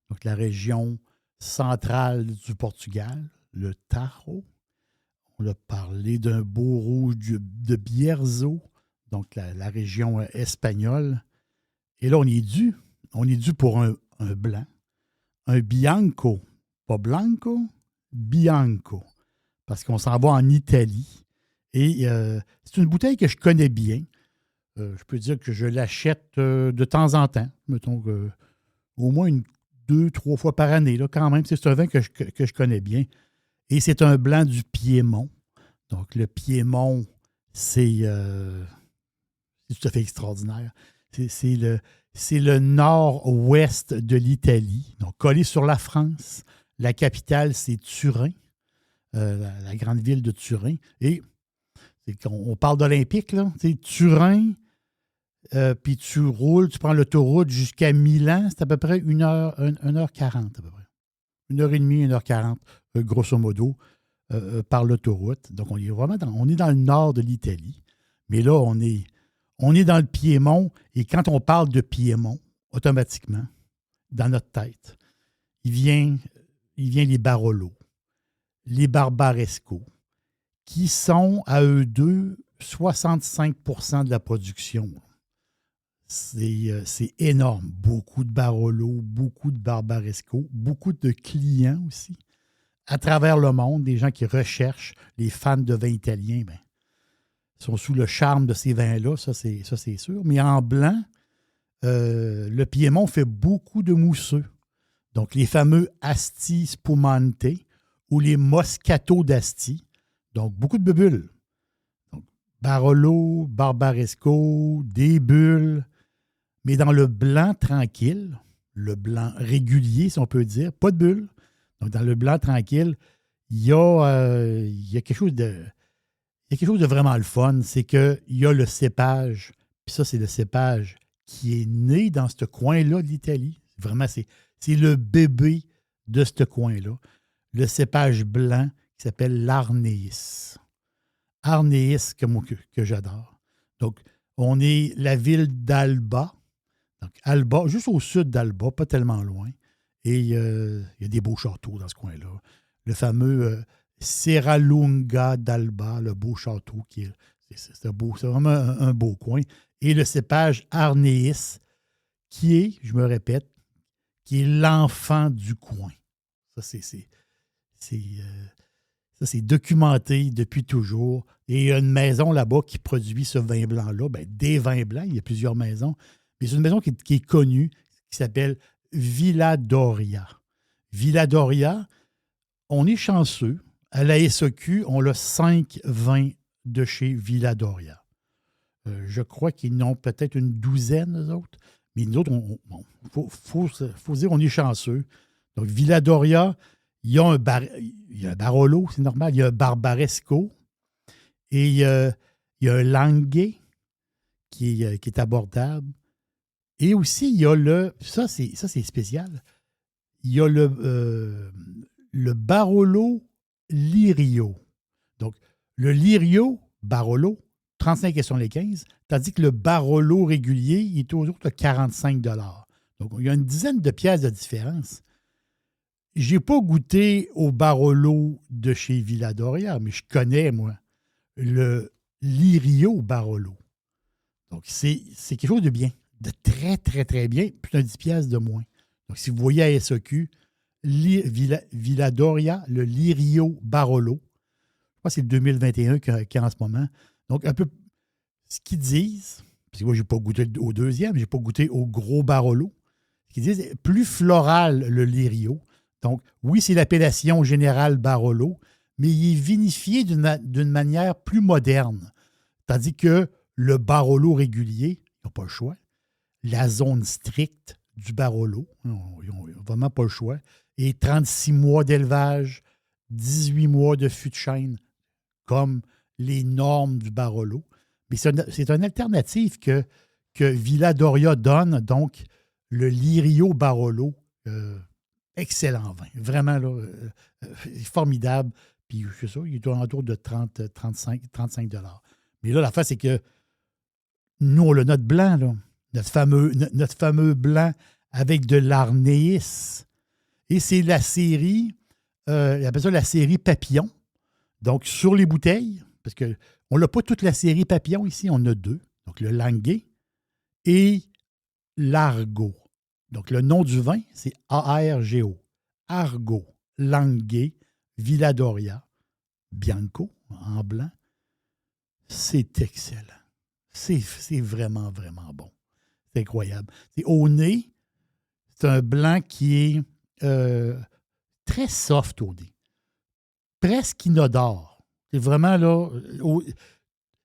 donc la région centrale du Portugal, le Tajo. On a parlé d'un beau rouge de Bierzo, donc la région espagnole. Et là, on est dû pour un blanc, un Bianco. Pas Blanco, Bianco. Parce qu'on s'en va en Italie. Et c'est une bouteille que je connais bien. Je peux dire que je l'achète de temps en temps. Mettons au moins 2-3 fois par année, là, quand même. C'est un vin que je connais bien. Et c'est un blanc du Piémont. Donc, le Piémont, c'est tout à fait extraordinaire. C'est le nord-ouest de l'Italie, donc collé sur la France. La capitale, c'est Turin, la grande ville de Turin. Et on parle d'Olympique, là. Turin, puis tu roules, tu prends l'autoroute jusqu'à Milan, c'est à peu près 1h40 à peu près. 1h30, 1h40, grosso modo, par l'autoroute. Donc, on est vraiment on est dans le nord de l'Italie. Mais là, on est dans le Piémont. Et quand on parle de Piémont, automatiquement, dans notre tête, il vient les Barolo, les Barbaresco, qui sont, à eux deux, 65% de la production. C'est énorme. Beaucoup de Barolo, beaucoup de Barbaresco, beaucoup de clients aussi. À travers le monde, des gens qui recherchent, les fans de vins italiens, ben, sont sous le charme de ces vins-là, ça c'est sûr. Mais en blanc, le Piémont fait beaucoup de mousseux. Donc, les fameux Asti Spumante ou les Moscato d'Asti. Donc, beaucoup de bulles. Donc, Barolo, Barbaresco, des bulles. Mais dans le blanc tranquille, le blanc régulier, si on peut dire, pas de bulles. Donc, dans le blanc tranquille, il y a quelque chose de... Il y a quelque chose de vraiment le fun, c'est qu'il y a le cépage, puis ça, c'est le cépage qui est né dans ce coin-là de l'Italie. Vraiment, c'est le bébé de ce coin-là. Le cépage blanc qui s'appelle l'Arneis. Arneis, que j'adore. Donc, on est la ville d'Alba. Donc, Alba, juste au sud d'Alba, pas tellement loin. Et il y a des beaux châteaux dans ce coin-là. Le fameux... Serralunga d'Alba, le beau château, c'est vraiment un beau coin. Et le cépage Arneis, qui est, je me répète, qui est l'enfant du coin. Ça, c'est documenté depuis toujours. Et il y a une maison là-bas qui produit ce vin blanc-là, des vins blancs, il y a plusieurs maisons, mais c'est une maison qui est connue, qui s'appelle Villa Doria. Villa Doria, on est chanceux. À la SAQ, on a 5 vins de chez Villa Doria. Je crois qu'ils n'ont peut-être une douzaine, eux autres. Mais nous autres, faut dire, on est chanceux. Donc, Villa Doria, il y a un Barolo, c'est normal. Il y a un Barbaresco. Et il y a un Langhe qui est abordable. Et aussi, il y a ça c'est spécial. Il y a le Barolo Lirio. Donc, le Lirio, Barolo, 35 et 75, tandis que le Barolo régulier, il est autour de 45 $. Donc, il y a une dizaine de pièces de différence. Je n'ai pas goûté au Barolo de chez Villa Doria, mais je connais, moi, le Lirio Barolo. Donc, c'est quelque chose de bien, de très, très, très bien, puis un 10 pièces de moins. Donc, si vous voyez à SAQ, Villa Doria, le Lirio Barolo. Je pense que c'est le 2021 qu'il y a en ce moment. Donc, un peu ce qu'ils disent, parce que moi, je n'ai pas goûté au deuxième, je n'ai pas goûté au gros Barolo. Ce qu'ils disent, plus floral le Lirio. Donc, oui, c'est l'appellation générale Barolo, mais il est vinifié d'une manière plus moderne. Tandis que le Barolo régulier, ils n'ont pas le choix. La zone stricte du Barolo, ils n'ont vraiment pas le choix. Et 36 mois d'élevage, 18 mois de fût de chêne, comme les normes du Barolo. Mais c'est une alternative que Villa Doria donne, donc le Lirio Barolo. Excellent vin. Vraiment, là, formidable. Puis, je sais ça, il est autour de 35 $. Mais là, l'affaire, c'est que nous, on a notre blanc, là, notre fameux blanc avec de l'Arneis. Et c'est la série, on appelle ça la série Papillon. Donc, sur les bouteilles, parce qu'on n'a pas toute la série Papillon ici, on a 2. Donc, le Langhe et l'Argo. Donc, le nom du vin, c'est ARGO. Argo, Langhe, Villa Doria, Bianco, en blanc. C'est excellent. C'est vraiment, vraiment bon. C'est incroyable. C'est au nez, c'est un blanc qui est très soft au nez. Presque inodore. C'est vraiment là...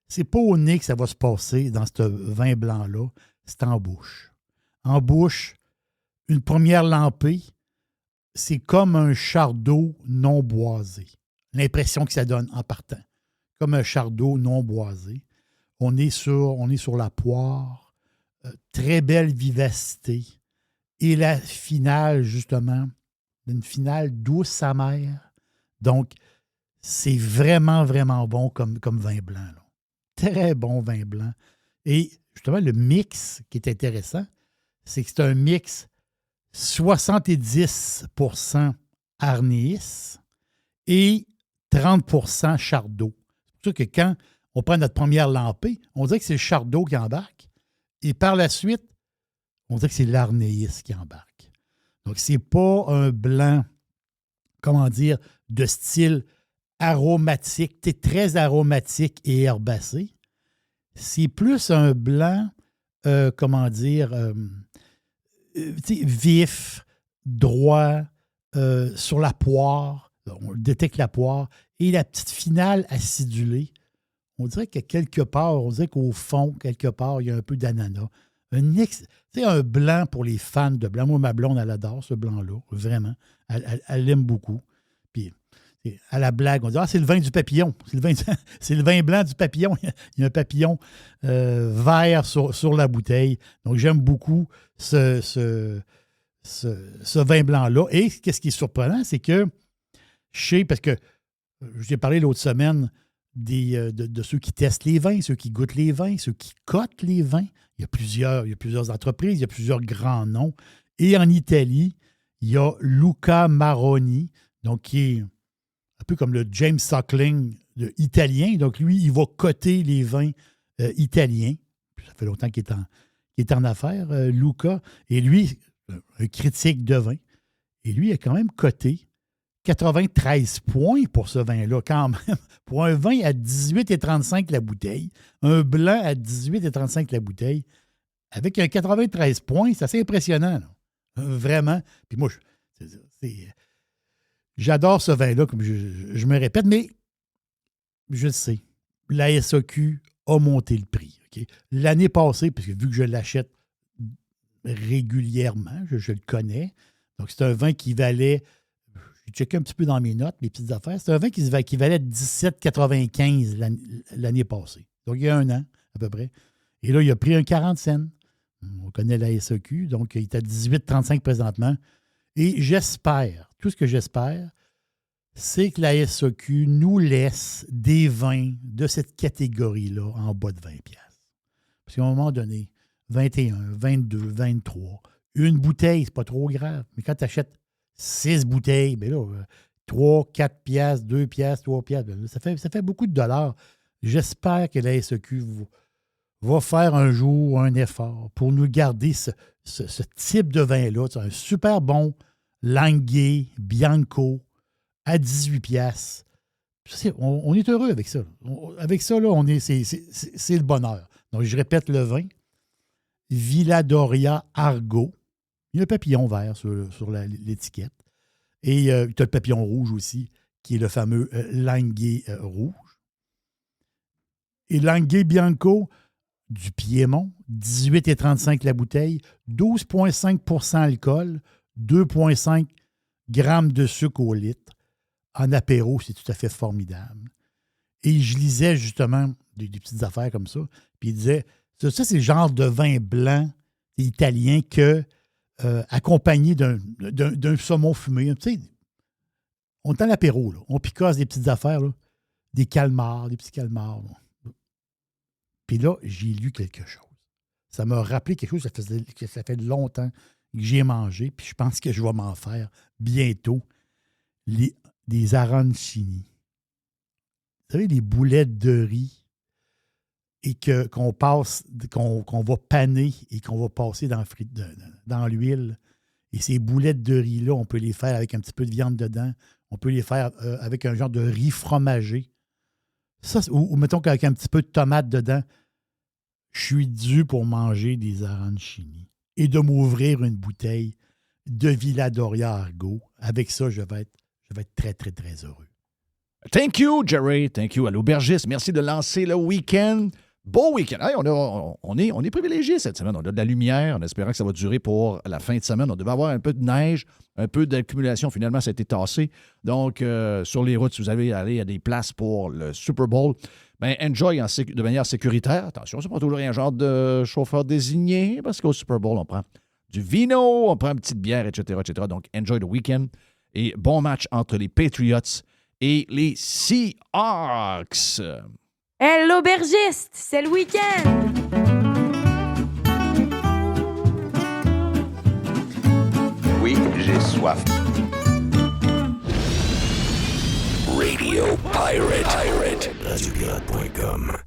c'est pas au nez que ça va se passer dans ce vin blanc-là. C'est en bouche. En bouche, une première lampée, c'est comme un char d'eau non boisé. L'impression que ça donne en partant. Comme un char d'eau non boisé. On est sur la poire. Très belle vivacité. Et la finale, justement, une finale douce amère. Donc, c'est vraiment, vraiment bon comme vin blanc. Là. Très bon vin blanc. Et justement, le mix qui est intéressant, c'est que c'est un mix 70% Arnéis et 30% Chardot. C'est pour ça que quand on prend notre première lampée, on dirait que c'est le Chardot qui embarque. Et par la suite, on dirait que c'est l'Arnéis qui embarque. Donc, c'est pas un blanc, comment dire, de style aromatique, très aromatique et herbacé. C'est plus un blanc, vif, droit, sur la poire. On détecte la poire. Et la petite finale acidulée, on dirait que quelque part, on dirait qu'au fond, quelque part, il y a un peu d'ananas. Un blanc pour les fans de blanc. Moi, ma blonde, elle adore ce blanc-là, vraiment. Elle l'aime beaucoup. Puis, à la blague, on dit « Ah, c'est le vin du papillon. C'est le vin blanc du papillon. » Il y a un papillon vert sur la bouteille. Donc, j'aime beaucoup ce vin blanc-là. Et qu'est-ce qui est surprenant, c'est que parce que j'ai parlé l'autre semaine de ceux qui testent les vins, ceux qui goûtent les vins, ceux qui cotent les vins. Il y a plusieurs entreprises, il y a plusieurs grands noms. Et en Italie, il y a Luca Maroni, donc qui est un peu comme le James Suckling italien. Donc, lui, il va coter les vins italiens. Ça fait longtemps qu'il est en affaires, Luca. Et lui, un critique de vin. Et lui, il a quand même coté 93 points pour ce vin-là, quand même. Pour un vin à 18,35 la bouteille, un blanc à 18,35 la bouteille, avec un 93 points, c'est assez impressionnant. Là. Vraiment. Puis moi, j'adore ce vin-là, comme je me répète, mais je le sais, la SAQ a monté le prix. Okay? L'année passée, parce que vu que je l'achète régulièrement, je le connais, donc c'est un vin qui valait, j'ai checké un petit peu dans mes notes, mes petites affaires, c'est un vin qui valait 17,95 l'année passée. Donc il y a un an, à peu près. Et là, il a pris un 40 cents. On connaît la SAQ, donc il est à 18,35 présentement. Et j'espère, tout ce que j'espère, c'est que la SAQ nous laisse des vins de cette catégorie-là en bas de 20$. Parce qu'à un moment donné, 21, 22, 23, une bouteille, c'est pas trop grave. Mais quand tu achètes 6 bouteilles, bien là, 3, 4 piastres, 2 piastres, 3 piastres, bien là, ça fait beaucoup de dollars. J'espère que la SAQ va faire un jour un effort pour nous garder ce type de vin-là. C'est un super bon Langhe Bianco à 18 piastres. On est heureux avec ça. Avec ça, là, c'est le bonheur. Donc, je répète le vin. Villadoria Argo. Il y a un papillon vert sur l'étiquette. Et tu as le papillon rouge aussi, qui est le fameux Langhe rouge. Et Langhe Bianco du Piémont, 18,35 la bouteille, 12,5 alcool, 2,5 grammes de sucre au litre. En apéro, c'est tout à fait formidable. Et je lisais justement des petites affaires comme ça, puis il disait, ça c'est le genre de vin blanc italien que accompagné d'un saumon fumé. Tu sais, on est à l'apéro, là. On picasse des petites affaires, là, des petits calmars. Là. Puis là, j'ai lu quelque chose. Ça m'a rappelé quelque chose que ça fait longtemps que j'ai mangé, puis je pense que je vais m'en faire bientôt. Des arancini. Vous savez, les boulettes de riz et qu'on va paner et qu'on va passer dans l'huile. Et ces boulettes de riz-là, on peut les faire avec un petit peu de viande dedans. On peut les faire avec un genre de riz fromagé. Ça, ou mettons qu'avec un petit peu de tomate dedans, je suis dû pour manger des arancini et de m'ouvrir une bouteille de Villa-Doria-Argo. Avec ça, je vais être très, très, très heureux. Thank you, Jerry. Thank you à l'aubergiste. Merci de lancer le week-end. Beau week-end. Hey, on est privilégiés cette semaine. On a de la lumière en espérant que ça va durer pour la fin de semaine. On devait avoir un peu de neige, un peu d'accumulation. Finalement, ça a été tassé. Donc, sur les routes, si vous allez aller à des places pour le Super Bowl, ben enjoy de manière sécuritaire. Attention, c'est pas toujours un genre de chauffeur désigné parce qu'au Super Bowl, on prend du vino, on prend une petite bière, etc., etc. Donc, enjoy the weekend. Et bon match entre les Patriots et les Seahawks. Hey, l'aubergiste, c'est le week-end! Oui, j'ai soif. Radio Pirate. RadioPirate.com